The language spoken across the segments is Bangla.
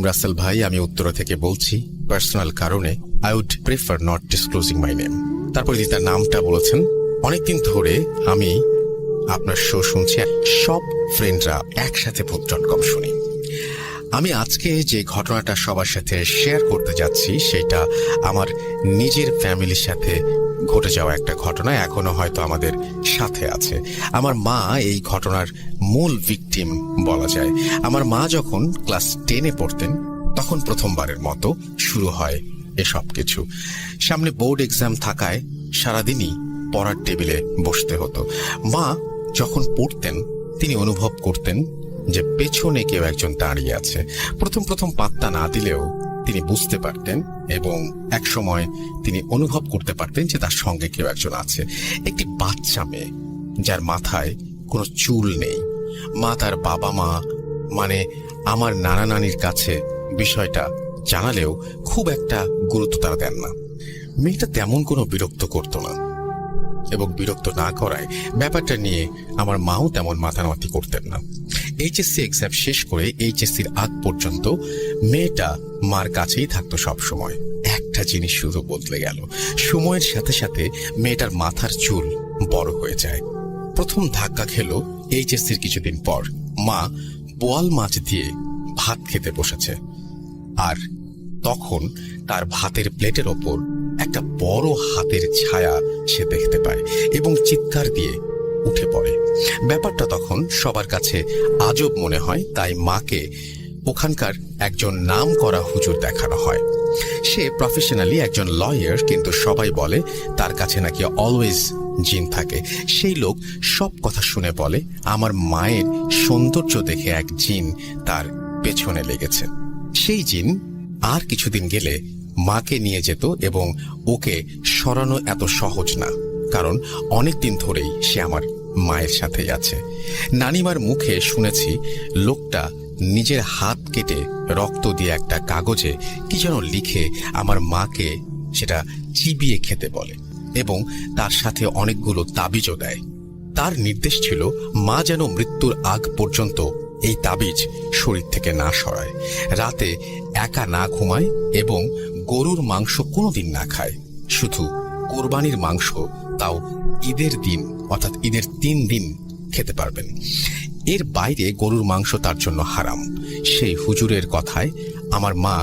রাসেল ভাই, আমি উত্তরা থেকে বলছি। পার্সোনাল কারণে I would prefer not disclosing my name. তারপরে তিনি তার নামটা বলেছেন। অনেকদিন ধরে আমি আপনার শো শুনছি, সব ফ্রেন্ডরা একসাথে ভূত.com শুনি। আমি আজকে যে ঘটনাটা সবার সাথে শেয়ার করতে যাচ্ছি সেটা আমার নিজের ফ্যামিলির সাথে ঘটে যাওয়া একটা ঘটনা, এখনো হয়তো আমাদের সাথে আছে। আমার মা এই ঘটনার মূল ভিকটিম বলা যায়। আমার মা যখন ক্লাস 10-এ পড়তেন তখন প্রথমবারের মতো শুরু হয় এসব কিছু। সামনে বোর্ড এক্সাম থাকায় সারাদিনই পড়ার টেবিলে বসতে হতো। মা যখন পড়তেন তিনি অনুভব করতেন যে পেছনে কেউ একজন দাঁড়িয়ে আছে। প্রথম প্রথম পাত্তা না দিলেও তিনি বুঝতে পারতেন এবং একসময় তিনি অনুভব করতে পারতেন যে তার সঙ্গে কেউ একজন আছে। একটি বাচ্চা মেয়ে যার মাথায় কোনো চুল নেই। মা তার বাবা মা মানে আমার নানা নানির কাছে বিষয়টা জানালেও খুব একটা গুরুত্ব তারা দেন না। মেয়েটা তেমন কোনো বিরক্ত করত না এবং বিরক্ত না করায় ব্যাপারটা নিয়ে আমার মাও তেমন মাথামাতি করতেন না। এইচএসসি এক্সাম শেষ করে এইচএসসির আগ পর্যন্ত মেয়েটা মার কাছেই থাকতো সব সময়। একটা জিনিস শুধু বদলে গেল, সময়ের সাথে সাথে মেয়েটার মাথার চুল বড় হয়ে যায়। প্রথম ধাক্কা খেলো এইচএসসির কিছুদিন পর। মা বোয়াল মাছ দিয়ে ভাত খেতে বসেছে, আর তখন তার ভাতের প্লেটের ওপর একটা বড় হাতের ছায়া সে দেখতে পায় এবং চিৎকার দিয়ে উঠে পড়ে। ব্যাপারটা তখন সবার কাছে আজব মনে হয়, তাই মাকে ওখানকার একজন নাম করা হুজুর দেখানো হয়। সে প্রফেশনালি একজন লয়ার, কিন্তু সবাই বলে তার কাছে নাকি অলওয়েজ জিন থাকে। সেই লোক সব কথা শুনে বলে আমার মায়ের সৌন্দর্য দেখে এক জিন তার পেছনে লেগেছে। সেই জিন আর কিছুদিন গেলে মাকে নিয়ে যেত এবং ওকে সরানো এত সহজ না, কারণ অনেকদিন ধরেই সে আমার মায়ের সাথেই আছে। নানিমার মুখে শুনেছি লোকটা নিজের হাত কেটে রক্ত দিয়ে একটা কাগজে কি যেন লিখে আমার মাকে সেটা চিবিয়ে খেতে বলে এবং তার সাথে অনেকগুলো তাবিজও দেয়। তার নির্দেশ ছিল মা যেন মৃত্যুর আগ পর্যন্ত এই তাবিজ শরীর থেকে না সরায়, রাতে একা না ঘুমায় এবং গরুর মাংস কোনোদিন না খায়, শুধু কোরবানির মাংস তাও ঈদের দিন অর্থাৎ ঈদের 3 দিন খেতে পারবেন। এর বাইরে গরুর মাংস তার জন্য হারাম। সেই হুজুরের কথায় আমার মা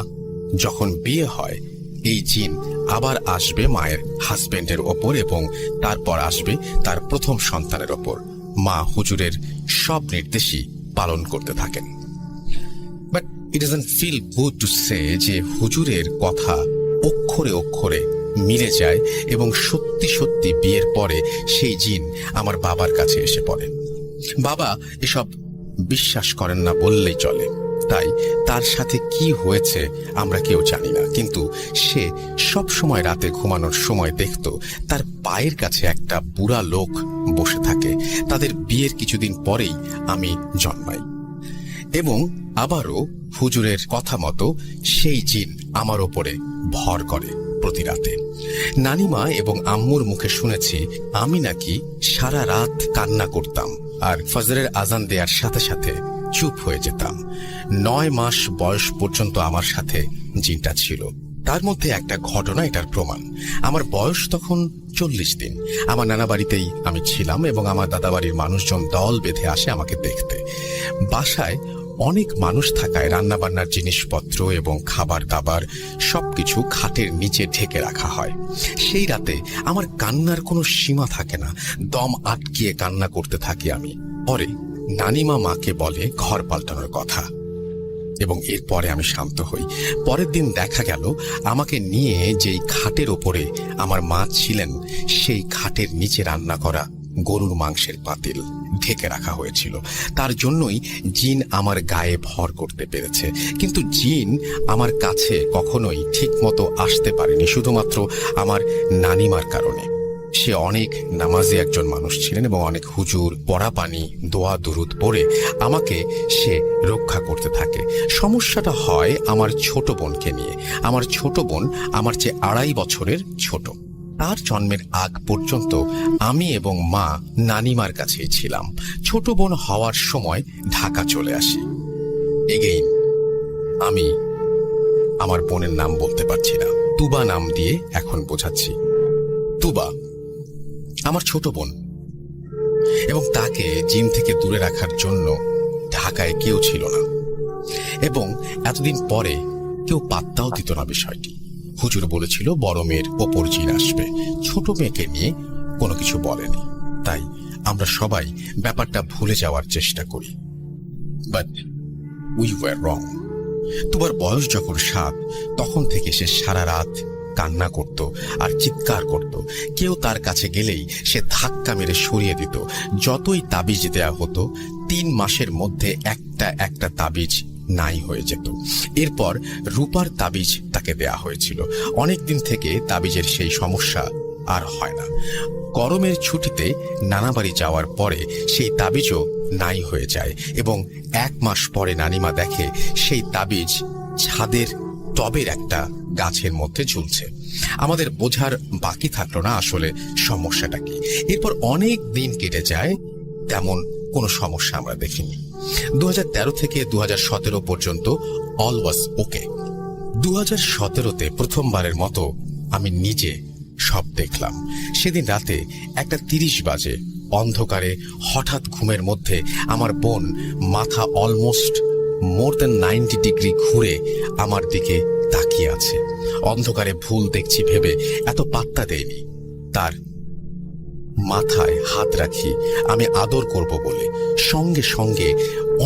যখন বিয়ে হয় এই জিন আবার আসবে মায়ের হাজবেন্ডের ওপর এবং তারপর আসবে তার প্রথম সন্তানের ওপর। মা হুজুরের সব নির্দেশই পালন করতে থাকেন। But it doesn't feel good to say যে হুজুরের কথা অক্ষরে অক্ষরে মিলে যায় এবং সত্যি সত্যি বিয়ের পরে সেই জিন আমার বাবার কাছে এসে পড়ে। বাবা এসব বিশ্বাস করেন না বললেই চলে, তাই তার সাথে কি হয়েছে আমরা কেউ জানি না, কিন্তু সে সব সময় রাতে ঘুমানোর সময় দেখত তার পায়ের কাছে একটা বুড়া লোক বসে থাকে। তাদের বিয়ের কিছুদিন পরেই আমি জন্মাই এবং আবারও হুজুরের কথা মতো সেই জিন আমার ওপরে ভর করে প্রতি রাতে। নানিমা এবং আম্মুর মুখে শুনেছি আমি নাকি সারা রাত কান্না করতাম আর ফজরের আজান দেওয়ার সাথে সাথে চুপ হয়ে যেতাম। 9 মাস বয়স পর্যন্ত আমার সাথে জিনটা ছিল। তার মধ্যে একটা ঘটনা এটার প্রমাণ। আমার বয়স তখন 40 দিন। আমার নানা বাড়িতেই আমি ছিলাম এবং আমার দাদাবাড়ির মানুষজন দল বেঁধে আসে আমাকে দেখতে। বাসায় অনেক মানুষ থাকায় রান্নাবান্নার জিনিসপত্র এবং খাবার দাবার সবকিছু খাটের নিচে ঢেকে রাখা হয়। সেই রাতে আমার কান্নার কোনো সীমা থাকে না, দম আটকিয়ে কান্না করতে থাকি আমি। পরে নানিমা মাকে বলে ঘর পাল্টানোর কথা এবং এরপরে আমি শান্ত হই। পরের দিন দেখা গেল আমাকে নিয়ে যেই খাটের ওপরে আমার মা ছিলেন সেই খাটের নিচে রান্না করা গরুর মাংসের পাতিল ঢেকে রাখা হয়েছিল। তার জন্যই জিন আমার গায়ে ভর করতে পেরেছে, কিন্তু জিন আমার কাছে কখনোই ঠিক মতো আসতে পারেনি শুধুমাত্র আমার নানিমার কারণে। সে অনেক নামাজি একজন মানুষ ছিলেন এবং অনেক হুজুর পড়া পানি দোয়া দুরুদ পড়ে আমাকে সে রক্ষা করতে থাকে। সমস্যাটা হয় আমার ছোট বোনকে নিয়ে। আমার ছোট বোন আমার চেয়ে 2.5 বছরের ছোট। তার জন্মের আগ পর্যন্ত আমি এবং মা নানিমার কাছেই ছিলাম। ছোট বোন হওয়ার সময় ঢাকা চলে আসি। এগেইন আমি আমার বোনের নাম বলতে পারছি না, তুবা নাম দিয়ে এখন বোঝাচ্ছি। তুবা আমার ছোট বোন, এবং তাকে জিন থেকে দূরে রাখার জন্য ঢাকায় কেউ ছিল না, এবং এতদিন পরে কেউ পাত্তাও দিত না বিষয়টি। হুজুর বলেছিল বড় মেয়ের ওপর জিন আসবে, ছোট মেয়েকে নিয়ে কোনো কিছু বলেনি। তাই আমরা সবাই ব্যাপারটা ভুলে যাওয়ার চেষ্টা করি, বাট উই ওয়ার রং। তোমার বয়স যখন 7, তখন থেকে সে সারা রাত কান্না করত আর চিৎকার করত। কেউ তার কাছে গেলেই সে ধাক্কা মেরে সরিয়ে দিত। যতই তাবিজ দেয়া হতো, 3 মাসের মধ্যে একটা একটা তাবিজ নাই হয়ে যেত। এরপর রূপার তাবিজ তাকে দেয়া হয়েছিল। অনেকদিন থেকে তাবিজের সেই সমস্যা আর হয় না। গরমের ছুটিতে নানা বাড়ি যাওয়ার পরে সেই তাবিজও নাই হয়ে যায়, এবং 1 মাস পরে নানিমা দেখে সেই তাবিজ ছাদের টবের একটা গাছের মধ্যে ঝুলছে। আমাদের বোঝার বাকি থাকলো না আসলে সমস্যাটা কি। এরপর অনেক দিন কেটে যায়, তেমন কোনো সমস্যা আমরা দেখিনি। 2013 থেকে 2017 পর্যন্ত অল ওয়াজ ওকে। 2017তে প্রথমবারের মতো আমি নিজে সব দেখলাম। সেদিন রাতে 1:30 বাজে অন্ধকারে হঠাৎ ঘুমের মধ্যে আমার বোন মাথা অলমোস্ট মোর দ্যান 90 ডিগ্রি ঘুরে আমার দিকে তাকিয়ে আছে। অন্ধকারে ভুল দেখছি ভেবে এত পাত্তা দেয়নি। তার মাথায় হাত রাখি আমি আদর করব বলে, সঙ্গে সঙ্গে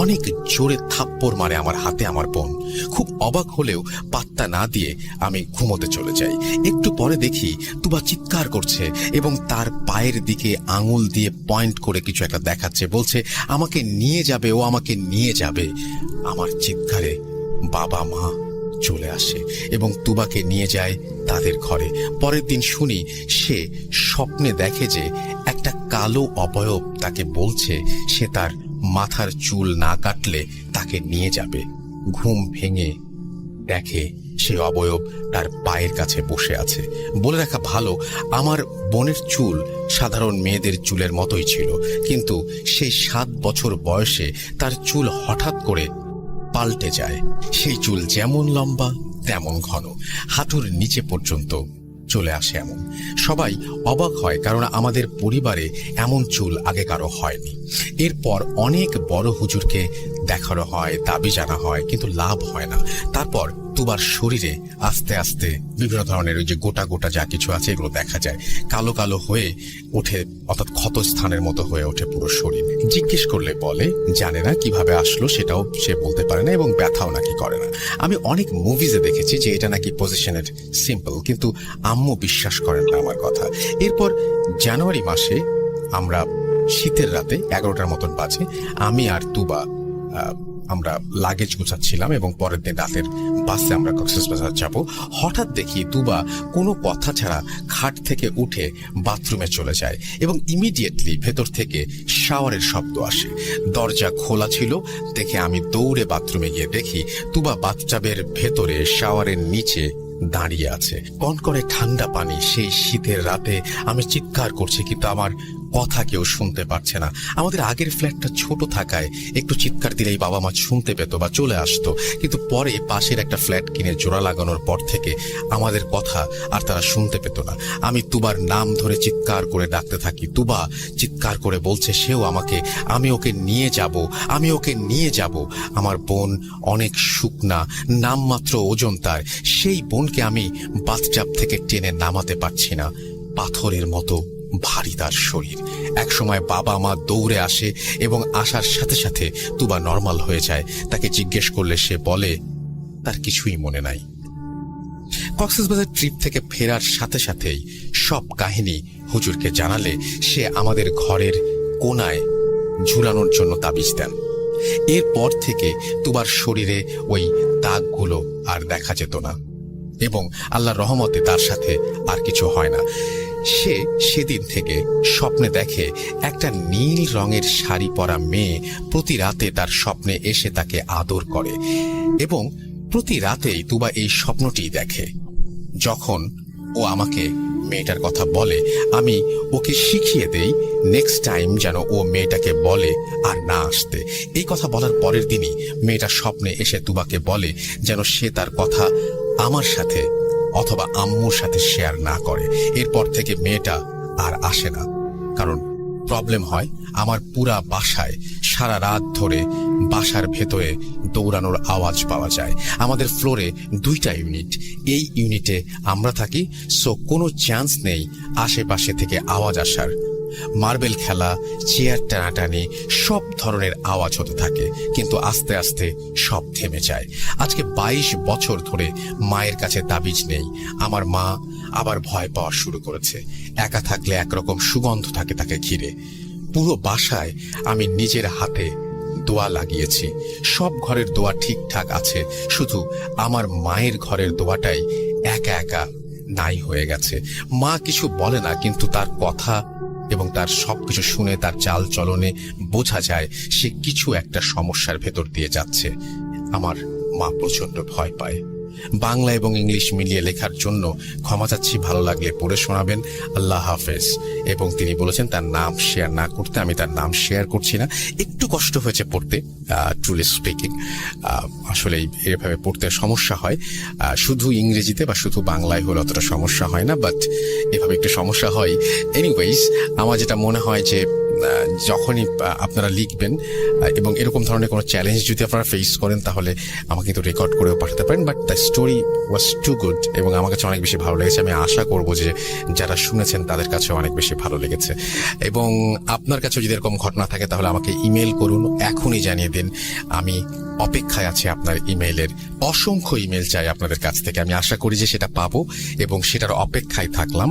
অনেক জোরে থাপ্পড় মারে আমার হাতে আমার বোন। খুব অবাক হলেও পাত্তা না দিয়ে আমি ঘুমোতে চলে যাই। একটু পরে দেখি তুবা চিৎকার করছে এবং তার পায়ের দিকে আঙুল দিয়ে পয়েন্ট করে কিছু একটা দেখাচ্ছে, বলছে আমাকে নিয়ে যাবে, ও আমাকে নিয়ে যাবে। আমার চিৎকারে বাবা মা চলে আসে এবং তুবাকে নিয়ে যায় তাদের ঘরে। পরের দিন শুনি সে স্বপ্নে দেখে যে একটা কালো অবয়ব তাকে বলছে সে তার মাথার চুল না কাটলে তাকে নিয়ে যাবে। ঘুম ভেঙে দেখে সে অবয়ব তার পায়ের কাছে বসে আছে। বলে রাখা ভালো, আমার বোনের চুল সাধারণ মেয়েদের চুলের মতোই ছিল, কিন্তু সেই 7 বছর বয়সে তার চুল হঠাৎ করে পাল্টে যায়। সেই চুল যেমন লম্বা তেমন ঘন, হাঁটুর নিচে পর্যন্ত চলে আসে এমন। সবাই অবাক হয়, কারণ আমাদের পরিবারে এমন চুল আগে কারো হয়নি। এরপর অনেক বড় হুজুরকে দেখানো হয়, দাবি জানা হয়, কিন্তু লাভ হয় না। তারপর তুবার শরীরে আস্তে আস্তে বিভিন্ন ধরনের ওই যে গোটা গোটা যা কিছু আছে এগুলো দেখা যায়, কালো কালো হয়ে ওঠে, অর্থাৎ ক্ষতস্থানের মতো হয়ে ওঠে পুরো শরীর। জিজ্ঞেস করলে বলে জানে না কিভাবে আসলো, সেটাও সে বলতে পারে না, এবং ব্যথাও নাকি করে না। আমি অনেক মুভিজে দেখেছি যে এটা নাকি পজিশনের সিম্পল, কিন্তু আম্মু বিশ্বাস করেন না আমার কথা। এরপর জানুয়ারি মাসে আমরা শীতের রাতে 11টার মতন বাজে, আমি আর তুবা আমরা লাগেজ গুছাচ্ছিলাম এবং পরের দিন রাতের বাসে আমরা কক্সবাজার যাব। হঠাৎ দেখি তুবা কোনো কথা ছাড়া খাট থেকে উঠে বাথরুমে চলে যায় এবং ইমিডিয়েটলি ভেতর থেকে শাওয়ারের শব্দ আসে। দরজা খোলা ছিল দেখে আমি দৌড়ে বাথরুমে গিয়ে দেখি তুবা বাথটাবের ভেতরে শাওয়ারের নিচে দাঁড়িয়ে আছে। কনকনে ঠান্ডা পানি, সেই শীতের রাতে আমি চিৎকার করছি, কিন্তু আমার কথা কেউ শুনতে পারছে না। আমাদের আগের ফ্ল্যাটটা ছোট থাকায় একটু চিৎকার দিলেই বাবা মা শুনতে পেত বা চলে আসতো, কিন্তু পরে পাশের একটা ফ্ল্যাট কিনে জোড়া লাগানোর পর থেকে আমাদের কথা আর তারা শুনতে পেত না। আমি তুবার নাম ধরে চিৎকার করে ডাকতে থাকি। তুবা চিৎকার করে বলছে সেও আমাকে, আমি ওকে নিয়ে যাব, আমি ওকে নিয়ে যাব। আমার বোন অনেক শুকনা, নামমাত্র ওজন তার। সেই বোনকে আমি বাথটাব থেকে টেনে নামাতে পারছি না, পাথরের মতো ভারী তার শরীর। একসময় বাবা মা দৌড়ে আসে এবং আসার সাথে সাথে তুবা নর্মাল হয়ে যায়। তাকে জিজ্ঞেস করলে সে বলে তার কিছুই মনে নাই। কক্সবাজার ট্রিপ থেকে ফেরার সাথে সাথেই সব কাহিনী হুজুরকে জানালে সে আমাদের ঘরের কোনায় ঝুলানোর জন্য তাবিজ দেন। এরপর থেকে তুবার শরীরে ওই দাগগুলো আর দেখা যেত না এবং আল্লাহর রহমতে তার সাথে আর কিছু হয় না। সে সেদিন থেকে স্বপ্নে দেখে একটা নীল রঙের শাড়ি পরা মেয়ে প্রতি রাতে তার স্বপ্নে এসে তাকে আদর করে, এবং প্রতি রাতেই তুবা এই স্বপ্নটি দেখে। যখন ও আমাকে মেয়েটার কথা বলে, আমি ওকে শিখিয়ে দেই নেক্সট টাইম যেন ও মেয়েটাকে বলে আর না আসতে। এই কথা বলার পরের দিনই মেয়েটা স্বপ্নে এসে তুবাকে বলে যেন সে তার কথা আমার সাথে অথবা আম্মুর সাথে শেয়ার না করে, এরপর থেকে মেয়েটা আর আসে না। কারণ প্রবলেম হয় আমার পুরা বাসায় সারা রাত ধরে বাসার ভেতরে দৌড়ানোর আওয়াজ পাওয়া যায়। আমাদের ফ্লোরে 2টা ইউনিট, এই ইউনিটে আমরা থাকি, সো কোনো চান্স নেই আশেপাশে থেকে আওয়াজ আসার। মার্বেল খেলা, চেয়ার টানাটানি, সব ধরনের আওয়াজ হতে থাকে, কিন্তু আস্তে আস্তে সব থেমে যায়। আজকে 22 বছর ধরে মায়ের কাছে তাবিজ নেই। আমার মা আবার ভয় পাওয়া শুরু করেছে। একা থাকলে একরকম সুগন্ধ থাকে তাকে ঘিরে। পুরো বাসায় আমি নিজের হাতে দোয়া লাগিয়েছি, সব ঘরের দোয়া ঠিকঠাক আছে, শুধু আমার মায়ের ঘরের দোয়াটাই একা একা নাই হয়ে গেছে। মা কিছু বলে না, কিন্তু তার কথা এবং তার সবকিছু শুনে তার চাল চলনে বোঝা যায় সে কিছু একটা সমস্যার ভেতর দিয়ে যাচ্ছে। আমার মা প্রচন্ড ভয় পায়। বাংলা এবং ইংলিশ মিলিয়ে লেখার জন্য ক্ষমা চাচ্ছি, ভালো লাগলে পড়ে শোনাবেন। আল্লাহ হাফেজ। এবং তিনি বলেছেন তার নাম শেয়ার না করতে। আমি তার নাম শেয়ার করছি না। একটু কষ্ট হয়েছে পড়তে, ট্রুলি স্পিকিং। আসলে এভাবে পড়তে সমস্যা হয়, শুধু ইংরেজিতে বা শুধু বাংলায় হলে অতটা সমস্যা হয় না, বাট এভাবে একটু সমস্যা হয়। এনিওয়েজ, আমার যেটা মনে হয় যে যখনই আপনারা লিখবেন এবং এরকম ধরনের কোনো চ্যালেঞ্জ যদি আপনারা ফেস করেন, তাহলে আমাকে কিন্তু রেকর্ড করেও পাঠাতে পারেন। But the story was too good এবং আমার কাছে অনেক বেশি ভালো লেগেছে। আমি আশা করব যে যারা শুনেছেন তাদের কাছে অনেক বেশি ভালো লেগেছে। এবং আপনার কাছে যদি এরকম ঘটনা থাকে তাহলে আমাকে ইমেল করুন, এখনই জানিয়ে দিন। আমি অপেক্ষায় আছি আপনার ইমেইলের। অসংখ্য ইমেল চাই আপনাদের কাছ থেকে। আমি আশা করি যে সেটা পাবো এবং সেটার অপেক্ষায় থাকলাম।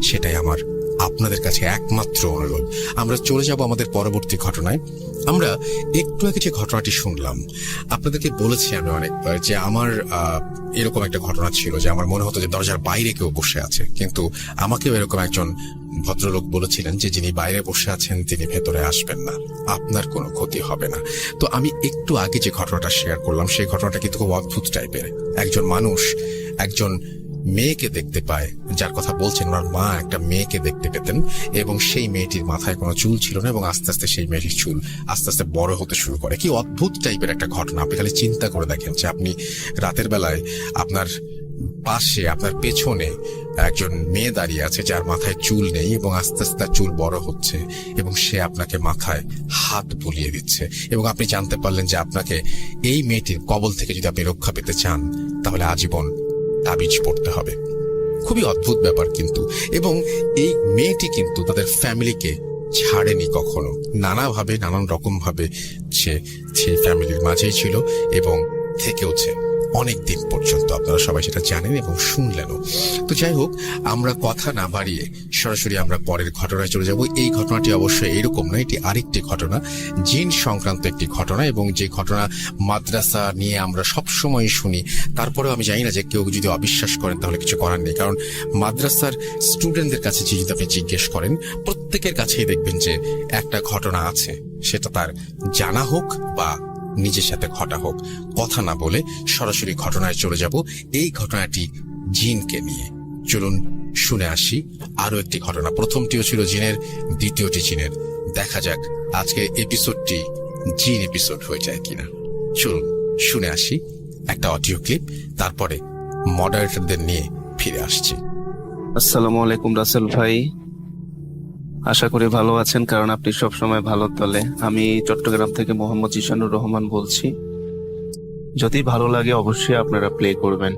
সেটাই আমার আপনাদের কাছে একমাত্র অনুরোধ। আমরা চলে যাব আমাদের পরবর্তী ঘটনায়। আমরা একটু আগে যে ঘটনাটি শুনলাম, আপনাদেরকে বলেছি আমি অনেকবার যে আমার এরকম একটা ঘটনা ছিল যে আমার মনে হতো যে দরজার বাইরে কেউ বসে আছে, কিন্তু আমাকেও এরকম একজন ভদ্রলোক বলেছিলেন যে যিনি বাইরে বসে আছেন তিনি ভেতরে আসবেন না, আপনার কোনো ক্ষতি হবে না। তো আমি একটু আগে যে ঘটনাটা শেয়ার করলাম সেই ঘটনাটা কিন্তু খুব অদ্ভুত টাইপের। একজন মানুষ একজন মেয়েকে দেখতে পায়, যার কথা বলছেন ওনার মা একটা মেয়েকে দেখতে পেতেন, এবং সেই মেয়েটির মাথায় কোনো চুল ছিল না এবং আস্তে আস্তে সেই মেয়েটির চুল আস্তে আস্তে বড় হতে শুরু করে। কি অদ্ভুত টাইপের একটা ঘটনা। আপনি খালি চিন্তা করে দেখেন যে আপনি রাতের বেলায় আপনার পাশে, আপনার পেছনে একজন মেয়ে দাঁড়িয়ে আছে যার মাথায় চুল নেই এবং আস্তে আস্তে তার চুল বড় হচ্ছে এবং সে আপনাকে মাথায় হাত বুলিয়ে দিচ্ছে, এবং আপনি জানতে পারলেন যে আপনাকে এই মেয়েটির কবল থেকে যদি আপনি রক্ষা পেতে চান তাহলে আজীবন তাবিজ পড়তে হবে। খুবই অদ্ভুত ব্যাপার কিন্তু। এবং এই মেয়েটি কিন্তু তাদের ফ্যামিলিকে ছাড়েনি কখনো, নানাভাবে নানান রকম ভাবে সে সেই ফ্যামিলির মাঝেই ছিল এবং থেকেওছে অনেক দিন পর্যন্ত। আপনারা সবাই সেটা জানেন এবং শুনলেনও। তো যাই হোক, আমরা কথা না বাড়িয়ে সরাসরি আমরা পরের ঘটনায় চলে যাব। এই ঘটনাটি অবশ্যই এরকম নয়, এটি আরেকটি ঘটনা, জিন সংক্রান্ত একটি ঘটনা, এবং যে ঘটনা মাদ্রাসা নিয়ে আমরা সবসময় শুনি। তারপরেও আমি জানি না যে কেউ যদি অবিশ্বাস করেন তাহলে কিছু করার নেই, কারণ মাদ্রাসার স্টুডেন্টদের কাছে যদি আপনি জিজ্ঞেস করেন প্রত্যেকের কাছেই দেখবেন যে একটা ঘটনা আছে, সেটা তার জানা হোক বা নিজের সাথে ঘটা হোক। কথা না বলে সরাসরি ঘটনায় চলে যাব। এই ঘটনাটি জিনকে নিয়ে। চলুন শুনে আসি আরো একটি ঘটনা। প্রথমটিও ছিল জিনের, দ্বিতীয়টি জিনের। দেখা যাক আজকের এপিসোডটি জিন এপিসোড হয়ে যায় কিনা। চলুন শুনে আসি একটা অডিও ক্লিপ, তারপরে মডারেটরদের নিয়ে ফিরে আসছি। আসসালামু আলাইকুম রাসেল ভাই, আশা করি ভালো আছেন, কারণ আপনি সবসময় ভালো দলে। আমি চট্টগ্রাম থেকে মোহাম্মদ জিশানুর রহমান বলছি। যদি ভালো লাগে অবশ্যই আপনারা প্লে করবেন।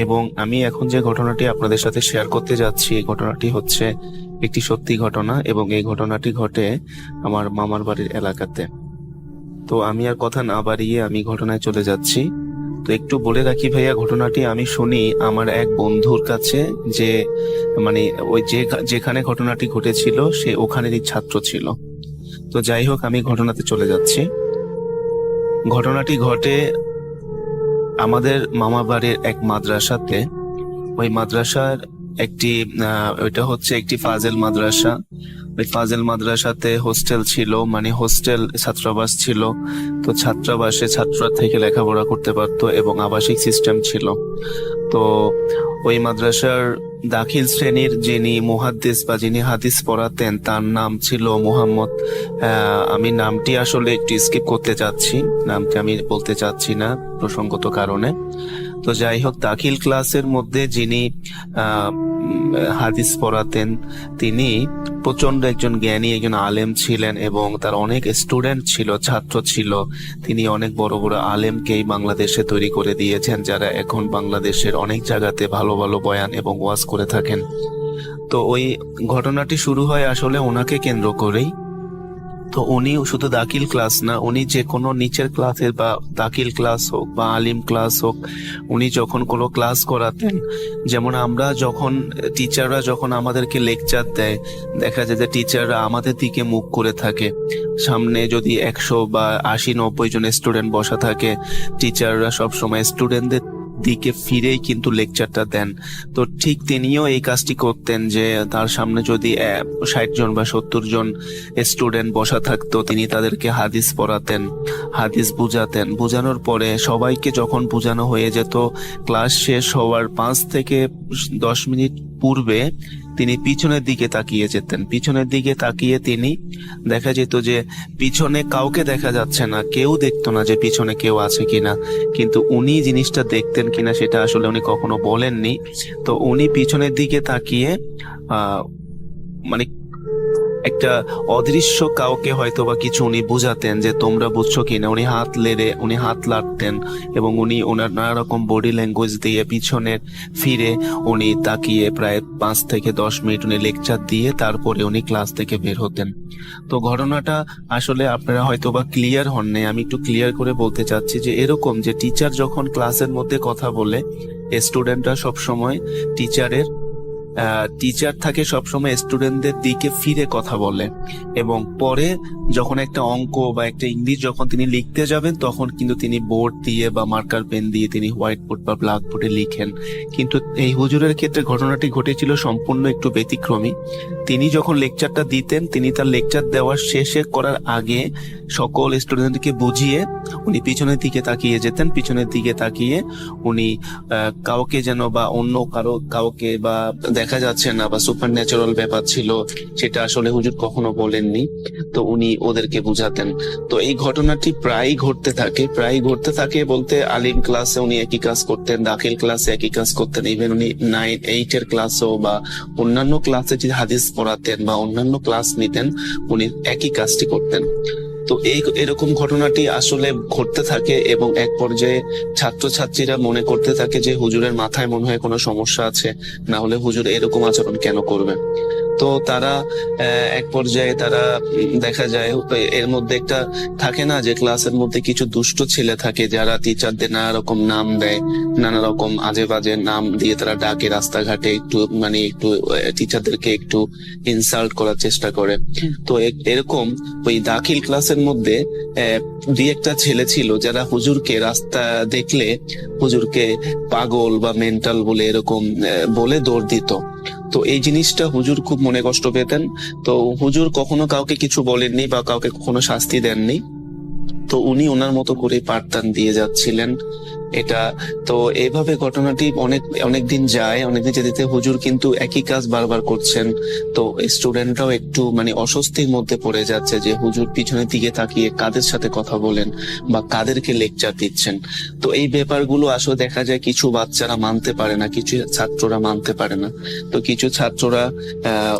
এবং আমি এখন যে ঘটনাটি আপনাদের সাথে শেয়ার করতে যাচ্ছি, এই ঘটনাটি হচ্ছে একটি সত্যি ঘটনা এবং এই ঘটনাটি ঘটে আমার মামার বাড়ির এলাকাতে। তো আমি আর কথা না বাড়িয়ে আমি ঘটনায় চলে যাচ্ছি। তো একটু বলে রাখি ভাইয়া, ঘটনাটি আমি শুনি আমার এক বন্ধুর কাছে, যে মানে ওই যেখানে ঘটনাটি ঘটেছিল সে ওখানেরই ছাত্র ছিল। তো যাই হোক, আমি ঘটনাতে চলে যাচ্ছি। ঘটনাটি ঘটে আমাদের মামা বাড়ির এক মাদ্রাসাতে। ওই মাদ্রাসার একটি ওইটা হচ্ছে একটি ফাজেল মাদ্রাসা। ওই ফাজেল মাদ্রাসাতে হোস্টেল ছিল, মানে হোস্টেল ছাত্রাবাস ছিল। তো ছাত্রাবাসে ছাত্ররা থেকে লেখাপড়া করতে পারতো এবং আবাসিক সিস্টেম ছিল। তো ওই মাদ্রাসার দাখিল শ্রেণীর যিনি মুহাদ্দিস বা যিনি হাদিস পড়াতেন তার নাম ছিল মোহাম্মদ, আমি নামটি আসলে একটু স্কিপ করতে চাচ্ছি, নামটি আমি বলতে চাচ্ছি না প্রসঙ্গত কারণে। তো যাই হোক, দাখিল ক্লাসের মধ্যে যিনি হাদিস পড়াতেন তিনি প্রচন্ড একজন জ্ঞানী, একজন আলেম ছিলেন এবং তার অনেক স্টুডেন্ট ছিল, ছাত্র ছিল। তিনি অনেক বড় বড় আলেমকেই বাংলাদেশে তৈরি করে দিয়েছেন, যারা এখন বাংলাদেশের অনেক জায়গাতে ভালো ভালো বয়ান এবং ওয়াজ করে থাকেন। তো ওই ঘটনাটি শুরু হয় আসলে ওনাকে কেন্দ্র করেই। তো উনি শুধু দাখিল ক্লাস না, উনি যে কোনো নিচের ক্লাসের বা দাখিল ক্লাস হোক বা আলিম ক্লাস হোক, উনি যখন কোনো ক্লাস করাতেন, যেমন আমরা যখন টিচাররা যখন আমাদেরকে লেকচার দেয়, দেখা যায় যে টিচাররা আমাদের দিকে মুখ করে থাকে। সামনে যদি 100 বা 80-90 জন স্টুডেন্ট বসা থাকে, টিচাররা সবসময় স্টুডেন্টদের দিকে ফিরেই কিন্তু লেকচারটা দেন। তো ঠিক তিনিও এই কাজটি করতেন যে তার সামনে যদি 60 জন বা 70 জন স্টুডেন্ট বসা থাকতো, তিনি তাদেরকে হাদিস পড়াতেন, হাদিস বুঝাতেন। বুঝানোর পরে সবাইকে যখন বুঝানো হয়ে যেত, ক্লাস শেষ হওয়ার 5 থেকে 10 মিনিট পূর্বে তিনি পিছনের দিকে তাকিয়ে যেতেন। পিছনের দিকে তাকিয়ে তিনি দেখা যেত যে পিছনে কাউকে দেখা যাচ্ছে না, কেউ দেখতো না যে পিছনে কেউ আছে কিনা, কিন্তু উনি জিনিসটা দেখতেন কিনা সেটা আসলে উনি কখনো বলেননি। তো উনি পিছনের দিকে তাকিয়ে মানে একটা অদৃশ্য কাউকে হয়তো বা কিছু উনি বুঝাতেন যে তোমরা বুঝছো কিনা। উনি হাত লাড়তেন এবং উনি ওনার নানা রকম বডি ল্যাঙ্গুয়েজ দিয়ে পিছনে ফিরে উনি তাকিয়ে প্রায় 5 থেকে 10 মিনিট উনি লেকচার দিয়ে তারপরে উনি ক্লাস থেকে বের হতেন। তো ঘটনাটা আসলে আপনারা হয়তো বা ক্লিয়ার হননি, আমি একটু ক্লিয়ার করে বলতে চাচ্ছি যে এরকম যে টিচার যখন ক্লাসের মধ্যে কথা বলে, স্টুডেন্টরা সবসময় টিচার থাকে সবসময় স্টুডেন্টদের দিকে ফিরে কথা বলে, এবং পরে যখন একটা অঙ্ক বা একটা ইংলিশ যখন তিনি লিখতে যাবেন, তখন কিন্তু তিনি বোর্ড দিয়ে বা মার্কার পেন দিয়ে তিনি হোয়াইট বোর্ড বা ব্ল্যাক বোর্ডে লিখেন। কিন্তু এই হুজুরের ক্ষেত্রে ঘটনাটি ঘটেছিল সম্পূর্ণ একটু ব্যতিক্রমী। তিনি যখন লেকচারটা দিতেন, তিনি তার লেকচার দেওয়ার শেষে করার আগে সকল স্টুডেন্টকে বুঝিয়ে উনি পিছনের দিকে তাকিয়ে যেতেন। পিছনের দিকে তাকিয়ে উনি কাউকে যেন বা অন্য কাউকে বা দেখা যাচ্ছে না বা সুপার ন্যাচারাল ব্যাপার ছিল, সেটা আসলে হুজুর কখনো বলেননি, তো উনি ওদেরকে বুঝাতেন। তো এই ঘটনাটি প্রায় ঘটতে থাকে বলতে আলিম ক্লাসে উনি একই কাজ করতেন, দাখিল ক্লাসে একই কাজ করতেন, ইভেন উনি 9-8 ক্লাসেও বা অন্যান্য ক্লাসে যে হাদিস পড়াতেন বা অন্যান্য ক্লাস নিতেন, উনি একই কাজটি করতেন। তো এরকম ঘটনাটি আসলে ঘটতে থাকে এবং এক পর্যায়ে ছাত্রছাত্রীরা মনে করতে থাকে যে হুজুরের মাথায় মনে হয় কোনো সমস্যা আছে, না হলে হুজুর এরকম আচরণ কেন করবেন। তো তারা এক পর্যায়ে দেখা যায় এর মধ্যে একটা থাকে না যে ক্লাসের মধ্যে কিছু দুষ্ট ছেলে থাকে যারা টিচারদের নানা রকম নাম দেয়, নানা রকম আজে বাজে নাম দিয়ে তারা ডাকে রাস্তাঘাটে, একটু টিচারদেরকে একটু ইনসাল্ট করার চেষ্টা করে। তো এরকম ওই দাখিল ক্লাসের মধ্যে দুই একটা ছেলে ছিল যারা হুজুরকে রাস্তা দেখলে হুজুরকে পাগল বা মেন্টাল বলে এরকম বলে দৌড় দিত। তো এই জিনিসটা হুজুর খুব মনে কষ্ট পেতেন। তো হুজুর কখনো কাউকে কিছু বলেননি বা কাউকে কখনো শাস্তি দেননি, তো উনি ওনার মতো করে পাঠদান দিয়ে যাচ্ছিলেন এটা। তো এইভাবে ঘটনাটি অনেক দিন যায়, অনেকদিন যেতে হুজুর কিন্তু একই কাজ বারবার করছেন। তো স্টুডেন্টরাও একটু অস্বস্তির মধ্যে পড়ে যাচ্ছে যে হুজুর পিছনের দিকে তাকিয়ে কাদের সাথে কথা বলেন বা কাদেরকে লেকচার দিচ্ছেন। তো এই ব্যাপারগুলো আসলে দেখা যায় কিছু বাচ্চারা মানতে পারে না, কিছু ছাত্ররা মানতে পারে না। তো কিছু ছাত্ররা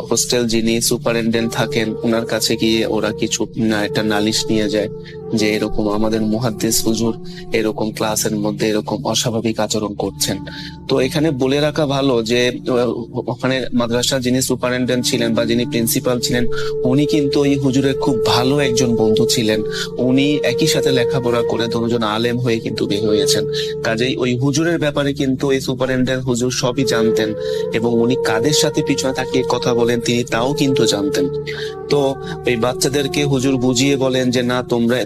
হোস্টেল যিনি সুপারিনটেন্ডেন্ট থাকেন ওনার কাছে গিয়ে ওরা কিছু একটা নালিশ নিয়ে যায় যে এরকম আমাদের মুহাদ্দিস হুজুর এরকম ক্লাসের মধ্যে এরকম অস্বাভাবিক আচরণ করছেন। তো এখানে বলে রাখা ভালো যে ওখানে মাদ্রাসার যিনি সুপারিনটেন্ডেন্ট ছিলেন বা যিনি প্রিন্সিপাল ছিলেন, উনি কিন্তু ওই হুজুরের খুব ভালো একজন বন্ধু ছিলেন। উনি একই সাথে লেখাপড়া করে দুজন আলেম হয়ে কিন্তু বের হয়েছেন। কাজেই ওই হুজুরের ব্যাপারে কিন্তু এই সুপারিনটেন্ডেন্ট হুজুর সবই জানতেন এবং উনি কাদের সাথে পিছনে তাকিয়ে কথা বলেন তিনি তাও কিন্তু জানতেন। তো ওই বাচ্চাদেরকে হুজুর বুঝিয়ে বলেন যে না,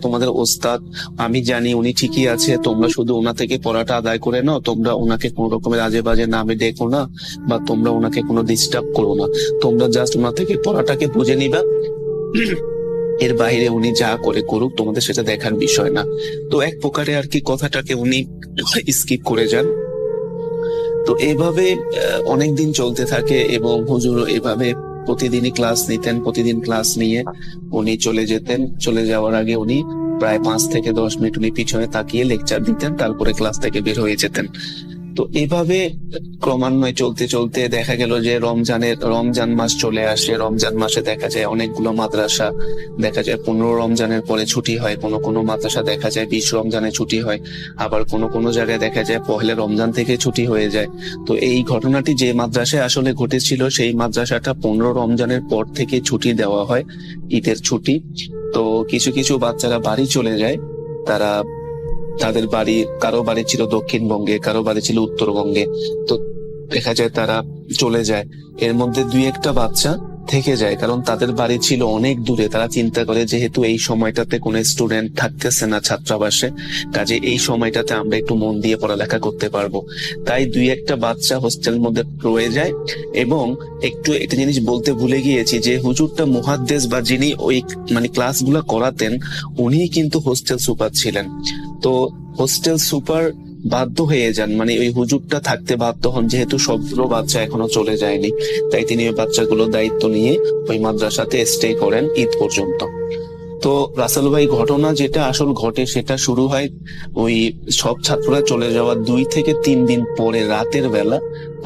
তোমাদের ওস্তাদ আমি জানি উনি ঠিকই আছে, তোমরা শুধু ওনা থেকে পড়াটা আদায় করে নাও, তোমরা ওনাকে কোন রকমের আজে বাজে নামে ডেকো না বা তোমরা ওনাকে কোনো ডিস্টার্ব করো না, তোমরা জাস্ট ওনা থেকে পড়াটাকে বুঝে নিবা, এর বাইরে উনি যা করে করুক তোমাদের সেটা দেখার বিষয় না। তো এক প্রকারে আর কি কথাটাকে উনি স্কিপ করে যান। তো এইভাবে অনেকদিন চলতে থাকে এবং হুজুর এভাবে প্রতিদিনই ক্লাস নিতেন। প্রতিদিন ক্লাস নিয়ে উনি চলে যেতেন। চলে যাওয়ার আগে উনি প্রায় 5 থেকে 10 মিনিট উনি পিছনে তাকিয়ে লেকচার দিতেন, তারপরে ক্লাস থেকে বের হয়ে যেতেন। তো এভাবে ক্রমান্বয়ে চলতে চলতে দেখা গেল যে রমজান মাস চলে আসে। রমজান মাসে দেখা যায় অনেকগুলো মাদ্রাসা, দেখা যায় 15 রমজানের পরে ছুটি হয়, কোনো কোনো মাদ্রাসা দেখা যায় 20 রমজানে ছুটি হয়, আবার কোনো কোনো জায়গায় দেখা যায় পহেলা রমজান থেকে ছুটি হয়ে যায়। তো এই ঘটনাটি যে মাদ্রাসায় আসলে ঘটেছিল, সেই মাদ্রাসাটা 15 রমজানের পর থেকে ছুটি দেওয়া হয়, ঈদের ছুটি। তো কিছু কিছু বাচ্চারা বাড়ি চলে যায়। তারা তাদের বাড়ি, কারো বাড়ি ছিল দক্ষিণবঙ্গে, কারো বাড়ি ছিল উত্তরবঙ্গে। তো দেখা যায় তারা চলে যায়। এর মধ্যে 2-1টা বাচ্চা থেকে যায়, কারণ তাদের বাড়ি ছিল অনেক দূরে। তারা চিন্তা করে যেহেতু এই সময়টাতে কোনো স্টুডেন্ট থাকতেছে না ছাত্রাবাসে, কাজে এই সময়টাতে আমরা একটু মন দিয়ে পড়ালেখা করতে পারবো। তাই 2-1টা বাচ্চা হোস্টেলের মধ্যে রয়ে যায়। এবং একটু একটা জিনিস বলতে ভুলে গিয়েছি, যে হুজুরটা মুহাদ্দেস বা যিনি ওই মানে ক্লাসগুলো করাতেন, উনি কিন্তু হোস্টেল সুপার ছিলেন। তো হোস্টেল সুপার বাধ্য হয়ে যান, মানে ওই হুজুরটা থাকতে বাধ্য হন, যেহেতু সবগুলো বাচ্চা এখনো চলে যায়নি। তাই তিনি ওই বাচ্চাগুলোর দায়িত্ব নিয়ে ওই মাদ্রাসাতে স্টে করেন ঈদ পর্যন্ত। তো রাসেল ভাই, ঘটনা যেটা আসল ঘটে সেটা শুরু হয় ওই সব ছাত্ররা চলে যাওয়ার 2 থেকে 3 দিন পরে রাতের বেলা।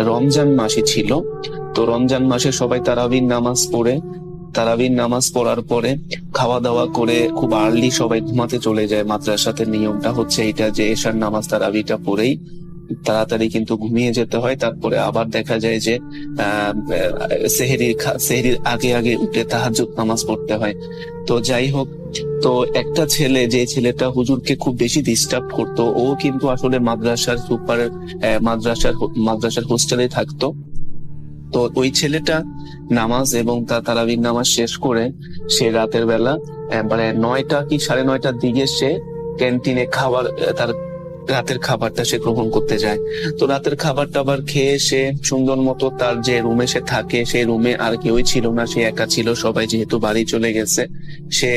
রমজান মাসই ছিল। তো রমজান মাসে সবাই তারাবির নামাজ পড়ার পরে খাওয়া দাওয়া করে খুব আর্লি সবাই ঘুমাতে চলে যায়। মাদ্রাসাতে নিয়মটা হচ্ছে এটা, যে এশার নামাজ তারাবিটা পড়েই তাড়াতাড়ি কিন্তু ঘুমিয়ে যেতে হয়। তারপরে আবার দেখা যায় যে সেহরির আগে আগে উঠে তাহাজ্জুদ নামাজ পড়তে হয়। তো যাই হোক, তো একটা ছেলে, যে ছেলেটা হুজুরকে খুব বেশি ডিস্টার্ব করতো, ও কিন্তু আসলে মাদ্রাসার হোস্টেলে থাকতো। তো ওই ছেলেটা নামাজ এবং তারাবির নামাজ শেষ করে সে রাতের বেলা মানে 9টা কি 9:30টার দিকে সে ক্যান্টিনে তার রাতের খাবারটা সে গ্রহণ করতে যায়। তো রাতের খাবারটা আবার খেয়ে সে সুন্দর মতো তার যে রুমে সে থাকে, সেই রুমে আর কেউই ছিল না, সে একা ছিল। সবাই যেহেতু বাড়ি চলে গেছে, সে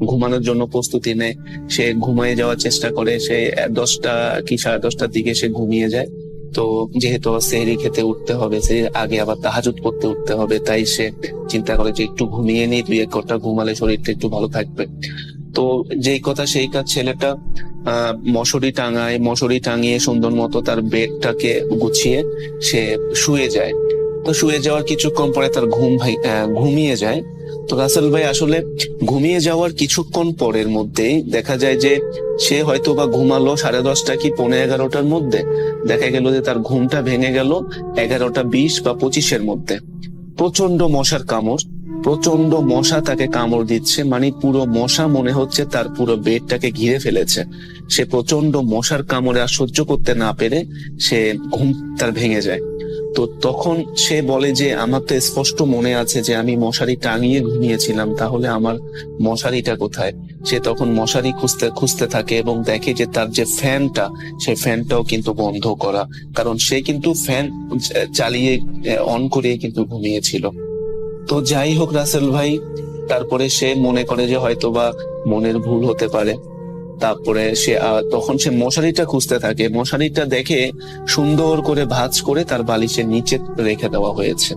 ঘুমানোর জন্য প্রস্তুতি নেয়। সে ঘুমিয়ে যাওয়ার চেষ্টা করে। সে 10টা কি 10:30টার দিকে সে ঘুমিয়ে যায়। তো যেহেতু সেহরি খেতে উঠতে হবে, সেহরির আগে আবার তাহাজ্জুদ পড়তে উঠতে হবে, তাই সে চিন্তা করে যে একটু ঘুমিয়ে নিই, 2-1 ঘন্টা ঘুমালে শরীরটা একটু ভালো থাকবে। তো যেই কথা সেই কাজ, ছেলেটা মশারি টাঙিয়ে সুন্দর মতো তার বেডটাকে গুছিয়ে সে শুয়ে যায়। তো শুয়ে যাওয়ার কিছুক্ষণ পরে তার ঘুমিয়ে যায়। তো রাসেল ভাই, আসলে ঘুমিয়ে যাওয়ার কিছুক্ষণ পরের মধ্যেই দেখা যায় যে সে হয়তো বা ঘুমালো 10:30 কি 11:45টার মধ্যে। দেখা গেল যে তার ঘুমটা ভেঙে গেল 11:20 বা 25-এর মধ্যে। প্রচন্ড মশার কামড়, প্রচন্ড মশা তাকে কামড় দিচ্ছে, মানে পুরো মশা মনে হচ্ছে তার পুরো বেডটাকে ঘিরে ফেলেছে। সে প্রচন্ড মশার কামড়ে আর সহ্য করতে না পেরে সে ঘুম তার ভেঙে যায়। তো তখন সে বলে যে আমার তো স্পষ্ট মনে আছে যে আমি মশারি টাঙিয়ে ঘুমিয়েছিলাম, তাহলে আমার মশারিটা কোথায়? সে তখন মশারি খুঁজতে থাকে এবং দেখে যে তার যে ফ্যানটা, সে ফ্যানটাও কিন্তু বন্ধ করা, কারণ সে কিন্তু ফ্যান চালিয়ে অন করে কিন্তু ঘুমিয়েছিল। তো যাই হোক রাসেল ভাই, তারপরে সে মনে করে যে হয়তোবা মনের ভুল হতে পারে। তারপরে তখন সে মশারিটা খুঁজতে থাকে। মশারিটা দেখে সুন্দর করে ভাঁজ করে তার বালিশের নিচে রেখে দেওয়া হয়েছে।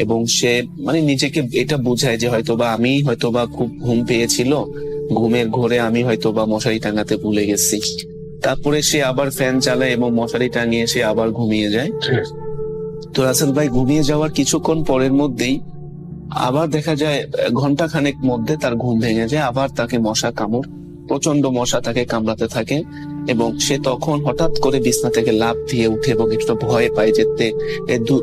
এবং সে মানে নিজেকে এটা বোঝায় যে হয়তোবা খুব ঘুম পেয়েছিল, ঘুমের ঘোরে আমি হয়তোবা মশারি টাঙাতে ভুলে গেছি। তারপরে সে আবার ফ্যান চালায় এবং মশারি টাঙিয়ে সে আবার ঘুমিয়ে যায়। তো রাসেল ভাই, ঘুমিয়ে যাওয়ার কিছুক্ষণ পরের মধ্যেই আবার দেখা যায় ঘন্টা খানেক মধ্যে তার ঘুম ভেঙে যায়। আবার তাকে প্রচন্ড মশা তাকে কামড়াতে থাকে এবং সে তখন হঠাৎ করে বিছনা থেকে লাফ দিয়ে উঠে এবং একটু ভয় পায় যেতে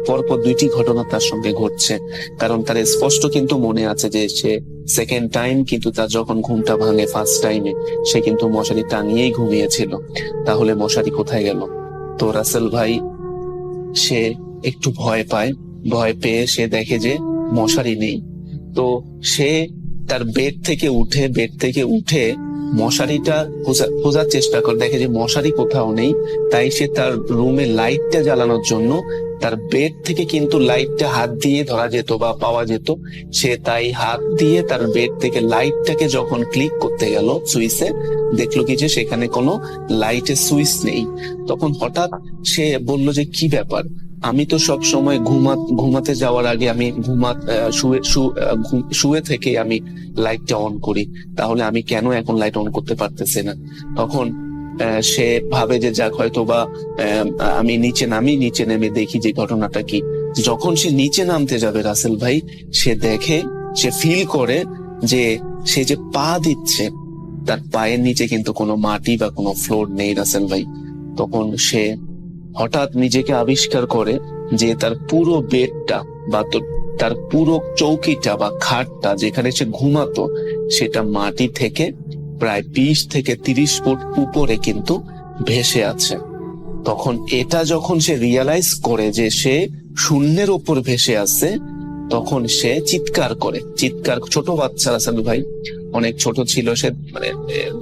পরপর 2টি ঘটনা তার সঙ্গে ঘটছে। কারণ তার স্পষ্ট কিন্তু মনে আছে যে সে সেকেন্ড টাইম কিন্তু তার যখন ঘুমটা ভাঙে, ফার্স্ট টাইমে সে কিন্তু মশারি টাঙিয়েই ঘুমিয়েছিল। তাহলে মশারি কোথায় গেল? তো রাসেল ভাই, সে একটু ভয় পেয়ে সে দেখে যে মশারি নেই। তো সে তার বেড থেকে উঠে মশারিটা খোঁজার চেষ্টা করে, দেখে যে মশারি কোথাও নেই। তাই সে তার রুমে লাইটটা জ্বালানোর জন্য তার বেড থেকে কিন্তু লাইটটা হাত দিয়ে ধরা যেত বা পাওয়া যেত। সে তাই হাত দিয়ে তার বেড থেকে লাইটটাকে যখন ক্লিক করতে গেল সুইচে, দেখলো কি যে সেখানে কোনো লাইটের সুইচ নেই। তখন হঠাৎ সে বলল যে কি ব্যাপার, আমি তো সব সময় ঘুমাতে যাওয়ার আগে আমি শুয়ে থেকে আমি লাইটটা অন করি, তাহলে আমি কেন এখন লাইট অন করতে পারতেছি না? তখন সে ভাবে যে যাক হয়তো বা আমি নিচে নেমে দেখি যে ঘটনাটা কি। যখন সে নিচে নামতে যাবে রাসেল ভাই, সে দেখে, সে ফিল করে যে সে যে পা দিচ্ছে তার পায়ের নিচে কিন্তু কোনো মাটি বা কোনো ফ্লোর নেই রাসেল ভাই। তখন সে হঠাৎ নিজেকে আবিষ্কার করে যে তার পুরো বেডটা বা তার পুরো চৌকিটা বা খাটটা যেখানে সে ঘুমাতো সেটা মাটি থেকে প্রায় 20 থেকে 30 ফুট উপরে কিন্তু ভেসে আছে। তখন এটা যখন সে রিয়ালাইজ করে যে সে শূন্যের ওপর ভেসে আছে, তখন সে চিৎকার করে। ছোট বাচ্চা রাসেল ভাই, অনেক ছোট ছিল সে, মানে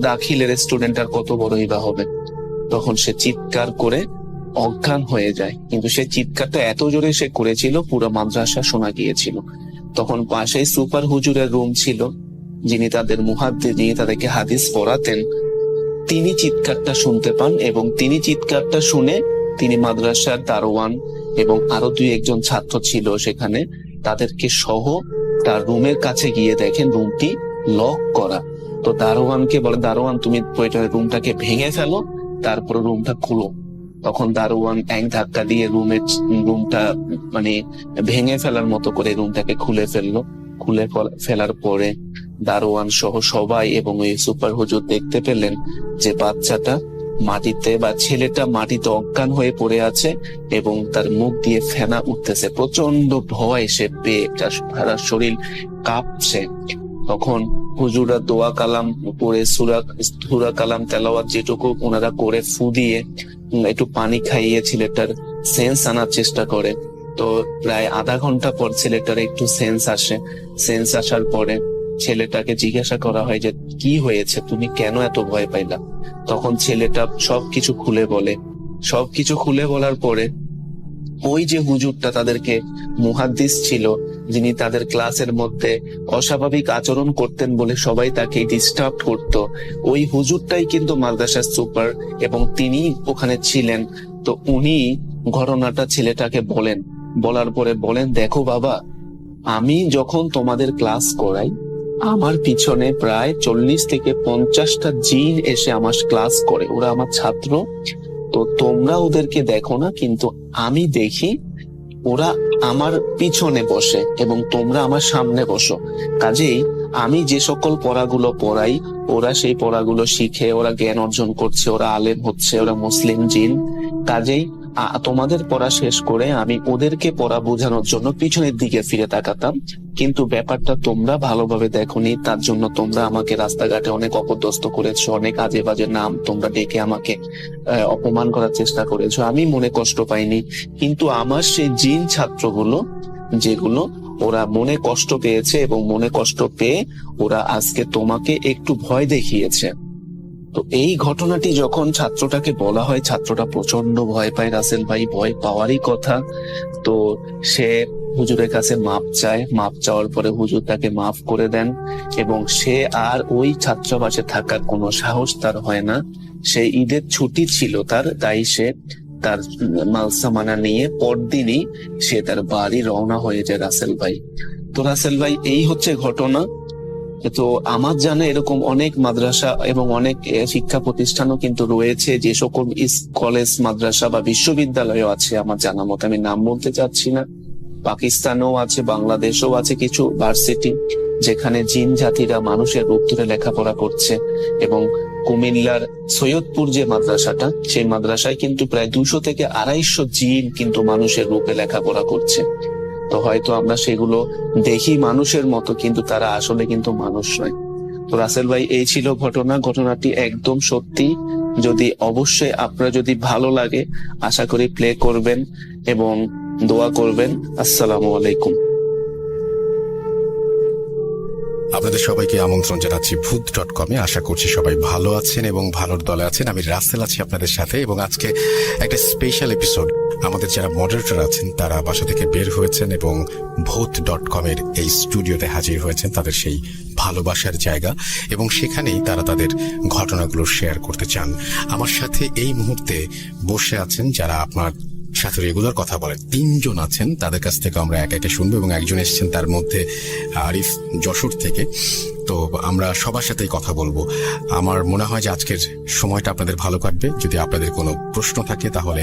দাখিলের স্টুডেন্ট, আর কত বড়ই বা হবে। তখন সে চিৎকার করে অজ্ঞান হয়ে যায়, কিন্তু সে চিৎকারটা এত জোরে সে করেছিল পুরো মাদ্রাসা শোনা গিয়েছিল। তখন পাশেই সুপার হুজুরের রুম ছিল, যিনি তাদের মুহাদ্দিস, যিনি তাদেরকে হাদিস পড়াতেন, তিনি চিৎকারটা শুনতে পান এবং তিনি চিৎকারটা শুনে তিনি মাদ্রাসার দারোয়ান এবং আরো 2-1 ছাত্র ছিল সেখানে, তাদেরকে সহ তার রুমের কাছে গিয়ে দেখেন রুমটি লক করা। তো দারোয়ানকে বলে, দারোয়ান তুমি রুমটাকে ভেঙে ফেলো, তারপর রুমটা খুলো। তখন দারোয়ান এক ধাক্কা দিয়ে রুমটা মানে ভেঙে ফেলার মতো করে রুমটাকে খুলে ফেলার পরে দারোয়ান সহ সবাই এবং ওই সুপার হুজুর দেখতে পেলেন যে বাচ্চাটা মাটিতে বা ছেলেটা মাটিতে অজ্ঞান হয়ে পড়ে আছে এবং তার মুখ দিয়ে ফেনা উঠতেছে। প্রচন্ড ভয় সে পেয়ে, সারা শরীর কাঁপছে। তখন হুজুরা দোয়া কালাম পড়ে সূরা কালাম তেলাওয়াত যেটুকু ওনারা করে ফু দিয়ে একটু পানি খাইয়ে ছেলেটার সেন্স আনার চেষ্টা করে। তো প্রায় আধা ঘন্টা পর ছেলেটার একটু সেন্স আসার পরে ছেলেটাকে জিজ্ঞাসা করা হয় যে কি হয়েছে, তুমি কেন এত ভয় পাইলা? তখন ছেলেটা সবকিছু খুলে বলার পরে ওই যে হুজুরটা তাদেরকে মুহাদ্দিস ছিল, যিনি তাদের ক্লাসের মধ্যে অস্বাভাবিক আচরণ করতেন বলে সবাই তাকে ডিস্টার্ব করত, ওই হুজুরটাই কিন্তু মাদ্রাসার সুপার এবং তিনি ওখানে ছিলেন। তো উনি ঘটনাটা ছেলেটাকে বলার পরে বলেন, দেখো বাবা, আমি যখন তোমাদের ক্লাস করাই আমার পিছনে প্রায় 40 থেকে 50টা জিন এসে আমার ক্লাস করে, ওরা আমার ছাত্র। তো তোমরা ওদেরকে দেখো না, কিন্তু আমি দেখি ওরা আমার পিছনে বসে এবং তোমরা আমার সামনে বসো। কাজেই আমি যে সকল পড়াগুলো পড়াই ওরা সেই পড়াগুলো শিখে, ওরা জ্ঞান অর্জন করছে, ওরা আলেম হচ্ছে, ওরা মুসলিম জিন। কাজেই তোমাদের পড়া শেষ করে আমি ওদেরকে পড়া বোঝানোর জন্য পিছনের দিকে ফিরে তাকাতাম, কিন্তু ব্যাপারটা তোমরা ভালোভাবে দেখোনি, তার জন্য তোমরা আমাকে রাস্তাঘাটে অনেক অপদস্থ করেছো, অনেক আজে বাজে নাম তোমরা ডেকে আমাকে অপমান করার চেষ্টা করেছো। আমি মনে কষ্ট পাইনি, কিন্তু আমার সেই জিন ছাত্রগুলো যেগুলো ওরা মনে কষ্ট পেয়েছে এবং মনে কষ্ট পেয়ে ওরা আজকে তোমাকে একটু ভয় দেখিয়েছে। তো এই ঘটনাটি যখন ছাত্রটাকে বলা হয়, ছাত্রটা প্রচন্ড ভয় পায় রাসেল ভাই, ভয় পাওয়ারই কথা। তো সে হুজুরের কাছে মাপ চাওয়ার পরে হুজুর তাকে মাফ করে দেন এবং সে আর ওই ছাত্রাবাসে থাকার কোনো সাহস তার হয় না। সে ঈদের ছুটি ছিল তার, তাই সে তার মালসামানা নিয়ে পরদিনই সে তার বাড়ি রওনা হয়ে যায় রাসেল ভাই। তো রাসেল ভাই, এই হচ্ছে ঘটনা। তো আমার জানা এরকম অনেক মাদ্রাসা এবং অনেক শিক্ষা প্রতিষ্ঠানও কিন্তু রয়েছে, যে সকল কলেজ, মাদ্রাসা বা বিশ্ববিদ্যালয়ও আছে আমার জানা মতো, আমি নাম বলতে চাচ্ছি না। পাকিস্তানেও আছে, বাংলাদেশেও আছে কিছু ভার্সিটি যেখানে জিন জাতিরা মানুষের রূপ ধরে লেখাপড়া করছে। এবং কুমিল্লার সৈয়দপুর যে মাদ্রাসাটা, সেই মাদ্রাসায় কিন্তু প্রায় 200 থেকে 250 জিন কিন্তু মানুষের রূপে লেখাপড়া করছে। তো হয়তো আমরা সেগুলো দেখি মানুষের মতো, কিন্তু তারা আসলে কিন্তু মানুষ নয়। তো রাসেল ভাই, এই ছিল ঘটনাটি একদম সত্যি। অবশ্যই আপনার যদি ভালো লাগে আশা করি প্লে করবেন এবং দোয়া করবেন। আসসালামু আলাইকুম। আপনাদের সবাইকে আমন্ত্রণ জানাচ্ছি ভূত.com-এ। আশা করছি সবাই ভালো আছেন এবং ভালোর দলে আছেন। আমি রাসেল আছি আপনাদের সাথে এবং আজকে একটা স্পেশাল এপিসোড। আমাদের যারা মডারেটর আছেন তারা বাসা থেকে বের হয়েছেন এবং ভূত.com-এর এই স্টুডিওতে হাজির হয়েছেন, তাদের সেই ভালোবাসার জায়গা, এবং সেখানেই তারা তাদের ঘটনাগুলো শেয়ার করতে চান। আমার সাথে এই মুহূর্তে বসে আছেন যারা আপনার সাথে রেগুলার কথা বলেন, 3 জন আছেন। তাদের কাছ থেকে আমরা এক একে শুনবো এবং একজন এসেছেন তার মধ্যে আরিফ যশোর থেকে। তো আমরা সবার সাথেই কথা বলবো। আমার মনে হয় যে আজকের সময়টা আপনাদের ভালো কাটবে। যদি আপনাদের কোনো প্রশ্ন থাকে তাহলে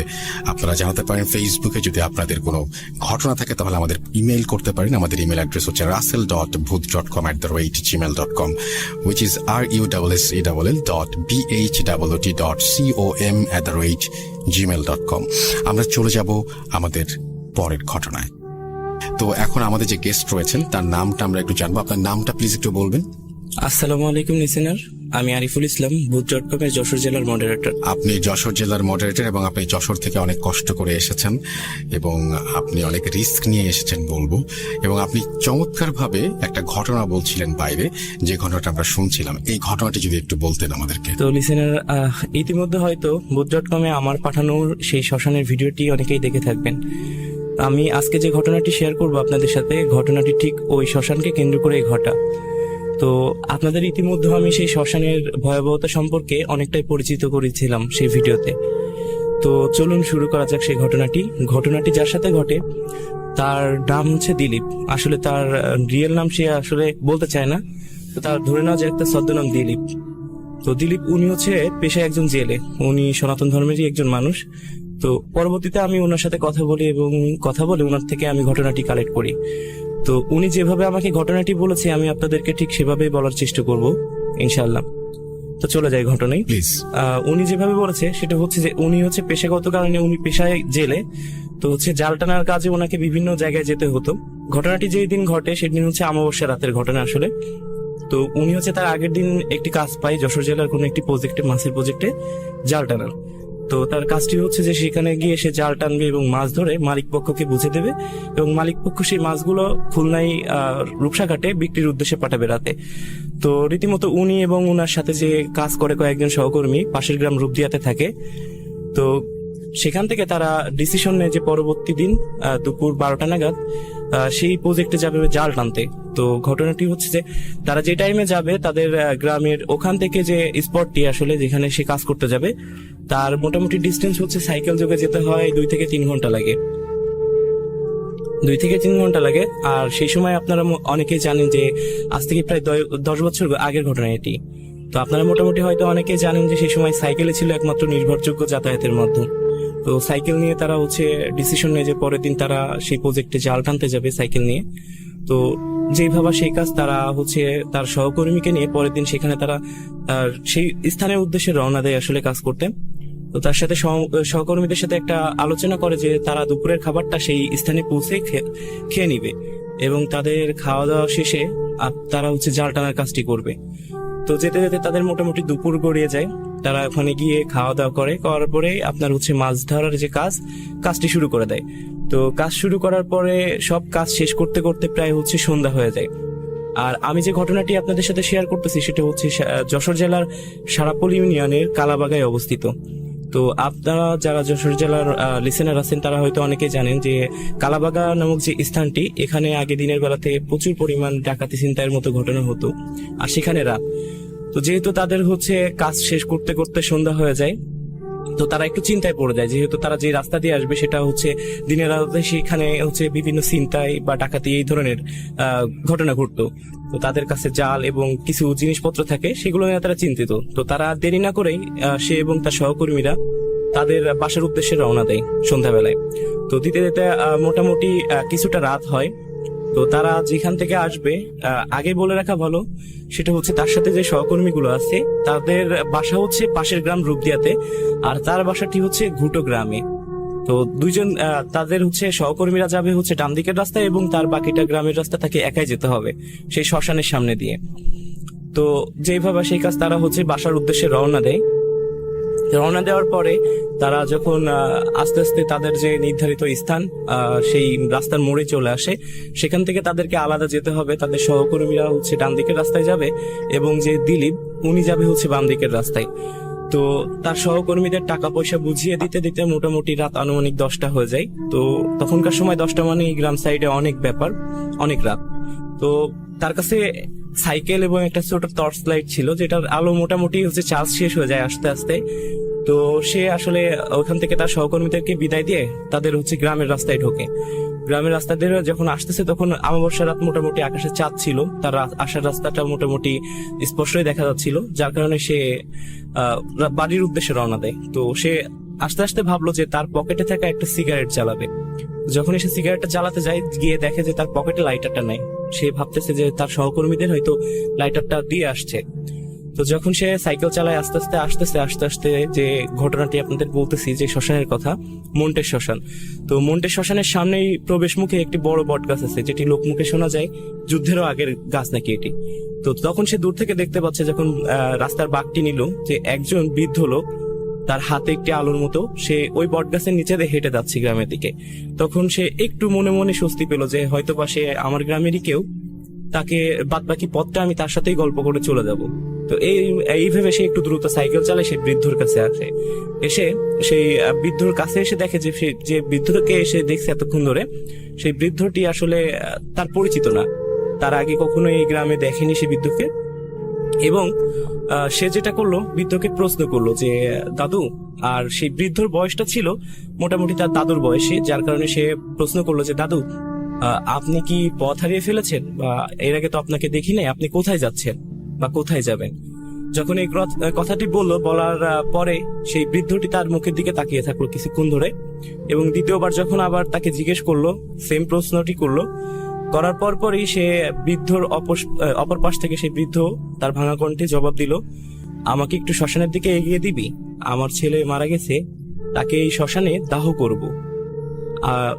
আপনারা জানাতে পারেন ফেসবুকে, যদি আপনাদের কোনো ঘটনা থাকে তাহলে আমাদের ইমেল করতে পারেন। আমাদের ইমেল অ্যাড্রেস হচ্ছে russell.booth.com@gmail.com, which is russell.bhooth.com@gmail.com। আমরা চলে যাব আমাদের পরের ঘটনায়। তো এখন আমাদের যে গেস্ট রয়েছেন তার নামটা আমরা একটু জানবো। আপনার নামটা প্লিজ একটু বলবেন। আসসালামু আলাইকুম লিসেনার, আমি আরিফুল ইসলাম, বুথ.com এর যশোর জেলার মডারেটর। আপনি যশোর জেলার মডারেটর এবং আপনি যশোর থেকে অনেক কষ্ট করে এসেছেন এবং আপনি অনেক রিস্ক নিয়ে এসেছেন বলবো, এবং আপনি চমৎকারভাবে একটা ঘটনা বলছিলেন বাইরে, যে ঘটনাটা আমরা শুনছিলাম। এই ঘটনাটি যদি একটু বলতেন আমাদেরকে। তো লিসেনার, ইতিমধ্যে হয়তো বুথ.com এ আমার পাঠানো সেই শ্মশানের ভিডিওটি অনেকেই দেখে থাকবেন। আমি আজকে যে ঘটনাটি শেয়ার করব আপনাদের সাথে, ঘটনাটি ঠিক ওই শ্মশানকে কেন্দ্র করে ঘটা। তো আপনাদের ইতিমধ্যে আমি সেই শ্মশানের ভয়াবহতা সম্পর্কে অনেকটাই পরিচিত করেছিলাম সেই ভিডিওতে। তো চলুন শুরু করা যাক সেই ঘটনাটি। ঘটনাটি যার সাথে ঘটে তার নাম হচ্ছে দিলীপ। আসলে তার রিয়েল নাম সে আসলে বলতে চায় না, তো তার ধরে নেওয়া যায় একটা ছদ্মনাম দিলীপ। তো দিলীপ উনি হচ্ছে পেশায় একজন জেলে, উনি সনাতন ধর্মেরই একজন মানুষ। তো পরবর্তীতে আমি ওনার সাথে কথা বলি এবং কথা বলে ওনার থেকে আমি ঘটনাটি কালেক্ট করি। তো উনি যেভাবে আমাকে ঘটনাটি বলেছে আমি আপনাদেরকে ঠিক সেভাবেই বলার চেষ্টা করব ইনশাআল্লাহ। তো চলে যাই ঘটনায় প্লিজ। উনি যেভাবে বলেছে সেটা হচ্ছে যে উনি হচ্ছে পেশাগত কারণে উনি পেশায় জেলে, তো হচ্ছে জাল টানার কাজে ওনাকে বিভিন্ন জায়গায় যেতে হতো। ঘটনাটি যেই দিন ঘটে সেদিন হচ্ছে অমাবস্যা রাতের ঘটনা আসলে। তো উনি হচ্ছে তার আগের দিন একটি কাজ পায় যশোর জেলার কোনো একটি প্রজেক্টে, মাছের প্রজেক্টে জাল টানার। তো তার কাজটি হচ্ছে যে সেখানে গিয়ে সে জাল টানবে এবং মাছ ধরে মালিক পক্ষকে বুঝে দেবে, এবং মালিক পক্ষ সেই মাছগুলো খুলনায় রূপসাঘাটে বিক্রির উদ্দেশ্যে পাঠাবে রাতে। তো রীতিমতো উনি এবং ওনার সাথে যে কাজ করে কয়েকজন সহকর্মী পাশের গ্রাম রূপদিয়াতে থাকে। তো সেখান থেকে তারা ডিসিশন নেয় যে পরবর্তী দিন দুপুর 12টা নাগাদ সেই প্রজেক্টে যাবে জাল টানতে। তো ঘটনাটি হচ্ছে যে তারা যে টাইমে যাবে তাদের গ্রামের ওখান থেকে যে স্পটটি আসলে যেখানে সে কাজ করতে যাবে তার মোটামুটি ডিস্টেন্স হচ্ছে সাইকেল যোগে যেতে হয় 2 থেকে 3 ঘন্টা লাগে। 2 থেকে 3 ঘন্টা লাগে। আর সেই সময় আপনারা অনেকেই জানেন যে আজ থেকে প্রায় 10 বছর আগের ঘটনা এটি। তো আপনারা মোটামুটি হয়তো অনেকেই জানেন যে সেই সময় সাইকেলে ছিল একমাত্র নির্ভরযোগ্য যাতায়াতের মাধ্যম। তো সাইকেল নিয়ে তারা হচ্ছে ডিসিশন নেয় যে পরের দিন তারা সেই প্রজেক্টে জাল টানতে যাবে সাইকেল নিয়ে। তো যেই ভাবা সেই কাজ, তারা হচ্ছে তার সহকর্মীকে নিয়ে পরের দিন সেখানে তারা সেই স্থানের উদ্দেশ্যে রওনা দেয় আসলে কাজ করতে। তো তার সাথে সহকর্মীদের সাথে একটা আলোচনা করে যে তারা দুপুরের খাবারটা সেই স্থানে পৌঁছে খেয়ে নিবে এবং তাদের খাওয়া দাওয়া শেষে তারা হচ্ছে জাল টানার কাজটি করবে। তো যেতে যেতে তাদের মোটামুটি দুপুর গড়িয়ে যায়। তারা ওখানে গিয়ে খাওয়া দাওয়া করার পরে আপনার হচ্ছে মাছ ধরার যে কাজটি শুরু করে দেয়। তো কাজ শুরু করার পরে সব কাজ শেষ করতে করতে প্রায় হচ্ছে সন্ধ্যা হয়ে যায়। আর আমি যে ঘটনাটি আপনাদের সাথে শেয়ার করতেছি সেটা হচ্ছে যশোর জেলার সারাপল ইউনিয়নের কালাবাগায় অবস্থিত। তো আপনারা যারা যশোর জেলার লিসেনার আছেন তারা হয়তো অনেকেই জানেন যে কালাবাগা নামক যে স্থানটি, এখানে আগে দিনের বেলাতে প্রচুর পরিমাণ ডাকাতি ছিনতাইয়ের মতো ঘটনা হতো, আর সেখানে রাত। তো যেহেতু তাদের হচ্ছে কাজ শেষ করতে করতে সন্ধ্যা হয়ে যায়, তো তারা একটু চিন্তায় পড়ে যায়, যেহেতু তারা যে রাস্তা দিয়ে আসবে সেটা হচ্ছে দিনের আলোতে, সেখানে হচ্ছে বিভিন্ন ছিনতাই বা ডাকাতি এই ধরনের ঘটনা ঘটতো। তো তাদের কাছে জাল এবং কিছু জিনিসপত্র থাকে, সেগুলো নিয়ে তারা চিন্তিত। তো তারা দেরি না করেই সে এবং তার সহকর্মীরা তাদের বাসার উদ্দেশ্যে রওনা দেয় সন্ধ্যাবেলায়। তো দিতে দিতে মোটামুটি কিছুটা রাত হয়। তো তারা যেখান থেকে আসবে, আগে বলে রাখা ভালো সেটা হচ্ছে তার সাথে যে সহকর্মীগুলো আছে তাদের বাসা হচ্ছে পাশের গ্রাম রূপদিয়াতে, আর তার বাসাটি হচ্ছে ঘুটো গ্রামে। তো দুইজন তাদের হচ্ছে সহকর্মীরা যাবে হচ্ছে ডান দিকের রাস্তায় এবং তার বাকিটা গ্রামের রাস্তা তাকে একাই যেতে হবে সেই শ্মশানের সামনে দিয়ে। তো যেভাবে সেই কাজ, তারা হচ্ছে বাসার উদ্দেশ্যে রওনা দেয়। রওনা দেওয়ার পরে তারা যখন আস্তে আস্তে তাদের যে নির্ধারিত স্থান সেই রাস্তার মোড়ে চলে আসে, সেখান থেকে তাদেরকে আলাদা যেতে হবে। তাদের সহকর্মীরা হচ্ছে ডান দিকের রাস্তায় যাবে এবং যে দিলীপ উনি যাবে হচ্ছে বাম দিকের রাস্তায়। তো তার সহকর্মীদের টাকা পয়সা বুঝিয়ে দিতে দিতে মোটামুটি রাত আনুমানিক 10টা হয়ে যায়। তো তখনকার সময় 10টা মানে গ্রাম সাইডে অনেক ব্যাপার, অনেক রাত। তো তার কাছে সাইকেল এবং একটা ছোট টর্চ লাইট ছিল, যেটার আলো মোটামুটি হচ্ছে চার্জ শেষ হয়ে যায় আস্তে আস্তে। তো সে আসলে ওখান থেকে তার সহকর্মীদেরকে বিদায় দিয়ে তাদের হচ্ছে গ্রামের রাস্তায় ঢোকে। গ্রামের রাস্তা দিয়ে যখন আসতেছে তখন আমাবস্যার রাত, মোটামুটি আকাশে চাঁদ ছিল, তার আসার রাস্তাটা মোটামুটি স্পষ্টই দেখা যাচ্ছিল, যার কারণে সে বাড়ির উদ্দেশ্যে রওনা দেয়। তো সে আস্তে আস্তে ভাবলো যে তার পকেটে থাকা একটা সিগারেট জ্বালাবে। যখন সে সিগারেটটা জ্বালাতে যায়, গিয়ে দেখে যে তার পকেটে লাইটারটা নাই। সে ভাবতেছে যে তার সহকর্মীদের হয়তো লাইটারটা দিয়ে আসছে। তো যখন সে সাইকেল চালায় আস্তে আস্তে যে ঘটনাটি আপনাদের বলতেছি, যে শ্মশানের কথা, মন্টের শ্মশান। তো মন্টের শ্মশানের সামনেই প্রবেশ মুখে একটি বড় বট গাছ আছে, যেটি লোকমুখে শোনা যায় যুদ্ধেরও আগের গাছ নাকি এটি। তো তখন সে দূর থেকে দেখতে পাচ্ছে, যখন রাস্তার বাঁকটি নিল, যে একজন বৃদ্ধ লোক, তার হাতে একটি আলোর মতো, সে ওই বট গাছের নিচে দিয়ে হেঁটে যাচ্ছে গ্রামের দিকে। তখন সে একটু মনে মনে স্বস্তি পেল যে হয়তো বা সে আমার গ্রামেরই কেউ, তাকে বাদবাকি পথটা আমি তার সাথেই গল্প করে চলে যাব। তো এই ভেবে সে একটু দ্রুত সাইকেল চালায়, সে বৃদ্ধর কাছে আসে। এসে সেই বৃদ্ধর কাছে এসে দেখে যে যে বৃদ্ধকে এসে দেখছে এতক্ষণ ধরে, সেই বৃদ্ধটি আসলে তার পরিচিত না, তার আগে কখনো এই গ্রামে দেখেনি সে বৃদ্ধকে। এবং সে যেটা করলো, বৃদ্ধকে প্রশ্ন করলো যে দাদু, আর সেই বৃদ্ধর বয়সটা ছিল মোটামুটি তার দাদুর বয়সে, যার কারণে সে প্রশ্ন করলো যে দাদু, আপনি কি পথ হারিয়ে ফেলেছেন, বা এর আগে তো আপনাকে দেখি নাই, আপনি কোথায় যাচ্ছেন বা কোথায় যাবেন? যখন এই কথাটি বলার পরে সেই বৃদ্ধটি তার মুখের দিকে তাকিয়ে থাকলো কিছুক্ষণ ধরে, এবং দ্বিতীয়বার যখন আবার তাকে জিজ্ঞেস করলো, সেম প্রশ্নটি করলো, করার পরই সে বৃদ্ধর অপর পাশ থেকে সেই বৃদ্ধ তার ভাঙা কণ্ঠে জবাব দিল, আমাকে একটু শ্মশানের দিকে এগিয়ে দিবি, আমার ছেলে মারা গেছে, তাকে এই শ্মশানে দাহ করব।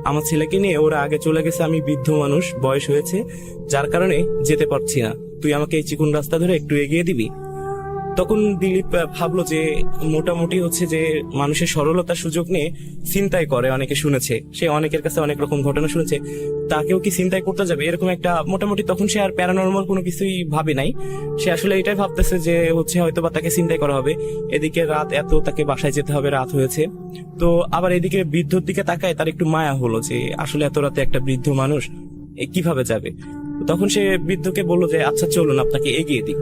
আমার ছেলেকে নিয়ে ওরা আগে চলে গেছে, আমি বৃদ্ধ মানুষ, বয়স হয়েছে, যার কারণে যেতে পারছি না, তুই আমাকে এই চিকন রাস্তা ধরে একটু এগিয়ে দিবি। তখন দিলীপ ভাবলো যে মোটামুটি হচ্ছে যে মানুষের সরলতার সুযোগ নিয়ে চিন্তাই করে, অনেকে শুনেছে, সে অনেকের কাছে অনেক রকম ঘটনা শুনেছে, তাকেও কি চিন্তাই করতে যাবে, এরকম একটা মোটামুটি। তখন সে আর প্যারানর্মাল কোনো কিছুই ভাবে নাই, সে আসলে এটাই ভাবতেছে যে হচ্ছে হয়তো বা তাকে চিন্তাই করা হবে। এদিকে রাত এত, তাকে বাসায় যেতে হবে, রাত হয়েছে। তো আবার এদিকে বৃদ্ধর দিকে তাকায়, তার একটু মায়া হলো যে আসলে এত রাতে একটা বৃদ্ধ মানুষ কিভাবে যাবে। তখন সে বৃদ্ধকে বললো যে আচ্ছা চলুন, আপনাকে এগিয়ে দিই।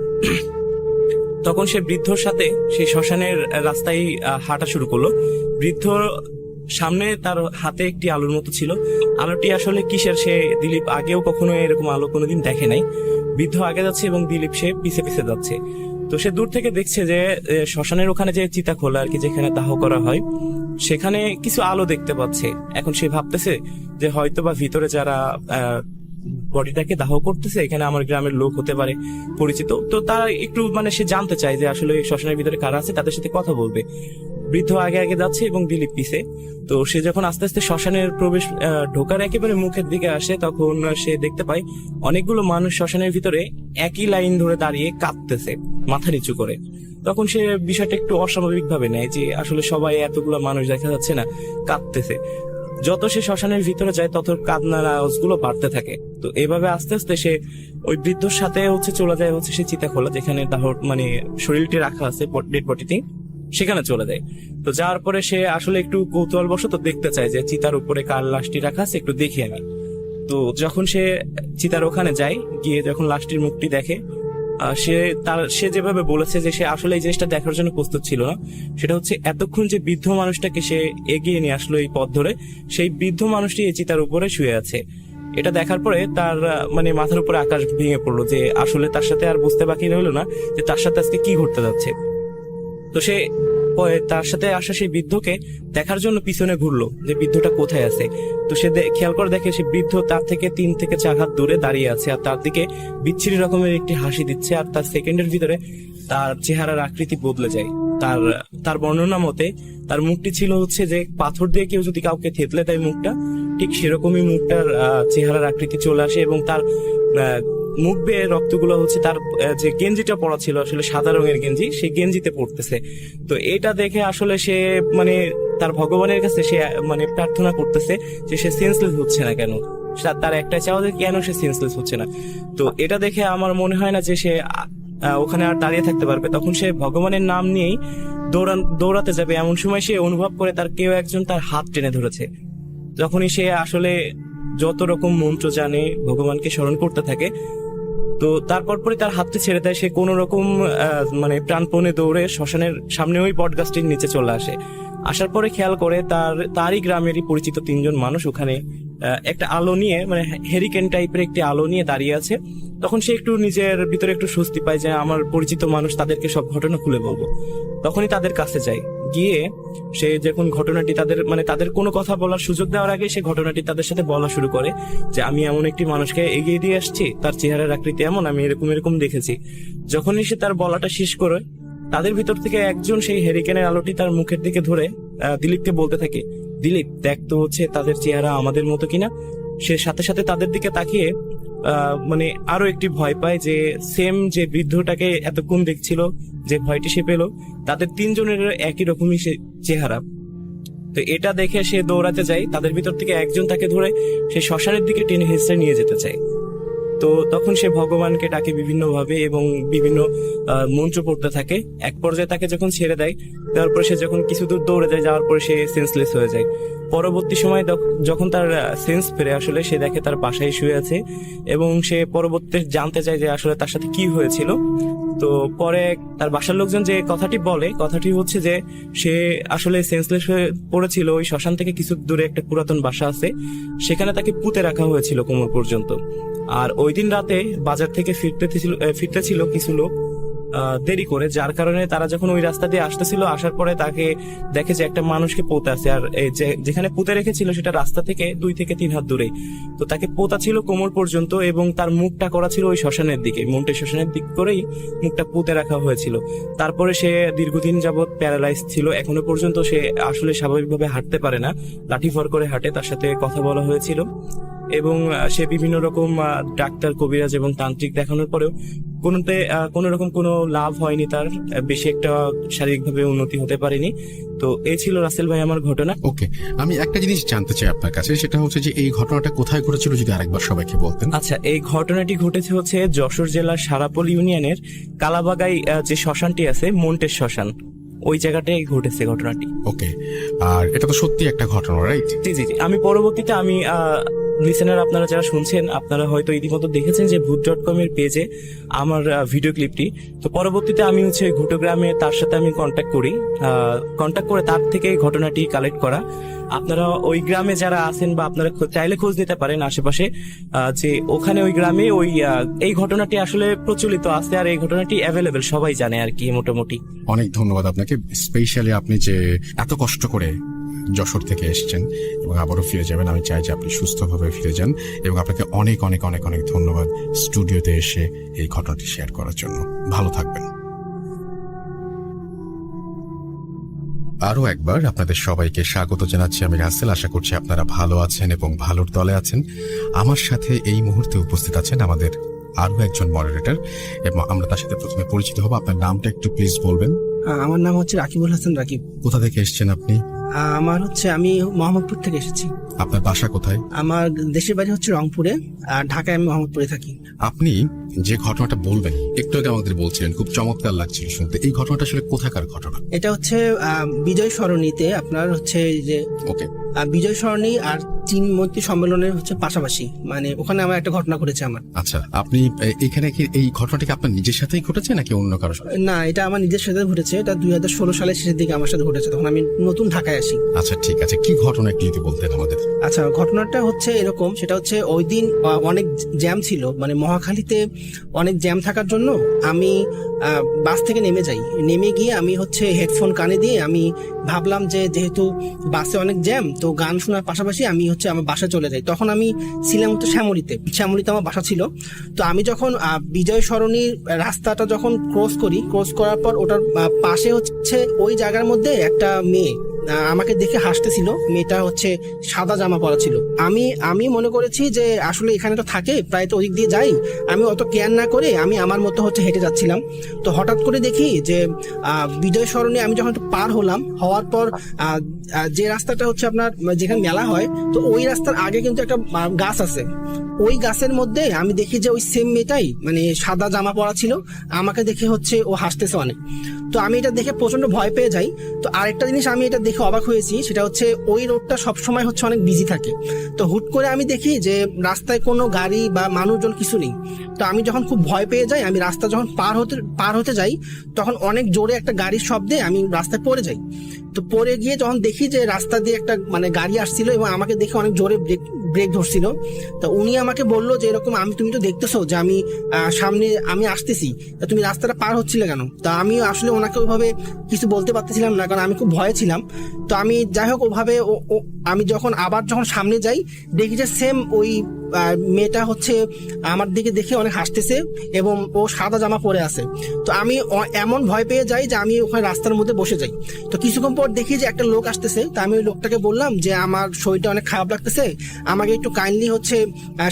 তখন সে বৃদ্ধর সাথে সেই শ্মশানের রাস্তায় হাঁটা শুরু করলো। বৃদ্ধ সামনে তার হাতে একটি আলোর মতো ছিল, আলোটি আসলে কিসের সে দিলীপ আগেও কখনো এরকম আলো কোনোদিন দেখে নাই। বৃদ্ধ আগে যাচ্ছে এবং দিলীপ সে পিছে পিছে যাচ্ছে। তো সে দূর থেকে দেখছে যে শ্মশানের ওখানে যে চিতা খোলা আর কি, যেখানে দাহ করা হয়, সেখানে কিছু আলো দেখতে পাচ্ছে। এখন সে ভাবতেছে যে হয়তো বা ভিতরে যারা বডিটাকে দাহ করতেছে, এখানে আমার গ্রামের লোক হতে পারে, পরিচিত। তো তারা একটু সে জানতে চায় যে আসলে শ্মশানের ভিতরে কারা আছে, তাদের সাথে কথা বলবে। বৃদ্ধ আগে আগে যাচ্ছে এবং দিলীপ পিছে। তো সে যখন আস্তে আস্তে শ্মশানের প্রবেশ ঢোকার একেবারে মুখের দিকে আসে, তখন সে দেখতে পায় অনেকগুলো মানুষ শ্মশানের ভিতরে একই লাইন ধরে দাঁড়িয়ে কাঁদতেছে, মাথা নিচু করে। তখন সে বিষয়টা একটু অস্বাভাবিক ভাবে নেয় যে আসলে সবাই, এতগুলো মানুষ দেখা যাচ্ছে না, কাঁদতেছে। যত সে শ্মশানের ভিতরে যায় তত কান্নার আওয়াজগুলো বাড়তে থাকে। তো এইভাবে আস্তে আস্তে সে ওই বৃদ্ধর সাথে চলে যায় সে চিতাখোলা, যেখানে দাহর শরীরটি রাখা আছে ডেড বডিতে, সেখানে চলে যায়। তো যাওয়ার পরে সে আসলে একটু কৌতূহল বশত দেখতে চায় যে চিতার উপরে কার লাশটি রাখা আছে, একটু দেখি আমি। তো যখন সে চিতার ওখানে যায়, গিয়ে যখন লাশটির মুখটি দেখে, সে যেভাবে বলেছে যে সে আসলে এই জিনিসটা দেখার জন্য প্রস্তুত ছিল না, সেটা হচ্ছে এতক্ষণ যে বৃদ্ধ মানুষটাকে সে এগিয়ে নিয়ে আসলো এই পথ ধরে, সেই বৃদ্ধ মানুষটি এই চিতার উপরে শুয়ে আছে। এটা দেখার পরে তার মাথার উপরে আকাশ ভেঙে পড়লো, যে আসলে তার সাথে আর বুঝতে বাকি রইলো না যে তার সাথে আজকে কি ঘটতে যাচ্ছে। তো সে তার সাথে আসা সেই বৃদ্ধকে দেখার জন্য পিছনে ঘুরলো যে বৃদ্ধটা কোথায় আছে। তো সে খেয়াল করে দেখে সে বৃদ্ধ তার থেকে 3 থেকে 4 হাত দূরে দাঁড়িয়ে আছে, আর তার দিকে বিচ্ছিরি রকমের একটি হাসি দিচ্ছে। আর তার সেকেন্ডের ভিতরে তার চেহারার আকৃতি বদলে যায়। তার বর্ণনা মতে তার মুখটি ছিল যে পাথর দিয়ে কেউ যদি কাউকে থেতলে দেয় মুখটা, ঠিক সেরকমই মুখটার চেহারার আকৃতি চলে আসে, এবং তার মুখ বেয়ে রক্তগুলো তার যে গেঞ্জিটা পরা ছিল আসলে সাদা রঙের গেঞ্জি, সেই গেঞ্জিতে পড়তেছে। তো এটা দেখে আসলে সে তার ভগবানের কাছে সে প্রার্থনা করতেছে যে সে সেন্সলেস হচ্ছে না কেন, তার একটা চাওয়া যে কেন সে সেন্সলেস হচ্ছে না। তো এটা দেখে আমার মনে হয় না যে সে ওখানে আর দাঁড়িয়ে থাকতে পারবে। তখন সে ভগবানের নাম নিয়েই দৌড়াতে যাবে, এমন সময় সে অনুভব করে তার কেউ একজন তার হাত টেনে ধরেছে। যখনই সে আসলে যত রকম মন্ত্র জানে ভগবানকে স্মরণ করতে থাকে, তো তারপর পরে তার হাতটা ছেড়ে দেয়। সে কোন রকম প্রাণপণে দৌড়ে শ্মশানের সামনে ওই বট গাছটির নিচে চলে আসে। আসার পরে খেয়াল করে তারই গ্রামেরই পরিচিত 3 জন মানুষ ওখানে একটা আলো নিয়ে, মানে হেরিকেন টাইপের একটি আলো নিয়ে দাঁড়িয়ে আছে। তখন সে একটু নিজের ভিতরে একটু স্বস্তি পায় যে আমার পরিচিত মানুষ, তাদেরকে সব ঘটনা খুলে বলবো। তখনই তাদের কাছে যায়, গিয়ে সে যখন ঘটনাটি তাদের কোনো কথা বলার সুযোগ দেওয়ার আগে সে ঘটনাটি তাদের সাথে বলা শুরু করে যে আমি এমন একটি মানুষকে এগিয়ে দিয়ে আসছি, তার চেহারার আকৃতি এমন, আমি এরকম এরকম দেখেছি। যখনই সে তার বলাটা শেষ করে, তাদের ভিতর থেকে একজন সেই হেরিকেনের আলোটি তার মুখের দিকে ধরে দিলীপকে বলতে থাকে, দিলীপ দেখ তো হচ্ছে তাদের চেহারা আমাদের মতো কিনা। সে সাথে সাথে তাদের দিকে তাকিয়ে মানে আরো একটি ভয় পায় যে সেম যে বৃদ্ধটাকে এতক্ষণ দেখছিল, যে ভয়টি সে পেল, তাদের তিনজনের একই রকমই সে চেহারা। তো এটা দেখে সে দৌড়াতে যায়, তাদের ভিতর থেকে একজন তাকে ধরে সে শ্মশানের দিকে টেনে হেঁচড়ে নিয়ে যেতে চায়। তো তখন সে ভগবানকে ডাকে বিভিন্ন ভাবে এবং বিভিন্ন মন্ত্র পড়তে থাকে। এক পর্যায়ে তাকে যখন ছেড়ে দেয়, দেওয়ার পরে সে যখন কিছু দূর দৌড়ে যায়, যাওয়ার পরে সে সেন্সলেস হয়ে যায়। পরবর্তী সময় যখন তার সেন্স ফিরে, আসলে সে দেখে তার বাসায় শুয়ে আছে এবং সে পরবর্তী জানতে চায় যে আসলে তার সাথে কি হয়েছিল। তো পরে তার বাসার লোকজন যে কথাটি বলে, কথাটি হচ্ছে যে সে আসলে সেন্সলেস হয়ে পড়েছিল ওই শ্মশান থেকে কিছু দূরে একটা পুরাতন বাসা আছে, সেখানে তাকে পুঁতে রাখা হয়েছিল কোমর পর্যন্ত। আর ওই দিন রাতে বাজার থেকে ফিরতে ছিল কিছু লোক দেরি করে, যার কারণে তারা যখন ওই রাস্তা দিয়ে আসতেছিল, আসার পরে তাকে দেখে যে একটা মানুষকে পোতা আছে, আর যেখানে পুঁতে রেখেছিল সেটা রাস্তা থেকে 2 থেকে 3 হাত দূরে। তো তাকে পোতা ছিল কোমর পর্যন্ত এবং তার মুখটা করা ছিল ওই শ্মশানের দিকে, মন্টের শ্মশানের দিক করেই মুখটা পুঁতে রাখা হয়েছিল। তারপরে সে দীর্ঘদিন যাবৎ প্যারালাইজ ছিল, এখনো পর্যন্ত সে আসলে স্বাভাবিকভাবে হাঁটতে পারে না, লাঠি ভর করে হাঁটে। তার সাথে কথা বলা হয়েছিল এবং সে বিভিন্ন রকম ডাক্তার, কবিরাজ এবং তান্ত্রিক দেখানোর পরেও কোনো রকম কোনো লাভ হয়নি, তার বেশি একটা শারীরিকভাবে উন্নতি হতে পারেনি। তো এই ছিল রাসেল ভাই আমার ঘটনা। ওকে, আমি একটা জিনিস জানতে চাই আপনার কাছে, সেটা হচ্ছে যে এই ঘটনাটা কোথায় ঘটেছিল, যদি আরেকবার সবাইকে বলতেন। আচ্ছা, এই ঘটনাটি ঘটেছে হচ্ছে যশোর জেলার সারাপল ইউনিয়নের কালাবাগাই যে শ্মশানটি আছে, মন্টের শ্মশান, ওই জায়গাটায় ঘটেছে ঘটনাটি। ওকে, আর এটা তো সত্যি একটা ঘটনা, রাইট? জি জি জি। আমি পরবর্তীতে লিসেনার আপনারা যারা শুনছেন, আপনারা হয়তো ইতিমধ্যে দেখেছেন যে ভূত.com এর পেজে আমার ভিডিও ক্লিপটি। তো পরবর্তীতে আমি হচ্ছে ঘুটোগ্রামে তার সাথে আমি কন্ট্যাক্ট করে তার থেকে ঘটনাটি কালেক্ট করা। আপনারা ওই গ্রামে যারা আছেন বা আপনারা চাইলে খোঁজ নিতে পারেন আশেপাশে, যে ওখানে ওই গ্রামে এই ঘটনাটি আসলে প্রচলিত আছে, আর এই ঘটনাটি অ্যাভেলেবেল, সবাই জানে আর কি মোটামুটি। অনেক ধন্যবাদ আপনাকে, স্পেশালি আপনি যে এত কষ্ট করে যশোর থেকে এসেছেন এবং আবারও ফিরে যাবেন। আমি চাই যে আপনি সুস্থভাবে ফিরে যান এবং আপনাকে অনেক অনেক অনেক অনেক ধন্যবাদ স্টুডিওতে এসে এই ঘটনাটি শেয়ার করার জন্য। ভালো থাকবেন। আরো একবার আপনাদের সবাইকে স্বাগত জানাচ্ছি। আমি রাসেল, আশা করছি আপনারা ভালো আছেন এবং ভালোর দলে আছেন। আমার সাথে এই মুহূর্তে উপস্থিত আছেন আমাদের আরো একজন মডারেটর এবং আমরা তার সাথে প্রথমে পরিচিত হব। আপনার নামটা একটু প্লিজ বলবেন। আমার নাম হচ্ছে রাকিবুল হাসান রাকিব। কোথা থেকে এসেছেন আপনি? আমি মোহাম্মদপুর থেকে এসেছি। আপনার বাসা কোথায়? আমার দেশের বাড়ি হচ্ছে রংপুরে, আর ঢাকায় আমি মোহাম্মদপুরে থাকি। আপনি যে ঘটনাটা বলবেন, একটু আগে আমাদের বলছিলেন, খুব চমৎকার লাগছিল শুনতে। এই ঘটনাটা আসলে কোথাকার ঘটনা? এটা হচ্ছে বিজয় সরণিতে, আপনার হচ্ছে যে ওকে, বিজয় সরণি আর চীন মৈত্রী সম্মেলনের হচ্ছে পাশাপাশি, মানে ওখানে আমার একটা ঘটনা ঘটেছে আমার। আচ্ছা, আপনি এখানে কি এই ঘটনাটি আপনার নিজের সাথেই ঘটেছে নাকি অন্য কারোর সাথে? না, এটা আমার নিজের সাথে ঘটেছে। এটা 2016 সালের শেষের দিকে আমার সাথে ঘটেছে, তখন আমি নতুন ঢাকায় আসি। আচ্ছা, ঠিক আছে, কি ঘটনা একটু যদি বলতেন আমাদের। আচ্ছা, ঘটনাটা হচ্ছে এরকম, সেটা হচ্ছে ওই দিন অনেক জ্যাম ছিল, মানে মহাখালীতে অনেক জ্যাম থাকার জন্য আমি বাস থেকে নেমে গিয়ে আমি হচ্ছে হেডফোন কানে দিয়ে আমি ভাবলাম যে যেহেতু বাসে অনেক জ্যাম, তো গান শোনার পাশাপাশি আমি হচ্ছে আমার বাসায় চলে যাই। তখন আমি ছিলাম হচ্ছে শ্যামলীতে আমার বাসা ছিল। তো আমি যখন বিজয় সরণির রাস্তাটা যখন ক্রস করার পর ওটার পাশে হচ্ছে ওই জায়গার মধ্যে একটা মেয়ে আমাকে দেখে হাসতেছিল। মেয়েটা হচ্ছে সাদা জামা পরা ছিল। আমি মনে করেছি যে আসলে এখানে তো থাকে, প্রায় তো ওদিক দিয়ে যাই। আমি অত কেয়ার না করে আমি আমার মতো হচ্ছে হেঁটে যাচ্ছিলাম। তো হঠাৎ করে দেখি যে বিজয় সরণি আমি যখন একটু পার হওয়ার পর যে রাস্তাটা হচ্ছে আপনার যেখানে মেলা হয়, তো ওই রাস্তার আগে কিন্তু একটা গাছ আছে। ওই গাছের মধ্যে আমি দেখি যে ওই সেম মেয়েটাই, মানে সাদা জামা পরা ছিল, আমাকে দেখে হচ্ছে ও হাসতেছে অনেক। তো আমি এটা দেখে প্রচন্ড ভয় পেয়ে যাই। তো আরেকটা জিনিস আমি এটা দেখে অবাক হয়েছি, সেটা হচ্ছে ওই রোডটা সবসময় হচ্ছে অনেক বিজি থাকে। তো হুট করে আমি দেখি যে রাস্তায় কোনো গাড়ি বা মানুষজন কিছু নেই। তো আমি যখন খুব ভয় পেয়ে যাই, আমি রাস্তা যখন পার হতে যাই, তখন অনেক জোরে একটা গাড়ির শব্দে আমি রাস্তায় পড়ে যাই। তো পড়ে গিয়ে যখন দেখি যে রাস্তা দিয়ে একটা মানে গাড়ি আসছিল এবং আমাকে দেখে অনেক জোরে ব্রেক ধরছিল। তো উনি আমাকে বললো যে এরকম তুমি তো দেখতেছো যে আমি সামনে আমি আসতেছি, তা তুমি রাস্তাটা পার হচ্ছিলে কেন? তা আমি আসলে ওনাকে ওইভাবে কিছু বলতে পারতেছিলাম না, কারণ আমি খুব ভয়ে ছিলাম। তো আমি যাই হোক ওভাবে আমি যখন সামনে যাই, দেখি যে সেম ওই মেয়েটা হচ্ছে আমার দিকে দেখে অনেক হাসতেছে এবং ও সাদা জামা পরে আছে। তো আমি এমন ভয় পেয়ে যাই যে আমি ওখানে রাস্তার মধ্যে বসে যাই। তো কিছুক্ষণ পর দেখি যে একটা লোক আসতেছে। তো আমি ওই লোকটাকে বললাম যে আমার শরীরটা অনেক খারাপ লাগতেছে, আমাকে একটু কাইন্ডলি হচ্ছে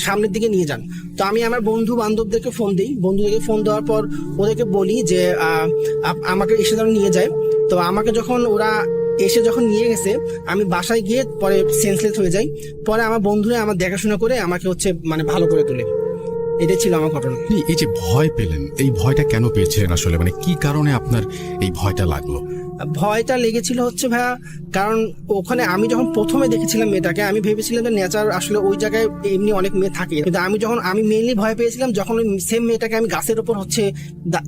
সামনের দিকে নিয়ে যান। তো আমি আমার বন্ধু বান্ধবদেরকে ফোন দিই, বন্ধুদেরকে ফোন দেওয়ার পর ওদেরকে বলি যে আমাকে এসে যেন নিয়ে যায়। তো আমাকে যখন ওরা এসে নিয়ে গেছে, আমি বাসায় গিয়ে পরে সেন্সলেস হয়ে যাই। পরে আমার বন্ধুরা আমার দেখাশোনা করে আমাকে হচ্ছে মানে ভালো করে তোলে। এটাই ছিল আমার ঘটনা। এই যে ভয় পেলেন, এই ভয়টা কেন পেয়েছিলেন আসলে, মানে কি কারণে আপনার এই ভয়টা লাগলো? ভয়টা লেগেছিল হচ্ছে ভাইয়া, কারণ ওখানে আমি যখন প্রথমে দেখেছিলাম মেয়েটাকে, আমি ভেবেছিলাম যে নেচার আসলে ওই জায়গায় এমনি অনেক মেয়ে থাকে, কিন্তু আমি মেইনলি ভয় পেয়েছিলাম যখন ওই সেম মেয়েটাকে আমি গাছের উপর হচ্ছে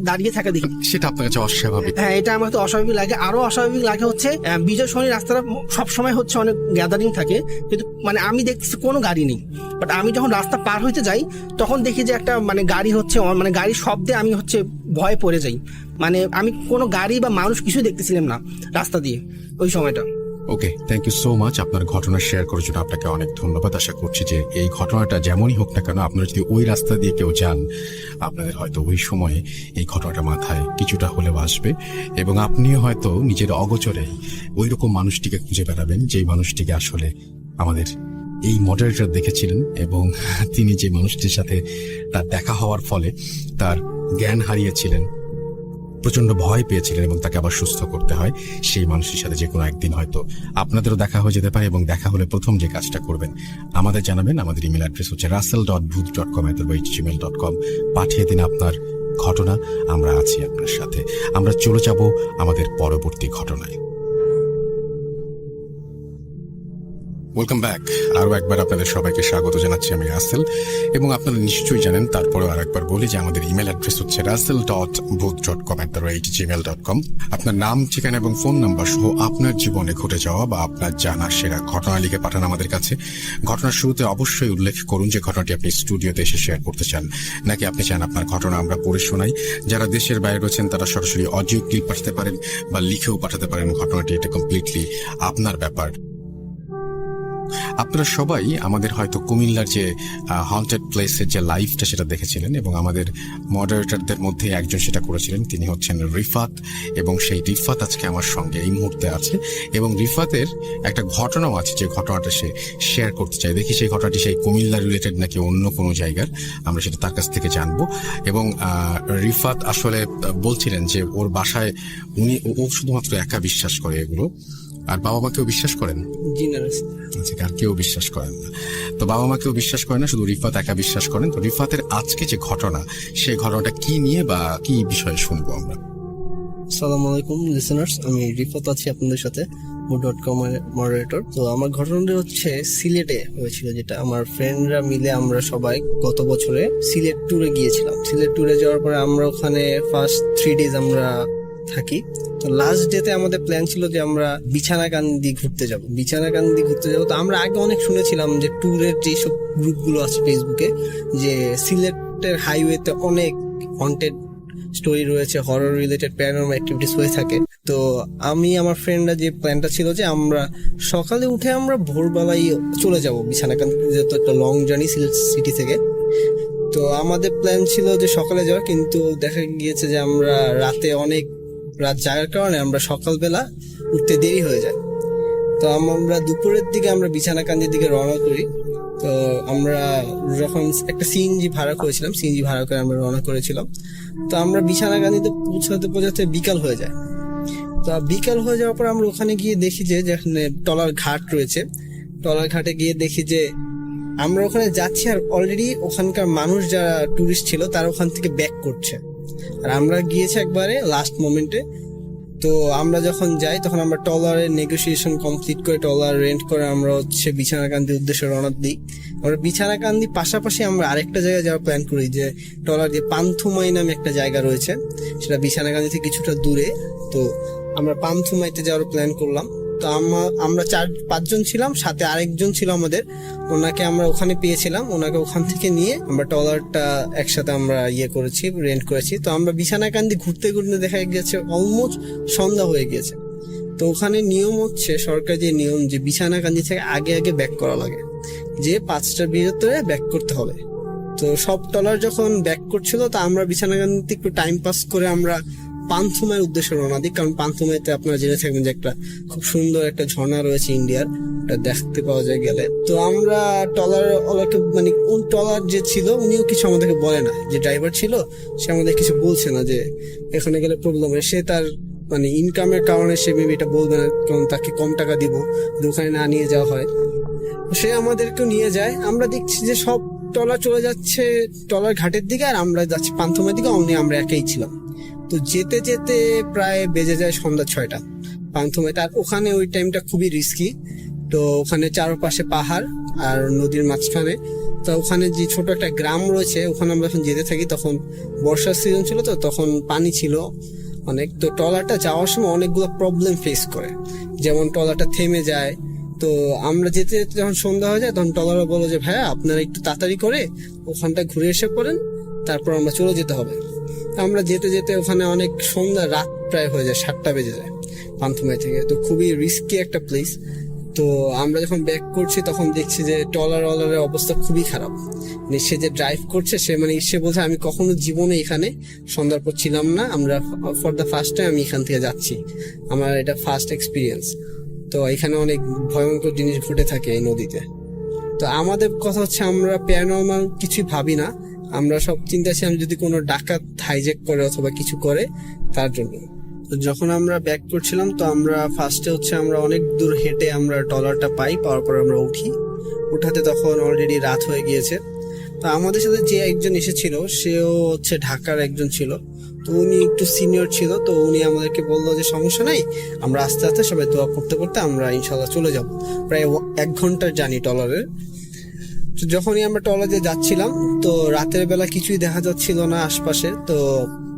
দাঁড়িয়ে থাকা দেখি। সেটা আপনার কাছে অস্বাভাবিক? হ্যাঁ, এটা আমার তো অস্বাভাবিক লাগে। আরো অস্বাভাবিক লাগে হচ্ছে বিজয় শনি রাস্তাটা সবসময় হচ্ছে অনেক গ্যাদারিং থাকে, কিন্তু মানে আমি দেখতেছি কোনো গাড়ি নেই। বাট আমি যখন রাস্তা পার হইতে যাই তখন দেখি যে একটা মানে গাড়ি হচ্ছে, মানে গাড়ির শব্দে আমি হচ্ছে ভয় পড়ে যাই। মানে আমি কোনো গাড়ি বা মানুষ কিছু দেখতেছিলাম না রাস্তা দিয়ে ওই সময়টা। ওকে, থ্যাংক ইউ সো মাচ আপনার ঘটনা শেয়ার করার জন্য। আপনাকে অনেক ধন্যবাদ। আশা করছি যে এই ঘটনাটা যেমনই হোক না কেন, আপনারা যদি ওই রাস্তা দিয়ে কেউ যান, আপনাদের হয়তো ওই সময়ে এই ঘটনাটা মাথায় কিছুটা হলেও আসবে এবং আপনিও হয়তো নিজের অগোচরেই ওই রকম মানুষটিকে খুঁজে বেড়াবেন, যেই মানুষটিকে আসলে আমাদের এই মডারেটর দেখেছিলেন এবং তিনি যে মানুষটির সাথে তার দেখা হওয়ার ফলে তার জ্ঞান হারিয়েছিলেন, প্রচন্ড ভয় পেয়েছিলেন এবং তাকে আবার সুস্থ করতে হয়। সেই মানুষের সাথে যে কোনো একদিন হয়তো আপনাদেরও দেখা হয়ে যেতে পারে এবং দেখা হলে প্রথম যে কাজটা করবেন আমাদের জানাবেন। আমাদের ইমেল অ্যাড্রেস হচ্ছে russell.booth.com@gmail.com। পাঠিয়ে দিন আপনার ঘটনা, আমরা আছি আপনার সাথে। আমরা চলে যাব আমাদের পরবর্তী ঘটনায়। Welcome back. আরও একবার আপনাদের সবাইকে স্বাগত জানাচ্ছি আমি রাসেল, এবং আপনারা নিশ্চয়ই জানেন, তারপরেও আর একবার বলি যে আমাদের ইমেল অ্যাড্রেস হচ্ছে russell.booth.com@gmail.com। আপনার নাম, ঠিকানা এবং ফোন নাম্বার সহ আপনার জীবনে ঘটে যাওয়া বা আপনার জানা সেরা ঘটনা লিখে পাঠান আমাদের কাছে। ঘটনার শুরুতে অবশ্যই উল্লেখ করুন যে ঘটনাটি আপনি স্টুডিওতে এসে শেয়ার করতে চান, নাকি আপনি চান আপনার ঘটনা আমরা পড়ে শোনাই। যারা দেশের বাইরে রয়েছেন তারা সরাসরি অডিও ক্লিপ পাঠাতে পারেন বা লিখেও পাঠাতে পারেন ঘটনাটি, এটা কমপ্লিটলি আপনার ব্যাপার। আপনারা সবাই আমাদের হয়তো কুমিল্লার যে হন্টেড প্লেসের যে লাইভটা সেটা দেখেছিলেন এবং আমাদের মডারেটরদের মধ্যে একজন সেটা করেছিলেন। তিনি হচ্ছেন রিফাত, এবং সেই রিফাত আজকে আমার সঙ্গে এই মুহূর্তে আছে এবং রিফাতের একটা ঘটনাও আছে যে ঘটনাটা সে শেয়ার করতে চায়। দেখি সেই ঘটনাটি সেই কুমিল্লা রিলেটেড নাকি অন্য কোনো জায়গার, আমরা সেটা তার কাছ থেকে জানবো। এবং রিফাত আসলে বলছিলেন যে ওর বাসায় ও শুধুমাত্র একা বিশ্বাস করে এগুলো, আর বাবা মাকেও বিশ্বাস করেন? আচ্ছা, আর কেউ বিশ্বাস করেন না। তো বাবা মাকেও বিশ্বাস করেন না, শুধু রিফাত একা বিশ্বাস করেন। তো রিফাতের আজকে যে ঘটনা, সেই ঘটনাটা কি নিয়ে বা কি বিষয়ে শুনবো আমরা? আসসালামু আলাইকুম লিসেনার্স, আমি রিফাত আছি আপনাদের সাথে, mood.com এর মডারেটর। তো আমার ঘটনাটা হচ্ছে সিলেটে হয়েছিল, যেটা আমার ফ্রেন্ডরা মিলে আমরা সবাই গত বছরে সিলেট ট্যুরে গিয়েছিলাম। সিলেট ট্যুরে যাওয়ার পরে আমরা ওখানে ফার্স্ট 3 days আমরা থাকি। তো লাস্ট ডেতে আমাদের প্ল্যান ছিল যে আমরা বিছানাকান্দি ঘুরতে যাব। তো আমরা আগে অনেক শুনেছিলাম যে ট্যুরের যেসব গ্রুপগুলো আছে ফেসবুকে, যে সিলেটের হাইওয়েতে অনেক হন্টেড স্টোরি রয়েছে, হরর রিলেটেড প্যারানর্মাল অ্যাক্টিভিটিস হয়ে থাকে। তো আমি আমার ফ্রেন্ডরা যে প্ল্যানটা ছিল যে আমরা সকালে উঠে আমরা ভোরবেলায় চলে যাব বিছানাকান্দি, যেহেতু একটা লং জার্নি সিলেট সিটি থেকে। তো আমাদের প্ল্যান ছিল যে সকালে যাওয়া, কিন্তু দেখা গিয়েছে যে আমরা অনেক রাত জাগার কারণে আমরা সকালবেলা উঠতে দেরি হয়ে যায়। তো আমরা দুপুরের দিকে আমরা বিছানাকান্দির দিকে রওনা করি। তো আমরা যখন একটা সিএনজি ভাড়া করেছিলাম, সিএনজি ভাড়া করে আমরা রওনা করেছিলাম। তো আমরা বিছানাকান্দিতে পৌঁছাতে বিকাল হয়ে যায়। তো বিকাল হয়ে যাওয়ার পর আমরা ওখানে গিয়ে দেখি যে যেখানে টলার ঘাট রয়েছে, টলার ঘাটে গিয়ে দেখি যে আমরা ওখানে যাচ্ছি আর অলরেডি ওখানকার মানুষ যারা টুরিস্ট ছিল তারা ওখান থেকে ব্যাক করছে, আর আমরা গিয়েছি একবারে লাস্ট মোমেন্টে। তো আমরা যখন যাই তখন আমরা টলারের নেগোসিয়েশন কমপ্লিট করে টলার রেন্ট করে আমরা হচ্ছে বিছানাকান্দির উদ্দেশ্যে রওনা দিই। আমরা বিছানাকান্দি পাশাপাশি আমরা আরেকটা জায়গায় যাওয়ার প্ল্যান করি, যে টলার যে পান্থুমাই নামে একটা জায়গা রয়েছে, সেটা বিছানাকান্দি থেকে কিছুটা দূরে। তো আমরা পান্থুমাইতে যাওয়ার প্ল্যান করলাম। তো তো আমরা 4-5 জন ছিলাম, সাথে আরেকজন ছিল আমাদের, ওনাকে আমরা ওখানে পেয়েছিলাম, ওনাকে ওখান থেকে নিয়ে আমরা ট্রলারটা একসাথে আমরা করেছি, রেন্ট করেছি। তো আমরা বিছানাকান্দি ঘুরতে ঘুরতে দেখা গেছে অলমোস্ট সন্ধ্যা হয়ে গেছে। তো ওখানে নিয়ম হচ্ছে, সরকার যে নিয়ম যে বিছানাকান্দি থেকে আগে আগে ব্যাক করা লাগে, যে 5টার ভিতরে ব্যাক করতে হবে। তো সব ট্রলার যখন ব্যাক করছিল, তো আমরা বিছানাকান্দিতে একটু টাইম পাস করে আমরা পান্থুমায়ের উদ্দেশ্যে রওনা দিই। কারণ পান্থুমাইতে আপনারা জেনে থাকবেন যে একটা খুব সুন্দর একটা ঝর্ণা রয়েছে ইন্ডিয়ার, ওটা দেখতে পাওয়া যায় গেলে। তো আমরা ট্রলার ওলাকে মানে কোন ট্রলার যে ছিল উনিও কিছু আমাদেরকে বলে না, যে ড্রাইভার ছিল সে আমাদের কিছু বলছে না যে এখানে গেলে প্রবলেম হয়। সে তার মানে ইনকামের কারণে সে মেবি এটা বলবে না, কারণ তাকে কম টাকা দিব ওখানে না নিয়ে যাওয়া হয়। সে আমাদেরকেও নিয়ে যায়। আমরা দেখছি যে সব ট্রলার চলে যাচ্ছে ট্রলার ঘাটের দিকে, আর আমরা যাচ্ছি পান্থুমার দিকে, অমনি আমরা একাই ছিলাম। তো যেতে যেতে প্রায় বেজে যায় সন্ধ্যা 6টা পান্থুমায়। তার ওখানে ওই টাইমটা খুবই রিস্কি। তো ওখানে চারপাশে পাহাড় আর নদীর মাঝখানে। তো ওখানে যে ছোট একটা গ্রাম রয়েছে, ওখানে আমরা যখন যেতে থাকি তখন বর্ষার সিজন ছিল, তো তখন পানি ছিল অনেক। তো ট্রলারটা যাওয়ার সময় অনেকগুলো প্রবলেম ফেস করে, যেমন ট্রলারটা থেমে যায়। তো আমরা যেতে যেতে যখন সন্ধ্যা হয়ে যায়, তখন ট্রলারও বলো যে ভাইয়া আপনারা একটু তাড়াতাড়ি করে ওখানটা ঘুরে এসে পড়েন, তারপর আমরা চলে যেতে হবে। আমরা যেতে যেতে ওখানে অনেক সন্ধ্যা রাত প্রায় হয়ে যায়, 7টা বেজে যায় পান্থুমাই থেকে। তো খুবই রিস্কি একটা প্লেস। তো আমরা যখন ব্যাক করছি তখন দেখছি যে ট্রলারের অবস্থা খুবই খারাপ। মানে সে যে ড্রাইভ করছে সে বলছে আমি কখনো জীবনে এখানে সন্ধ্যার পর ছিলাম না, আমরা ফর দ্য ফার্স্ট টাইম আমি এখান থেকে যাচ্ছি, আমার এটা ফার্স্ট এক্সপিরিয়েন্স। তো এখানে অনেক ভয়ঙ্কর জিনিস ঘটে থাকে এই নদীতে। তো আমাদের কথা হচ্ছে আমরা প্যারানর্মাল কিছুই ভাবি না, আমরা সব চিন্তা ছিলাম যদি কোনো ডাকাত হাইজ্যাক করে অথবা কিছু করে তার জন্য। তো যখন আমরা ব্যাক করছিলাম, তো আমরা ফার্স্টে হচ্ছে আমরা অনেক দূর হেঁটে আমরা ট্রলারটা পাওয়ার পর আমরা উঠাতে তখন অলরেডি রাত হয়ে গিয়েছে। তো আমাদের সাথে যে একজন এসেছিল সেও হচ্ছে ঢাকার একজন ছিল। তো উনি একটু সিনিয়র ছিল, তো উনি আমাদেরকে বললো যে সমস্যা নাই, আমরা আস্তে আস্তে সবাই দোয়া করতে করতে আমরা ইনশাল্লাহ চলে যাব। প্রায় 1 ঘন্টার জার্নি ট্রলারের। তো যখনই আমরা ট্রলারে যাচ্ছিলাম, তো রাতের বেলা কিছুই দেখা যাচ্ছিল না আশপাশে। তো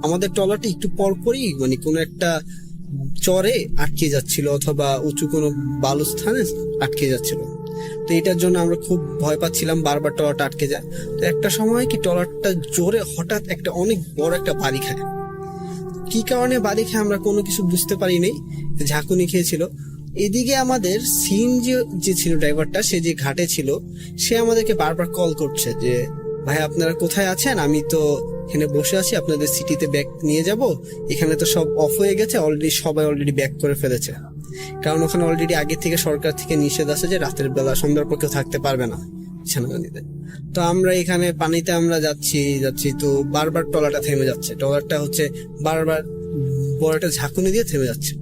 আমাদের ট্রলারটি একটু পরপরই মানে কোনো একটা চরে আটকে যাচ্ছিল অথবা উঁচু কোনো বালুস্থানে আটকে যাচ্ছিল। তো এটার জন্য আমরা খুব ভয় পাচ্ছিলাম, বারবার ট্রলারটা আটকে যায়। তো একটা সময় কি ট্রলারটা জোরে হঠাৎ একটা অনেক বড় একটা বাড়ি খায়। কি কারণে বাড়ি খায় আমরা কোনো কিছু বুঝতে পারিনি, ঝাঁকুনি খেয়েছিল। এদিকে আমাদের সিএনজি যে ছিল ড্রাইভারটা, সে যে ঘাটে ছিল, সে আমাদেরকে বারবার কল করছে যে ভাই আপনারা কোথায় আছেন, আমি তো এখানে বসে আছি, আপনাদের সিটিতে ব্যাক নিয়ে যাব, এখানে তো সব অফ হয়ে গেছে, সবাই অলরেডি ব্যাক করে ফেলেছে। কারণ ওখানে অলরেডি আগে থেকে সরকার থেকে নিষেধ আছে যে রাতের বেলা সন্ধ্যার পর কেউ থাকতে পারবে না বিছানাকান্দিতে। তো আমরা এখানে পানিতে আমরা যাচ্ছি, তো বারবার ট্রলারটা থেমে যাচ্ছে। ট্রলারটা হচ্ছে বারবার বড় একটা ঝাঁকুনি দিয়ে থেমে যাচ্ছে।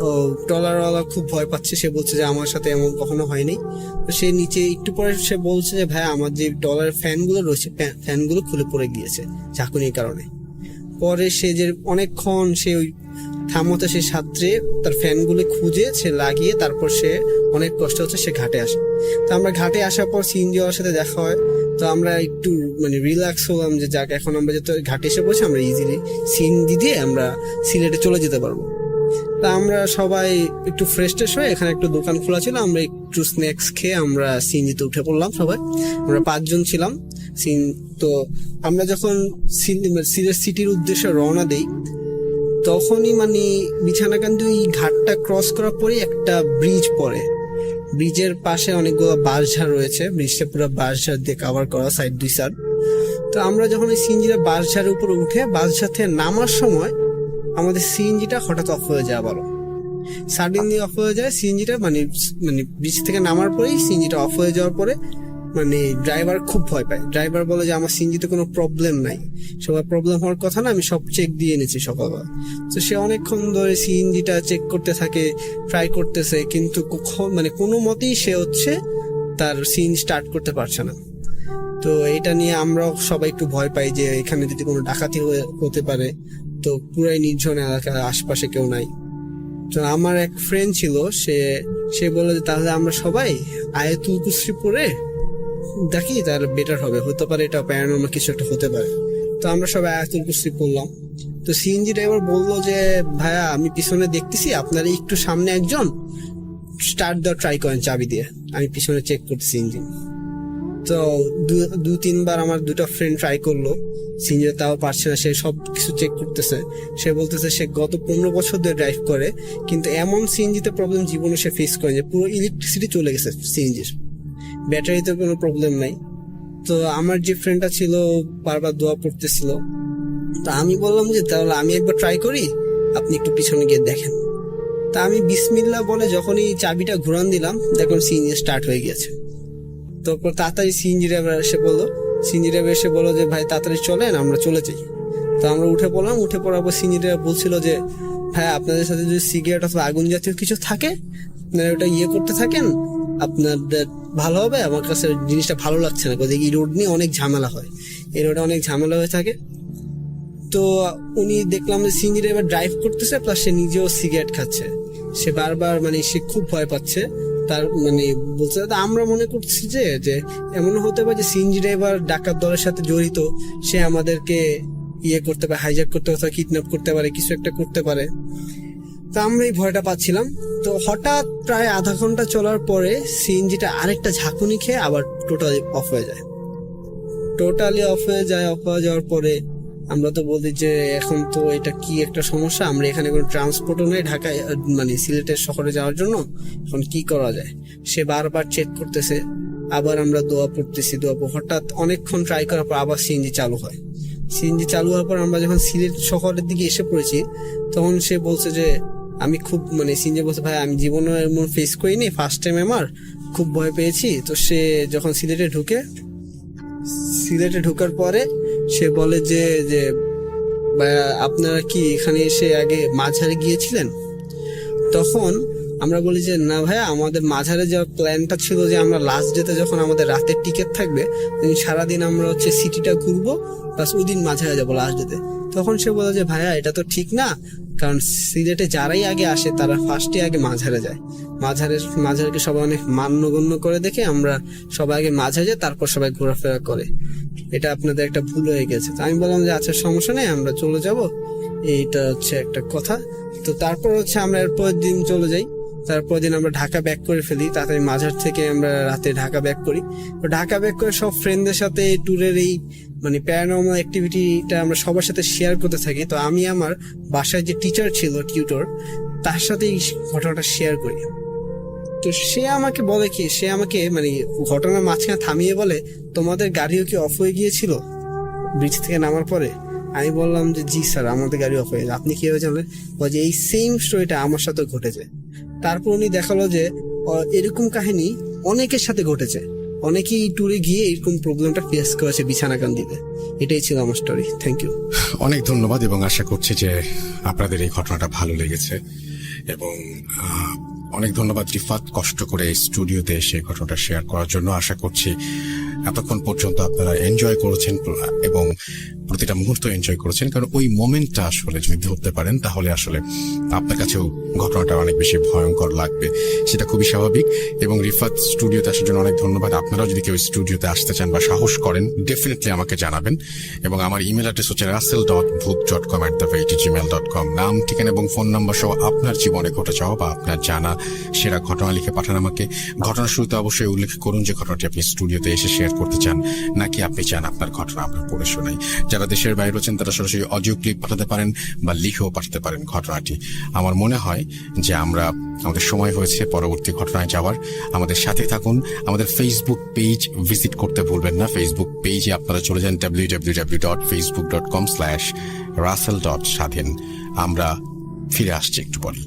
তো ট্রলারওয়ালা খুব ভয় পাচ্ছে, সে বলছে যে আমার সাথে এমন কখনো হয়নি। তো সে নিচে একটু পরে সে বলছে যে ভাই আমার যে ট্রলারের ফ্যানগুলো রয়েছে, ফ্যানগুলো খুলে পড়ে গিয়েছে ঝাঁকুনির কারণে। পরে সে যে অনেকক্ষণ সে ওই থামতে সে সাঁতরে তার ফ্যানগুলো খুঁজে সে লাগিয়ে তারপর সে অনেক কষ্ট হচ্ছে সে ঘাটে আসে। তো আমরা ঘাটে আসার পর সিএনজি ওর সাথে দেখা হয়। তো আমরা একটু মানে রিল্যাক্স হলাম যে যাক এখন আমরা যেহেতু ঘাটে এসে বসে আমরা ইজিলি সিএনজি দিয়ে আমরা সিলেটে চলে যেতে পারবো। তা আমরা সবাই একটু ফ্রেশ ট্রেশ হয়ে, এখানে একটু দোকান খোলা ছিল, আমরা একটু স্ন্যাক্স খেয়ে আমরা সিএনজিতে উঠে পড়লাম সবাই। আমরা 5 জন ছিলাম। তো আমরা যখন সিলেট সিটির উদ্দেশ্যে রওনা দেই, তখনই মানে বিছানাকান্দি ওই ঘাটটা ক্রস করার পরে একটা ব্রিজ পড়ে। ব্রিজের পাশে অনেকগুলো বাঁশঝাড় রয়েছে, ব্রিজটা পুরো বাঁশঝাড় দিয়ে কাভার করা সাইড 2 সাইড। তো আমরা যখন ওই সিএনজিটা বাঁশঝাড়ের উপরে উঠে বাঁশঝাড় থেকে নামার সময় আমাদের সিএনজিটা হঠাৎ অফ হয়ে যায়, আবারও সাডেনলি অফ হয়ে যায় সিএনজিটা। মানে ব্রিজ থেকে নামার পরেই সিএনজিটা অফ হয়ে যাওয়ার পরে মানে ড্রাইভার খুব ভয় পায়। ড্রাইভার বলে যে আমার সিএনজিতে কোনো প্রবলেম নাই, সবার প্রবলেম হওয়ার কথা না, আমি সব চেক দিয়ে এনেছি সকালবেলা। তো সে অনেকক্ষণ ধরে সিএনজিটা চেক করতে থাকে, ট্রাই করতেছে, কিন্তু মানে কোনো মতেই সে হচ্ছে তার সিএনজি স্টার্ট করতে পারছে না। তো এটা নিয়ে আমরাও সবাই একটু ভয় পাই যে এখানে যদি কোনো ডাকাতি হতে পারে। তো পুরাই নির্জন এলাকা, আশপাশে কেউ নাই। তো আমার এক ফ্রেন্ড ছিল, সে বলল যে তাহলে আমরা সবাই আয়াতুল কুরসি পড়ে দেখি, তার বেটার হবে, হতে পারে এটা প্যারানর্মাল কিছু একটা হতে পারে। তো আমরা সবাই আয়াতুল কুরসি পড়লাম। তো সিএনজি ড্রাইভার বললো যে ভাইয়া আমি পিছনে দেখতেছি আপনার একটু সামনে একজন স্টার্ট দেওয়া ট্রাই করেন চাবি দিয়ে। আমি পিছনে চেক করতেছি ইঞ্জিন, তো দু তিনবার আমার দুটো ফ্রেন্ড ট্রাই করলো সিএনজি, তাও পারছে না। সে সব কিছু চেক করতেছে, সে বলতেছে সে গত 15 বছর ধরে ড্রাইভ করে, কিন্তু এমন সিএনজিতে প্রবলেম জীবনে সে ফেস করে যে পুরো ইলেকট্রিসিটি চলে গেছে সিএনজির, ব্যাটারিতে কোনো প্রবলেম নাই। তো আমার যে ফ্রেন্ডটা ছিল বারবার দোয়া পড়তেছিল, তা আমি বললাম যে তাহলে আমি একবার ট্রাই করি, আপনি একটু পিছনে গিয়ে দেখেন। তা আমি বিসমিল্লাহ বলে যখনই চাবিটা ঘুরান দিলাম, দেখুন সিএনজি স্টার্ট হয়ে গেছে। তারপর তাড়াতাড়ি সিএনজি ড্রাইভার এসে বললো যে ভাই তাড়াতাড়ি চলেন, আমরা চলে যাই। তো আমরা উঠে পড়লাম, উঠে পড়ার পর সিএনজি ড্রাইভার বলছিল যে ভাই আপনাদের সাথে যদি সিগারেট অথবা আগুন জাতীয় কিছু থাকে আপনারা ওটা করতে থাকেন, আপনাদের ভালো হবে। আমার কাছে জিনিসটা ভালো লাগছে না, এই রোড নিয়ে অনেক ঝামেলা হয়, এই রোডে অনেক ঝামেলা হয়ে থাকে। তো উনি দেখলাম যে সিএনজি ড্রাইভার ড্রাইভ করতেছে, প্লাস সে নিজেও সিগারেট খাচ্ছে। সে বারবার সে খুব ভয় পাচ্ছে। তার বলছে, আমরা মনে করছি যে এমন হতে পারে যে সিএনজি ড্রাইভার ডাকাত দলের সাথে জড়িত, সে আমাদেরকে করতে পারে, হাইজ্যাক করতে পারে, কিডন্যাপ করতে পারে, কিছু একটা করতে পারে। তো আমরা এই ভয়টা পাচ্ছিলাম। তো হঠাৎ প্রায় আধা ঘন্টা চলার পরে সিএনজিটা আরেকটা ঝাঁকুনি খেয়ে আবার টোটালি অফ হয়ে যায়। অফ হয়ে যাওয়ার পরে আমরা তো বলি যে এখন তো এটা কি একটা সমস্যা, আমরা এখানে কোনো ট্রান্সপোর্টও নেই ঢাকায় সিলেটের শহরে যাওয়ার জন্য, এখন কি করা যায়। সে বারবার চেক করতেছে, আবার আমরা দোয়া পড়তেছি। হঠাৎ অনেকক্ষণ ট্রাই করার পর আবার সিএনজি চালু হয়। সিএনজি চালু হওয়ার পর আমরা যখন সিলেট শহরের দিকে এসে পড়েছি, তখন সে বলছে যে আমি খুব সিএনজি বলছে ভাই আমি জীবনে এমন ফেস করিনি, ফার্স্ট টাইম আমার খুব ভয় পেয়েছি। তো সে যখন সিলেটে ঢোকার পরে সে বলে যে আপনারা কি এখানে এসে আগে মাঝারে গিয়েছিলেন? তখন আমরা বলি যে না ভাইয়া, আমাদের মাঝারে যাওয়ার প্ল্যানটা ছিল যে আমরা লাস্ট ডেতে যখন আমাদের রাতের টিকিট থাকবে সারাদিন আমরা সিটিটা ঘুরবো, প্লাস ওই দিন মাঝারে যাবো লাস্ট ডেতে। তখন সে বলে যে ভাইয়া এটা তো ঠিক না, কারণ সিলেটে যারাই আগে আসে তারা ফার্স্টে আগে মাঝারে যায়, মাঝারকে সবাই অনেক মান্যগণ্য করে দেখে আমরা সবাই আগে মাঝারে যাই, তারপর সবাই ঘোরাফেরা করে, এটা আপনাদের একটা ভুল হয়ে গেছে। তো আমি বললাম যে আচ্ছা সমস্যা নেই, আমরা চলে যাব, এইটা একটা কথা। তো তারপর আমরা এরপর দিন চলে যাই। তারপর দিন আমরা ঢাকা ব্যাক করে ফেলি, তাড়াতাড়ি মাঝার থেকে আমরা রাতে ঢাকা ব্যাক করি। তো ঢাকা ব্যাক করে সব ফ্রেন্ডদের সাথে ট্যুরের এই প্যারানর্মাল অ্যাক্টিভিটিটা আমরা সবার সাথে শেয়ার করতে থাকি। তো আমি আমার বাসায় যে টিচার ছিল, টিউটর, তার সাথে এই ঘটনাটা শেয়ার করি। তো সে আমাকে বলে কি, সে আমাকে ঘটনার মাঝখানে থামিয়ে বলে তোমাদের গাড়িও কি অফ হয়ে গিয়েছিল ব্রিজ থেকে নামার পরে? আমি বললাম যে জি স্যার, আমাদের গাড়ি অফ হয়ে গেছে। আপনি কিভাবে জানলেন? বলছে এই সেম স্টোরিটা আমার সাথে ঘটেছে। তারপর উনি দেখালো যে এরকম কাহিনী অনেকের সাথে ঘটেছে, অনেকেই ট্যুরে গিয়ে এরকম প্রবলেমটা ফেস করেছে বিছানাকান্দিতে। এটাই ছিল আমার স্টোরি। Thank you. অনেক ধন্যবাদ, এবং আশা করছি যে আপনাদের এই ঘটনাটা ভালো লেগেছে। এবং অনেক ধন্যবাদ রিফাত, কষ্ট করে স্টুডিওতে এসে ঘটনাটা শেয়ার করার জন্য। আশা করছি এতক্ষণ পর্যন্ত আপনারা এনজয় করেছেন এবং প্রতিটা মুহূর্ত এনজয় করেছেন, কারণ ওই মোমেন্টটা আসলে যদি ধরতে পারেন তাহলে আসলে আপনার কাছেও ঘটনাটা অনেক বেশি ভয়ঙ্কর লাগবে, সেটা খুবই স্বাভাবিক। এবং রিফাত স্টুডিওতে আসার জন্য অনেক ধন্যবাদ। আপনারাও যদি কেউ স্টুডিওতে আসতে চান বা সাহস করেন, ডেফিনেটলি আমাকে জানাবেন। এবং আমার ইমেল অ্যাড্রেস হচ্ছে russell.bhuth.com@gmail.com। নাম, ঠিকানা এবং ফোন নাম্বার সহ আপনার জীবনে ঘটে যাওয়া বা আপনার জানা সেরা ঘটনা লিখে পাঠান আমাকে। ঘটনার শুরুতে অবশ্যই উল্লেখ করুন যে ঘটনাটি আপনি স্টুডিওতে এসে শেয়ার করতে চান, নাকি আপনি চান আপনার ঘটনা আমরা পড়ে শোনাই। যারা দেশের বাইরে রয়েছেন তারা সরাসরি অডিও ক্লিপ পাঠাতে পারেন বা লিখেও পাঠাতে পারেন ঘটনাটি। আমার মনে হয় যে আমাদের সময় হয়েছে পরবর্তী ঘটনায় যাওয়ার। আমাদের সাথে থাকুন। আমাদের ফেসবুক পেজ ভিজিট করতে ভুলবেন না। ফেসবুক পেজে আপনারা চলে যান www.facebook.com/russell.স্বাধীন। আমরা ফিরে আসছি একটু পরে।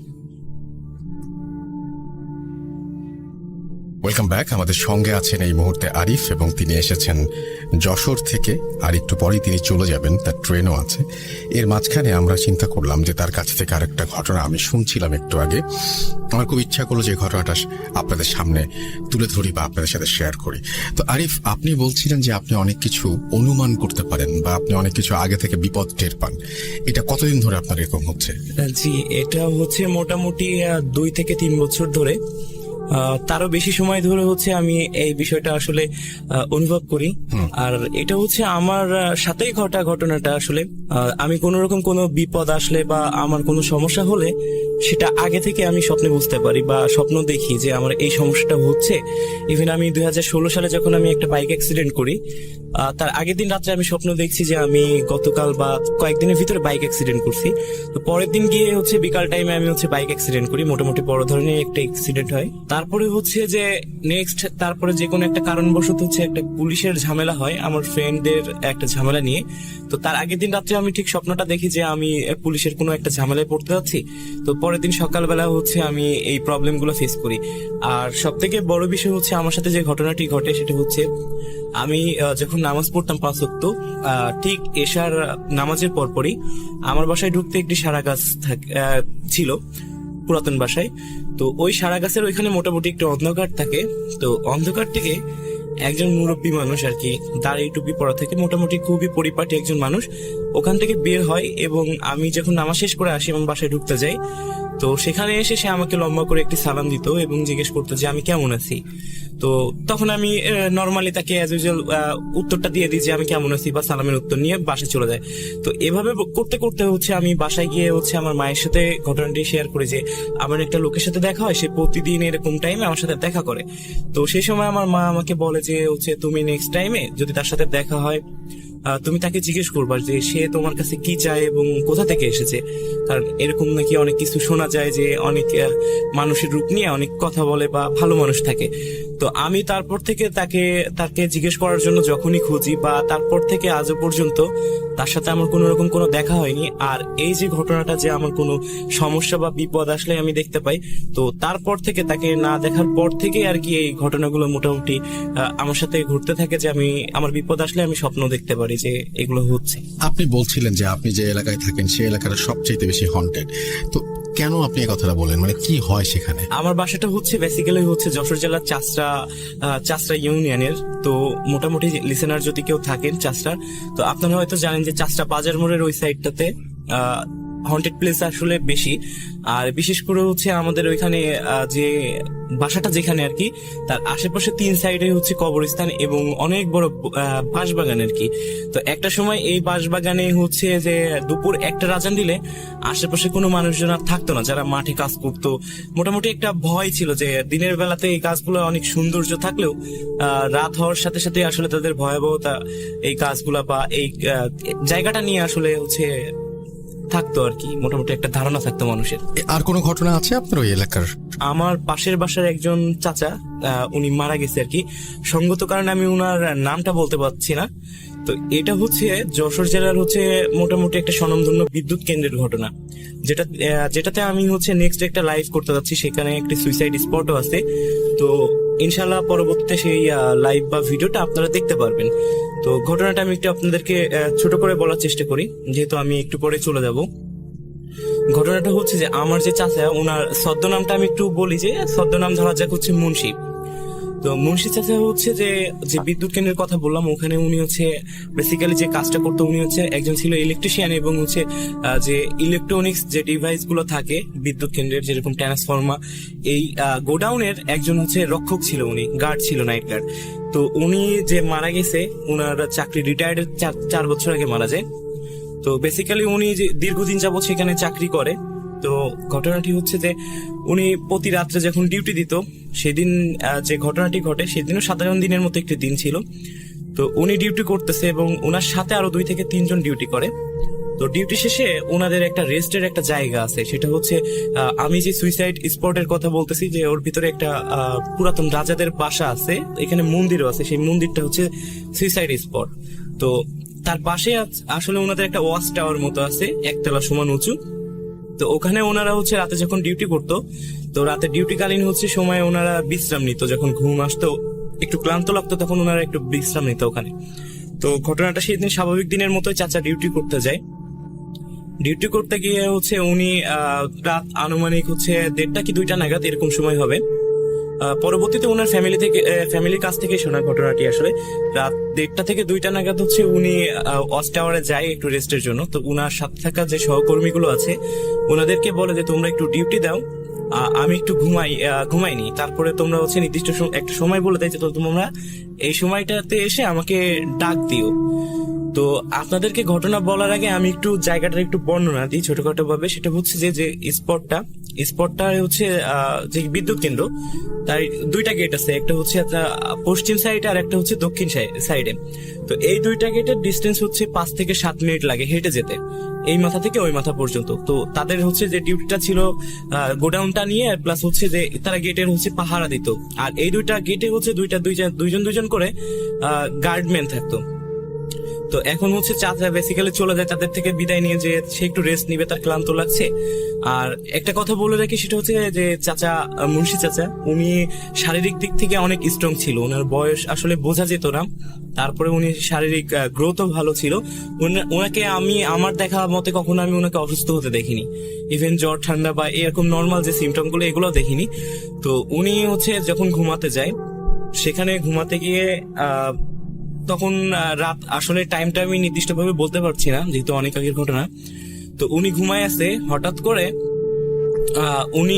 Welcome back. আমাদের সঙ্গে আছেন এই মুহূর্তে আরিফ, এবং তিনি এসেছেন যশোর থেকে। আর একটু পরেই তিনি চলে যাবেন, তার ট্রেনও আছে। এর মাঝখানে আমরা চিন্তা করলাম যে তার কাছ থেকে আরেকটা ঘটনা আমি শুনছিলাম একটু আগে, আমার খুব ইচ্ছা করলো যে ঘটনাটা আপনাদের সামনে তুলে ধরি বা আপনাদের সাথে শেয়ার করি। তো আরিফ, আপনি বলছিলেন যে আপনি অনেক কিছু অনুমান করতে পারেন বা আপনি অনেক কিছু আগে থেকে বিপদ টের পান। এটা কতদিন ধরে আপনার এরকম হচ্ছে? জি, এটা হচ্ছে মোটামুটি 2 থেকে 3 বছর ধরে, তারও বেশি সময় ধরে আমি এই বিষয়টা আসলে অনুভব করি। আর এটা আমার সাথেই ঘটা ঘটনাটা। আসলে আমি কোন রকম কোনো বিপদ আসলে বা আমার কোনো সমস্যা হলে সেটা আগে থেকে আমি স্বপ্নে বুঝতে পারি বা স্বপ্ন দেখি যে আমার এই সমস্যাটা হচ্ছে। ইভেন আমি 2016 সালে যখন আমি একটা বাইক অ্যাক্সিডেন্ট করি, তার আগের দিন রাত্রে আমি স্বপ্ন দেখছি যে আমি গতকাল বা কয়েকদিনের ভিতরে বাইক অ্যাক্সিডেন্ট করছি। তো পরের দিন গিয়ে হচ্ছে বিকাল টাইমে আমি হচ্ছে বাইক অ্যাক্সিডেন্ট করি, মোটামুটি বড় ধরনের একটা অ্যাক্সিডেন্ট হয়। তারপরে হচ্ছে যে নেক্সট তারপরে যে কোনো একটা কারণবশত হচ্ছে একটা পুলিশের ঝামেলা হয় আমার ফ্রেন্ডদের একটা ঝামেলা নিয়ে। তো তার আগের দিন রাত্রে আমি ঠিক স্বপ্নটা দেখি যে আমি পুলিশের কোনো একটা ঝামেলায় পড়তে যাচ্ছি। তো পরের দিন সকালবেলা হচ্ছে আমি এই প্রবলেমগুলো ফেস করি। আর সব থেকে বড় বিষয় হচ্ছে আমার সাথে যে ঘটনাটি ঘটে সেটা হচ্ছে আমি যখন নামাজ পড়তাম 5 ওয়াক্ত, ঠিক এশার নামাজের পরপরই আমার বাসায় ঢুকতে একটি সারা গাছ ছিল পুরাতন বাসায়। তো ওই সারা গাছের ওইখানে মোটামুটি একটু অন্ধকার থাকে। তো অন্ধকার থেকে একজন মুরব্বী মানুষ আর কি, দাড়ি টুপি পরা থেকে মোটামুটি খুবই পরিপাটি একজন মানুষ ওখান থেকে বের হয়, এবং আমি যখন নামাজ শেষ করে আসি এবং বাসায় ঢুকতে যাই, তো সেখানে এসে সে আমাকে লম্বা করে একটি সালাম দিত এবং জিজ্ঞেস করতো যে আমি কেমন আছি। তো তখন আমি নর্মালি তাকে অ্যাজ ইউজুয়াল উত্তরটা দিয়ে দিই যে আমি কেমন আছি, বা সালামের উত্তর নিয়ে বাসায় চলে যায়। তো এভাবে করতে করতে হচ্ছে আমি বাসায় গিয়ে হচ্ছে আমার মায়ের সাথে ঘটনাটি শেয়ার করি যে আমার একটা লোকের সাথে দেখা হয়, সে প্রতিদিন এরকম টাইমে আমার সাথে দেখা করে। তো সেই সময় আমার মা আমাকে বলে যে হচ্ছে তুমি নেক্সট টাইমে যদি তার সাথে দেখা হয় তুমি তাকে জিজ্ঞেস করবা যে সে তোমার কাছে কি চায় এবং কোথা থেকে এসেছে। কারণ এরকম নাকি অনেক কিছু শোনা যায় যে অনেক মানুষের রূপ নিয়ে অনেক কথা বলে বা ভালো মানুষ থাকে। তো আমি তারপর থেকে তাকে জিজ্ঞেস করার জন্য যখনই খুঁজি, বা তারপর থেকে আজও পর্যন্ত তার সাথে আমার কোনো রকম কোনো দেখা হয়নি। আর এই যে ঘটনাটা যে আমার কোনো সমস্যা বা বিপদ আসলে আমি দেখতে পাই, তো তারপর থেকে তাকে না দেখার পর থেকে আর কি এই ঘটনাগুলো মোটামুটি আমার সাথে ঘটতে থাকে, যে আমি আমার বিপদ আসলে আমি স্বপ্ন দেখতে পারি যে এগুলো হচ্ছে। আপনি বলছিলেন যে আপনি যে এলাকায় থাকেন সেই এলাকাটা সবচেয়ে বেশি হন্টেড, তো কেন আপনি এই কথাটা বলেন, মানে কি হয় সেখানে? আমার বাসাটা হচ্ছে বেসিক্যালি হচ্ছে যশোর জেলার চাষরা ইউনিয়নের। তো মোটামুটি লিসেনার যদি কেউ থাকেন চাষরা, তো আপনারা হয়তো জানেন যে চাষরা বাজার মোড়ের ওই সাইডটাতে হন্টেড প্লেস আসলে বেশি। আর বিশেষ করে হচ্ছে আমাদের ওইখানে যে বাসাটা যেখানে আর কি, তার আশেপাশে 3 সাইডে হচ্ছে কবরস্থান এবং অনেক বড় বাঁশবাগান আর কি। তো একটা সময় এই বাঁশবাগানে হচ্ছে যে দুপুর 1টা আজান দিলে আশেপাশে কোনো মানুষজন আর থাকতো না যারা মাঠে কাজ করতো। মোটামুটি একটা ভয় ছিল যে দিনের বেলাতে এই কাজগুলো অনেক সৌন্দর্য থাকলেও রাত হওয়ার সাথে সাথে আসলে তাদের ভয়াবহতা এই কাজগুলা বা এই জায়গাটা নিয়ে আসলে হচ্ছে থাকতো আর কি, মোটামুটি একটা ধারণা থাকতো মানুষের। আর কোনো ঘটনা আছে আপনার ওই এলাকার? আমার পাশের বাসার একজন চাচা উনি মারা গেছে আর কি, সঙ্গত কারণে আমি উনার নামটা বলতে পারছি না। তো এটা হচ্ছে যশোর জেলার হচ্ছে মোটামুটি একটা স্বনামধন্য বিদ্যুৎ কেন্দ্রের ঘটনা, যেটাতে আমি হচ্ছে নেক্সট একটা লাইভ করতে যাচ্ছি। সেখানে একটি সুইসাইড স্পটও আছে। তো ইনশাল্লাহ পরবর্তীতে সেই লাইভ বা ভিডিওটা আপনারা দেখতে পারবেন। তো ঘটনাটা আমি একটু আপনাদেরকে ছোট করে বলার চেষ্টা করি, যেহেতু আমি একটু পরে চলে যাব। ঘটনাটা হচ্ছে যে আমার যে চাচা, ওনার ছদ্মনামটা আমি একটু বলি, যে ছদ্মনাম ধরা যাক হচ্ছে মুন্সি। তো মুন্সি চাচা হচ্ছে যে বিদ্যুৎ কেন্দ্রের কথা বললাম, ওখানে উনি হচ্ছে বেসিক্যালি যে কাজটা করতো, উনি হচ্ছে একজন ছিল ইলেকট্রিশিয়ান, এবং হচ্ছে যে ইলেকট্রনিক্স যে ডিভাইস গুলো থাকে বিদ্যুৎ কেন্দ্রের, যেরকম ট্রান্সফর্মার, এই গোডাউনের একজন হচ্ছে রক্ষক ছিল, উনি গার্ড ছিল, নাইট গার্ড। তো উনি যে মারা গেছে, ওনার চাকরি রিটায়ার্ডের 4 বছর আগে মারা যায়। তো বেসিক্যালি উনি যে দীর্ঘদিন যাবত সেখানে চাকরি করে। তো ঘটনাটি হচ্ছে যে উনি প্রতি রাত্রে যখন ডিউটি দিত, সেদিন যে ঘটনাটি ঘটে সেদিনও সাধারণ দিনের মতো একটি দিন ছিল। তো উনি ডিউটি করতেছে এবং ওনার সাথে আরো 2 থেকে 3 জন ডিউটি করে। তো ডিউটি শেষে ওনাদের একটা রেস্টের একটা জায়গা আছে, সেটা হচ্ছে আমি যে সুইসাইড স্পটের কথা বলতেছি, যে ওর ভিতরে একটা পুরাতন রাজাদের বাসা আছে, এখানে মন্দিরও আছে, সেই মন্দিরটা হচ্ছে সুইসাইড স্পট। তো তার পাশে আসলে ওনাদের একটা ওয়াচ টাওয়ার মতো আছে, 1 তলা সমান উঁচু। তো ওখানে ওনারা হচ্ছে রাতে যখন ডিউটি করতো, তো রাতে ডিউটিকালীন হচ্ছে সময় ওনারা বিশ্রাম নিত, যখন ঘুম আসতো একটু ক্লান্ত লাগতো তখন ওনারা একটু বিশ্রাম নিত ওখানে। তো ঘটনাটা সেদিন স্বাভাবিক দিনের মতোই চাচা ডিউটি করতে যায়। ডিউটি করতে গিয়ে হচ্ছে উনি রাত আনুমানিক হচ্ছে 1:30 কি 2টা নাগাদ এরকম সময় হবে। পরবর্তীতে ওনার ফ্যামিলির কাছ থেকে শোনা ঘটনাটি, আসলে রাত 1:30 থেকে 2টা নাগাদ হচ্ছে উনি ওয়াচ টাওয়ারে যায় একটু রেস্টের জন্য। তো উনার সাথে থাকা যে সহকর্মীগুলো আছে ওনাদেরকে বলে যে তোমরা একটু ডিউটি দাও, আমি একটু ঘুমাইনি, তারপরে তোমরা হচ্ছে নির্দিষ্ট একটা সময় বলে দেয় যে তোমরা এই সময়টাতে এসে আমাকে ডাক দিও। তো আপনাদেরকে ঘটনা বলার আগে আমি একটু জায়গাটার একটু বর্ণনা দিই ছোটখাটো ভাবে। সেটা হচ্ছে যে যে স্পটটা হচ্ছে যে বিদ্যুৎ কেন্দ্র, তার দুইটা গেট আছে, একটা হচ্ছে আপনার পশ্চিম সাইডে আর একটা হচ্ছে দক্ষিণ সাইডে। তো এই দুইটা গেটের ডিস্টেন্স হচ্ছে 5 থেকে 7 মিনিট লাগে হেঁটে যেতে, এই মাথা থেকে ওই মাথা পর্যন্ত। তো তাদের হচ্ছে যে ডিউটিটা ছিল গোডাউনটা নিয়ে, আর প্লাস হচ্ছে যে তারা গেটের হচ্ছে পাহারা দিত। আর এই দুইটা গেটে হচ্ছে দুইজন করে গার্ডম্যান থাকতো। তো এখন হচ্ছে চাচা বেসিক্যালি চলে যায় তাদের থেকে বিদায় নিয়ে, যে সে একটু রেস্ট নিবে, তার ক্লান্ত লাগছে। আর একটা কথা বলে রাখি, সেটা হচ্ছে যে চাচা, মুন্সি চাচা, উনি শারীরিক দিক থেকে অনেক স্ট্রং ছিল। ওনার বয়স আসলে বোঝা যেত না, তারপরে উনি শারীরিক গ্রোথও ভালো ছিল। ওনাকে আমি আমার দেখা মতে কখনো আমি ওনাকে অসুস্থ হতে দেখিনি, ইভেন জ্বর ঠান্ডা বা এরকম নর্মাল যে সিমটম গুলো এগুলো দেখিনি। তো উনি হচ্ছে যখন ঘুমাতে যায়, সেখানে ঘুমাতে গিয়ে তখন রাত, আসলে টাইমটা আমি নির্দিষ্ট ভাবে বলতে পারছি না যেহেতু অনেক আগের ঘটনা। তো উনি ঘুমায় আছে, হঠাৎ করে উনি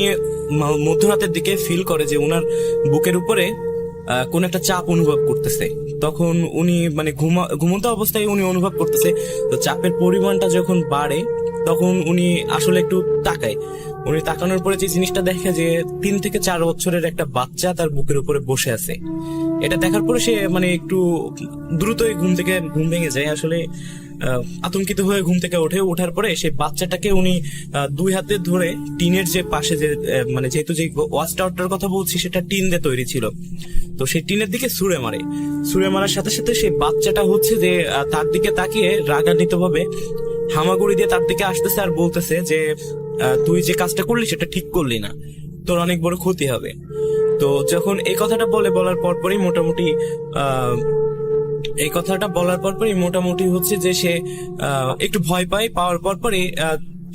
মধ্যরাতের দিকে ফিল করে যে উনার বুকের উপরে কোন একটা চাপ অনুভব করতেছে। তখন উনি মানে ঘুমন্ত অবস্থায় উনি অনুভব করতেছে। তো চাপের পরিমাণটা যখন বাড়ে, তখন উনি আসলে একটু তাকায়। উনি তাকানোর পরে যে জিনিসটা দেখে যে 3 থেকে 4 বছরের একটা বাচ্চা তার বুকের উপরে বসে আছে। এটা দেখার পরে সে মানে একটু দ্রুতই ঘুম ভেঙে যায়। আসলে আতঙ্কিত হয়ে ঘুম থেকে ওঠার পরে সেই বাচ্চাটাকে উনি 2 হাতে ধরে টিনের যে পাশে যে মানে যেহেতু যে ওয়াচ টাওয়ারটার কথা বলছি সেটা টিন দিয়ে তৈরি ছিল, তো সেই টিনের দিকে ছুঁড়ে মারার সাথে সাথে সেই বাচ্চাটা হচ্ছে যে তার দিকে তাকিয়ে রাগান্বিত ভাবে হামাগুড়ি দিয়ে তার দিকে আসতেছে আর বলতেছে যে তুই যে কাজটা করলি সেটা ঠিক করলি না, তোর অনেক বড় ক্ষতি হবে। তো যখন এই কথাটা বলার পরপরই মোটামুটি হচ্ছে যে সে একটু ভয় পাওয়ার পরপরই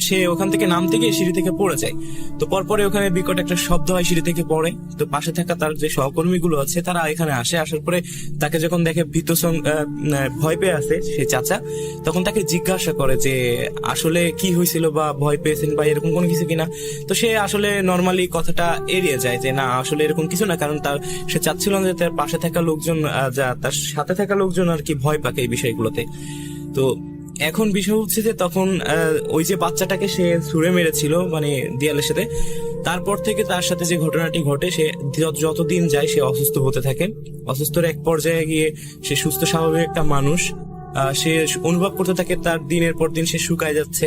সে ওখান থেকে নামতে গিয়ে সিঁড়ি থেকে পড়ে যায়। তো পরপরে ওখানে বিকট একটা শব্দ হয়, সিঁড়ি থেকে পড়ে। তো পাশে থাকা তার যে সহকর্মী গুলো আছে তারা এখানে আসার পরে তাকে যখন দেখে ভয় পেয়ে আছে সে চাচা, তখন তাকে জিজ্ঞাসা করে যে আসলে কি হয়েছিল বা ভয় পেয়েছেন বা এরকম কোনো কিছু কিনা। তো সে আসলে নর্মালি কথাটা এড়িয়ে যায় যে না আসলে এরকম কিছু না, কারণ সে চাচ্ছিল না যে তার পাশে থাকা লোকজন তার সাথে থাকা লোকজন আর কি ভয় পাকে এই বিষয়গুলোতে। তো এখন বিষয় হচ্ছে যে তখন ওই যে বাচ্চাটাকে সে ছুঁড়ে মেরেছিল মানে দেয়ালের সাথে, তারপর থেকে তার সাথে যে ঘটনাটি ঘটে, সে যতদিন যায় সে অসুস্থ হতে থাকে। অসুস্থর এক পর্যায়ে গিয়ে সে সুস্থ স্বাভাবিক একটা মানুষ, সে অনুভব করতে থাকে তার দিনের পর দিন সে শুকায় যাচ্ছে।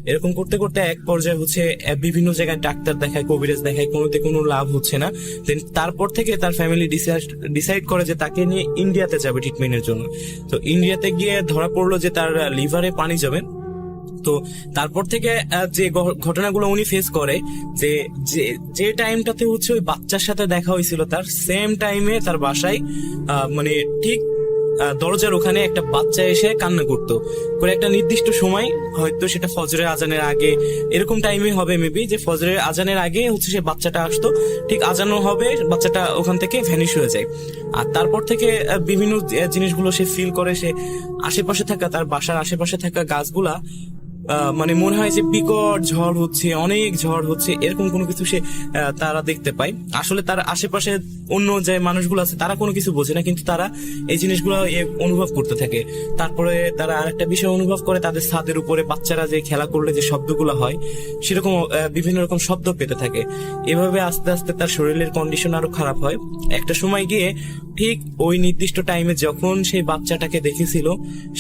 এরকম করতে করতে এক পর্যায়ে হচ্ছে বিভিন্ন জায়গায় ডাক্তার দেখায়, কবিরাজ দেখায়, কোনোতে কোনো লাভ হচ্ছে না। দেন তারপর থেকে তার ফ্যামিলি ডিসাইড করে যে তাকে নিয়ে ইন্ডিয়াতে যাবে ট্রিটমেন্টের জন্য। তো ইন্ডিয়াতে গিয়ে ধরা পড়লো যে তার লিভারে পানি জমে। তো তারপর থেকে যে ঘটনাগুলো উনি ফেস করে, যে টাইমটাতে হচ্ছে ওই বাচ্চার সাথে দেখা হয়েছিল তার সেম টাইমে তার বাসায় মানে ঠিক দরজার ওখানে একটা বাচ্চা এসে কান্না করতো করে একটা নির্দিষ্ট সময়, হয়তো সেটা ফজরের আজানের আগে এরকম টাইমে হবে মেবি, যে ফজরের আজানের আগে হচ্ছে সে বাচ্চাটা আসতো, ঠিক আজানও হবে বাচ্চাটা ওখান থেকে ভ্যানিশ হয়ে যায়। আর তারপর থেকে বিভিন্ন জিনিসগুলো সে ফিল করে, সে আশেপাশে থাকা তার বাসার আশেপাশে থাকা গাছগুলা মানে মনে হয় যে বিকট ঝড় হচ্ছে, অনেক ঝড় হচ্ছে, এরকম কোনো কিছু সে তারা দেখতে পায়। আসলে তার আশেপাশে অন্য যে মানুষগুলো আছে তারা কোনো কিছু বোঝে না, কিন্তু তারা এই জিনিসগুলো অনুভব করতে থাকে। তারপরে তারা আরেকটা বিষয় অনুভব করে, তাদের ছাদের উপরে বাচ্চারা যে খেলা করলে যে শব্দগুলো হয় সেরকম বিভিন্ন রকম শব্দ পেতে থাকে। এভাবে আস্তে আস্তে তার শরীরের কন্ডিশন আরো খারাপ হয়। একটা সময় গিয়ে ঠিক ওই নির্দিষ্ট টাইমে যখন সেই বাচ্চাটাকে দেখেছিল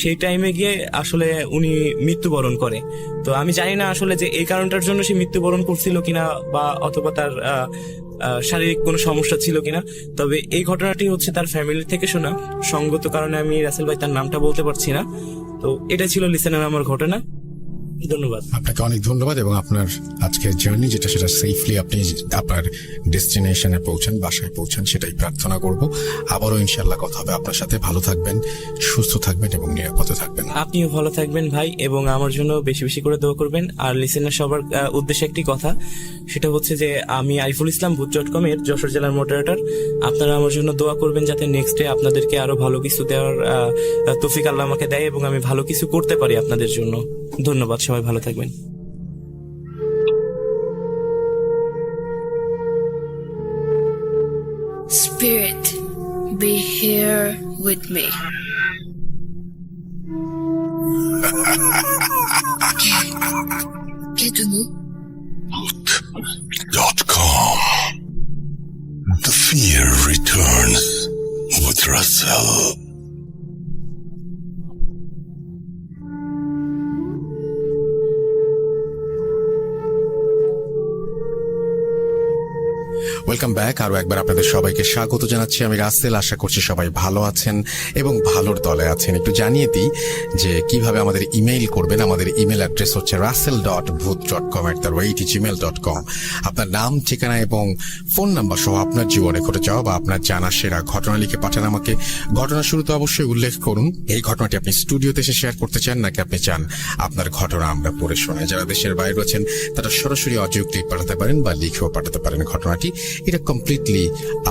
সেই টাইমে গিয়ে আসলে উনি মৃত্যুবরণ করে। তো আমি জানি না আসলে যে এই কারণটার জন্য সে মৃত্যুবরণ করছিল কিনা বা অথবা তার শারীরিক কোনো সমস্যা ছিল কিনা, তবে এই ঘটনাটি হচ্ছে তার ফ্যামিলি থেকে শোনা। সঙ্গত কারণে আমি রাসেল ভাই তার নামটা বলতে পারছি না। তো এটা ছিল লিসেনের আমার ঘটনা। ধন্যবাদ আপনাকে, অনেক ধন্যবাদ। এবং আপনার আজকের জার্নি যেটা সেটা সেফলি আপনি আপনার ডেস্টিনেশনে পৌঁছান, বাসায় পৌঁছান, সেটাই প্রার্থনা করব। আবারও ইনশাল্লাহ কথা হবে আপনার সাথে। ভালো থাকবেন, সুস্থ থাকবেন এবং নিরাপদে থাকবেন। আপনিও ভালো থাকবেন ভাই, এবং আমার জন্য বেশি বেশি করে দোয়া করবেন। আর লিসেনার সবার উদ্দেশ্যে একটি কথা, সেটা হচ্ছে যে আমি আরিফুল ইসলাম ভূত.com এর যশোর জেলার মডারেটর। আপনারা আমার জন্য দোয়া করবেন যাতে নেক্সট ডে আপনাদেরকে আরো ভালো কিছু দেওয়ার তৌফিক আল্লাহ আমাকে দেয় এবং আমি ভালো কিছু করতে পারি আপনাদের জন্য। ধন্যবাদ, সবাই ভালো থাকবেন। Spirit, be here with me. .com. The fear returns with Russell. Welcome back. আরো একবার আপনাদের সবাইকে স্বাগত জানাচ্ছি। আমি রাসেল। আশা করছি সবাই ভালো আছেন এবং ভালোর দলে আছেন। একটু জানিয়ে দিই যে কিভাবে আমাদের ইমেইল করবেন। আমাদের ইমেল অ্যাড্রেস হচ্ছে russell.booth.com@gmail.com। আপনার নাম, ঠিকানা এবং ফোন নাম্বার সহ আপনার জীবনে ঘটে যাওয়া বা আপনার জানা সেরা ঘটনা লিখে পাঠান আমাকে। ঘটনার শুরুতে অবশ্যই উল্লেখ করুন এই ঘটনাটি আপনি স্টুডিওতে এসে শেয়ার করতে চান নাকি আপনি চান আপনার ঘটনা আমরা পড়ে শোনাই। যারা দেশের বাইরে রয়েছেন তারা সরাসরি অডিও ক্লিপ পাঠাতে পারেন বা লিখেও পাঠাতে পারেন ঘটনাটি। এটা কমপ্লিটলি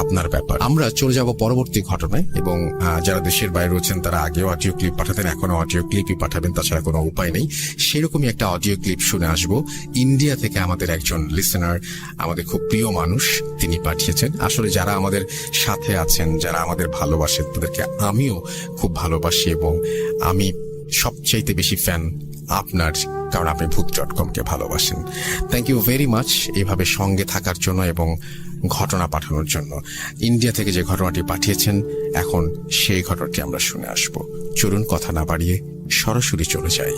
আপনার ব্যাপার। আমরা চলে যাব পরবর্তী ঘটনায় এবং যারা দেশের বাইরে রয়েছেন তারা আগেও অডিও ক্লিপ পাঠাতেন, এখনো অডিও ক্লিপই পাঠাবেন, তাছাড়া কোনো উপায় নেই। সেরকমই একটা অডিও ক্লিপ শুনে আসবো ইন্ডিয়া থেকে। আমাদের একজন লিসেনার, আমাদের খুব প্রিয় মানুষ, তিনি পাঠিয়েছেন। আসলে যারা আমাদের সাথে আছেন, যারা আমাদের ভালোবাসেন, তাদেরকে আমিও খুব ভালোবাসি এবং আমি সবচাইতে বেশি ফ্যান আপনার, কারণ আপনি ভূত.com কে ভালোবাসেন। থ্যাংক ইউ ভেরি মাচ এভাবে সঙ্গে থাকার জন্য এবং ঘটনা পাঠানোর জন্য। ইন্ডিয়া থেকে যে ঘটনাটি পাঠিয়েছেন, এখন সেই ঘটনাটি আমরা শুনে আসব। চলুন কথা না বাড়িয়ে সরাসরি চলে যাই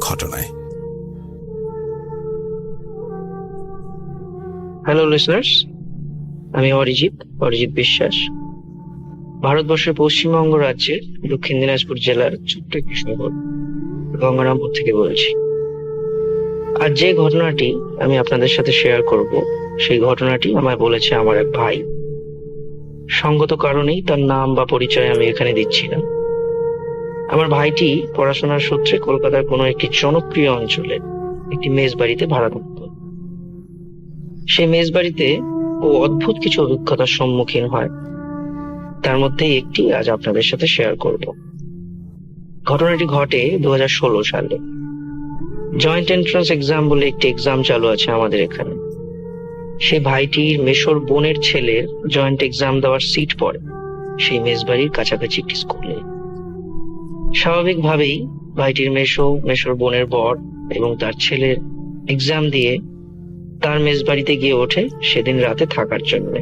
ঘটনায়। হ্যালো লিসনার্স, আমি অরিজিৎ বিশ্বাস। ভারতবর্ষের পশ্চিমবঙ্গ রাজ্যের দক্ষিণ দিনাজপুর জেলার ছোট্ট একটি শহর গঙ্গারামপুর থেকে বলছি। আর যে ঘটনাটি আমি আপনাদের সাথে শেয়ার করব, সেই ঘটনাটি আমায় বলেছে আমার এক ভাই। সঙ্গত কারণেই তার নাম বা পরিচয় আমি এখানে দিচ্ছি না। আমার ভাইটি পড়াশোনার সূত্রে কলকাতার কোনো একটি জনপ্রিয় অঞ্চলে একটি মেস বাড়িতে ভাড়া থাকত। সেই মেস বাড়িতে ও অদ্ভুত কিছু অভিজ্ঞতার সম্মুখীন হয়, তার মধ্যে একটি আজ আপনাদের সাথে শেয়ার করব। ঘটনাটি ঘটে 2016 সালে। জয়েন্ট এন্ট্রান্স এক্সাম বলে একটি এক্সাম চালু আছে আমাদের এখানে। সে ভাইটির মেশোর বোনের ছেলের জয়েন্ট এক্সাম দেওয়ার সিট পড়ে সেই মেসবাড়ির কাছাকাছি একটি স্কুলে। স্বাভাবিকভাবেই ভাইটির মেশোর বোনের বর এবং তার ছেলের এক্সাম দিয়ে তার মেসবাড়িতে গিয়ে ওঠে সেদিন রাতে থাকার জন্য।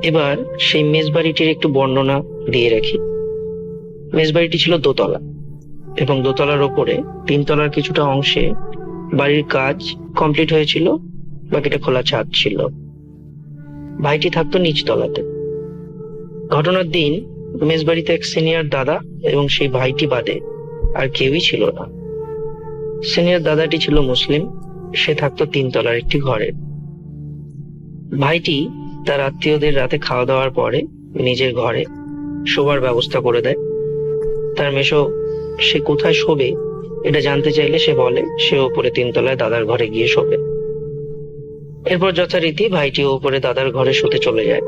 এবার সেই মেসবাড়িটির একটু বর্ণনা দিয়ে রাখি। মেসবাড়িটি ছিল দোতলা এবং দোতলার ওপরে 3 তলার কিছুটা অংশে বাড়ির কাজ কমপ্লিট হয়েছিল, বাকিটা খোলা ছাদ ছিল। ভাইটি থাকতো নিচতলাতে। ঘটনার দিন মেসবাড়িতে এক সিনিয়র দাদা এবং সেই ভাইটি বাদে আর কেউই ছিল না। সিনিয়র দাদাটি ছিল মুসলিম, সে থাকতো 3 তলার একটি ঘরে। ভাইটি তার আত্মীয়দের রাতে খাওয়া দাওয়ার পরে নিজের ঘরে শোবার ব্যবস্থা করে দেয়। তার মেশো সে কোথায় শোবে এটা জানতে চাইলে সে বলে সে ওপরে 3 তলায় দাদার ঘরে গিয়ে শোবে। এরপর যথারীতি ভাইটি ওপরে দাদার ঘরে শুতে চলে যায়।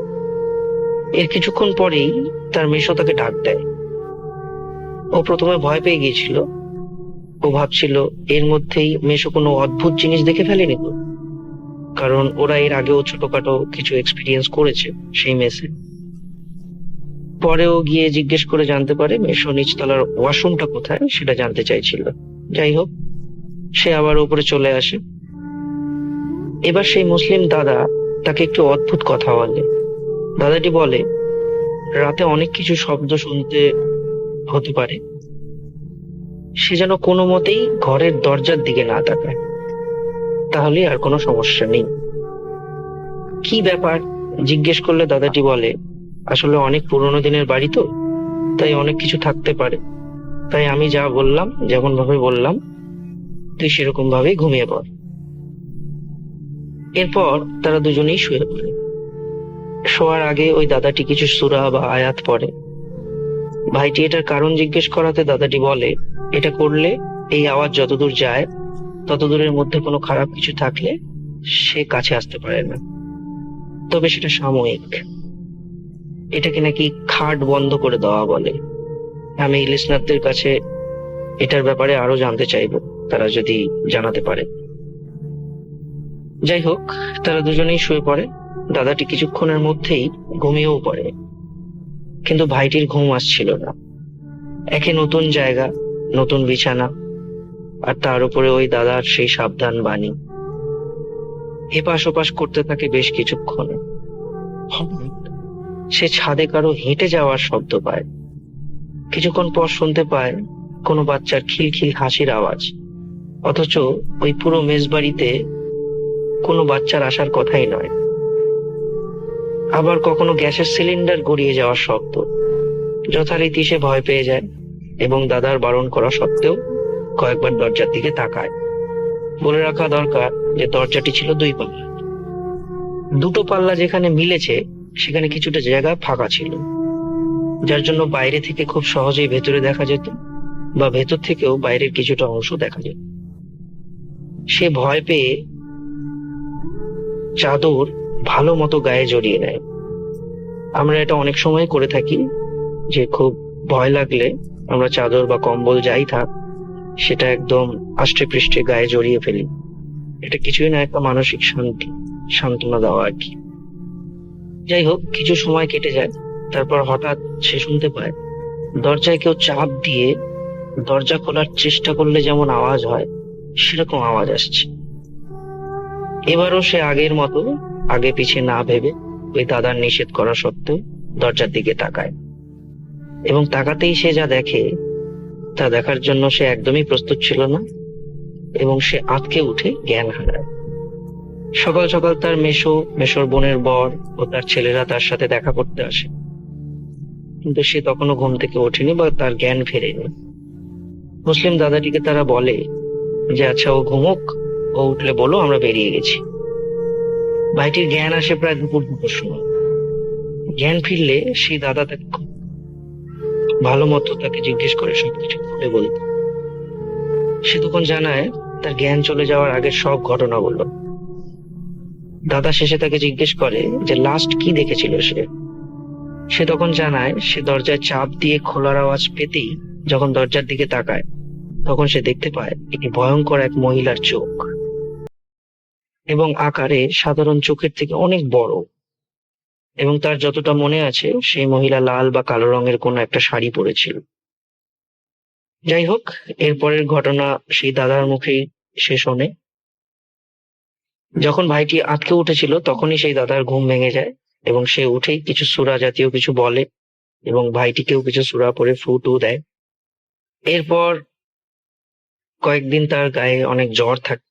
এর কিছুক্ষণ পরেই তার মেশো তাকে ডাক দেয়। ও প্রথমে ভয় পেয়ে গিয়েছিল। ও ভাবছিল এর মধ্যেই মেশো কোনো অদ্ভুত জিনিস দেখে ফেলেনি তো, কারণ ওরা এর আগেও ছোটখাটো কিছু এক্সপিরিয়েন্স করেছে সেই মেসে। পরেও গিয়ে জিজ্ঞেস করে জানতে পারে মেশো নিচতলার ওয়াশরুমটা কোথায় সেটা জানতে চাইছিল। যাই হোক, সে আবার উপরে চলে আসে। এবার সেই মুসলিম দাদা তাকে একটু অদ্ভুত কথা বলে। দাদাটি বলে রাতে অনেক কিছু শব্দ শুনতে হতে পারে, সে যেন কোনো মতেই ঘরের দরজার দিকে না তাকায়, তাহলে আর কোনো সমস্যা নেই। কি ব্যাপার জিজ্ঞেস করলে দাদাটি বলে আসলে অনেক পুরোনো দিনের বাড়ি তো, তাই অনেক কিছু থাকতে পারে, তাই আমি যা বললাম, যেমন ভাবে বললাম তুই সেরকম ভাবেই ঘুমিয়ে পড়। এরপর তারা দুজনেই শুয়ে পড়ে। শোয়ার আগে ওই দাদাটি কিছু সূরা বা আয়াত পড়ে। ভাইটি এটার কারণ জিজ্ঞেস করাতে দাদাটি বলে এটা করলে এই আওয়াজ যতদূর যায় ততদূরের মধ্যে কোনো খারাপ কিছু থাকলে সে কাছে আসতে পারে না, তবে সেটা সাময়িক। এটাকে নাকি খাট বন্ধ করে দেওয়া বলে। আমি লিসনারদের কাছে এটার ব্যাপারে আরো জানতে চাইবো, তারা যদি জানাতে পারে। যাই হোক, তারা দুজনেই শুয়ে পড়ে। দাদাটি কিছুক্ষণের মধ্যেই ঘুমিয়েও পড়ে, কিন্তু ভাইটির ঘুম আসছিল না। একে নতুন জায়গা, নতুন বিছানা, আর তার উপরে ওই দাদার সেই সাবধান বাণী। এপাশ ওপাশ করতে থাকে বেশ কিছুক্ষণ। হঠাৎ সে ছাদে কারো হেঁটে যাওয়ার শব্দ পায়। কিছুক্ষণ পর শুনতে পায় কোনো বাচ্চার খিলখিল হাসির আওয়াজ, অথচ ওই পুরো মেজবাড়িতে কোনো বাচ্চার আসার কথাই নয়। আবার কখনো গ্যাসের সিলিন্ডার গড়িয়ে যাওয়ার শব্দ। যথারীতি সে ভয় পেয়ে যায় এবং দাদার বারণ করা সত্ত্বেও কয়েকবার দরজার দিকে তাকায়। বলে রাখা দরকার যে দরজাটি ছিল 2 পাল্লা। 2টো পাল্লা যেখানে মিলেছে সেখানে কিছুটা জায়গা ফাঁকা ছিল, যার জন্য বাইরে থেকে খুব সহজেই ভেতরে দেখা যেত, বা ভেতর থেকেও বাইরের কিছুটা অংশ দেখা যেত। সে ভয় পেয়ে চাদর ভালো মতো গায়ে জড়িয়ে নেয়। আমরা এটা অনেক সময় করে থাকি, যে খুব ভয় লাগলে আমরা চাদর বা কম্বল যাই থাক সেটা একদম আষ্টে পৃষ্ঠে গায়ে জড়িয়ে ফেলি। এটা কিছুই না, একটা মানসিক সান্ত্বনা দেওয়া আর কি। যাই হোক, কিছু সময় কেটে যায়। তারপর হঠাৎ সে শুনতে পায় দরজায় কেউ চাপ দিয়ে দরজা খোলার চেষ্টা করলে যেমন আওয়াজ হয় সেরকম আওয়াজ আসছে। এবারও সে আগের মতো আগে পিছে না ভেবে ওই দাদার নিষেধ করা সত্ত্বেও দরজার দিকে তাকায়, এবং তাকাতেই সে যা দেখে তা দেখার জন্য সে একদমই প্রস্তুত ছিল না, এবং সে আঁতকে উঠে জ্ঞান হারায়। সকাল সকাল তার মেশোর বোনের বর ও তার ছেলেরা তার সাথে দেখা করতে আসে, কিন্তু সে তখনও ঘুম থেকে ওঠেনি বা তার জ্ঞান ফেরেনি। মুসলিম দাদাটিকে তারা বলে যে আচ্ছা ও ঘুমুক, ও উঠলে বলো, আমরা বেরিয়ে গেছি। ভাইটির জ্ঞান আসে প্রায় দুপুর সময়। জ্ঞান ফিরলে সেই দাদা তাকে খুব ভালো মতো তাকে জিজ্ঞেস করে সবকিছু খুলে বলতে। সে তখন জানায় তার জ্ঞান চলে যাওয়ার আগের সব ঘটনা বলল। দাদা শেষে তাকে জিজ্ঞেস করে যে লাস্ট কি দেখেছিল সে তখন জানায় সে দরজায় চাপ দিয়ে খোলার আওয়াজ পেতেই যখন দরজার দিকে তাকায় তখন সে দেখতে পায় একটি ভয়ঙ্কর এক মহিলার চোখ, এবং আকারে সাধারণ চোখের থেকে অনেক বড়। এবং তার যতটা মনে আছে সেই মহিলা লাল বা কালো রঙের কোনো একটা শাড়ি পরেছিল। যাই হোক, এরপরের ঘটনা সেই দাদার মুখেই সে শোনে। যখন ভাইটি আটকে উঠেছিল তখনই সেই দাদার ঘুম ভেঙে যায়, এবং সে উঠেই কিছু সূরা জাতীয় কিছু বলে এবং ভাইটিকেও কিছু সূরা পড়ে ফু টু দেয়। এরপর কয়েকদিন তার গায়ে অনেক জ্বর থাকে,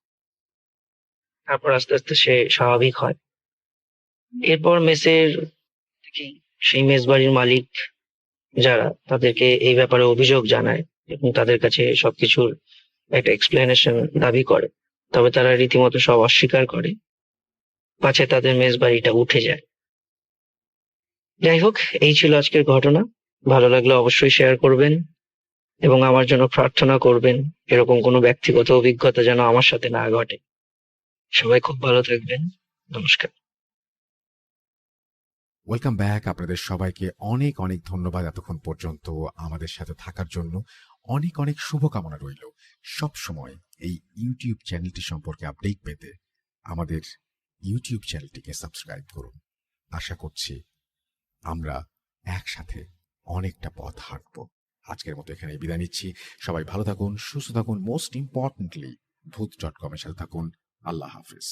তারপর আস্তে আস্তে সে স্বাভাবিক হয়। এরপর মেসের সেই মেসবাড়ির মালিক যারা, তাদেরকে এই ব্যাপারে অভিযোগ জানায় এবং তাদের কাছে সবকিছুর একটা এক্সপ্লেনেশন দাবি করে। তবে তারা রীতিমতো সব অস্বীকার করে, পাছে তাদের মেসবাড়িটা উঠে যায়। যাই হোক, এই ছিল আজকের ঘটনা। ভালো লাগলে অবশ্যই শেয়ার করবেন এবং আমার জন্য প্রার্থনা করবেন এরকম কোনো ব্যক্তিগত অভিজ্ঞতা যেন আমার সাথে না ঘটে। সবাই খুব ভালো থাকবেন। নমস্কার। Welcome back. আপনাদের সবাইকে অনেক অনেক ধন্যবাদ এতক্ষণ পর্যন্ত আমাদের সাথে থাকার জন্য। অনেক অনেক শুভকামনা রইল। সব সময় এই ইউটিউব চ্যানেলটি সম্পর্কে আপডেট পেতে আমাদের ইউটিউব চ্যানেলটিকে সাবস্ক্রাইব করুন। আশা করছি আমরা একসাথে অনেকটা পথ হাঁটব। আজকের মতো এখানে বিদায় নিচ্ছি। সবাই ভালো থাকুন, সুস্থ থাকুন, মোস্ট ইম্পর্টেন্টলি ভূত.com এর সাথে থাকুন। আল্লাহ হাফিজ।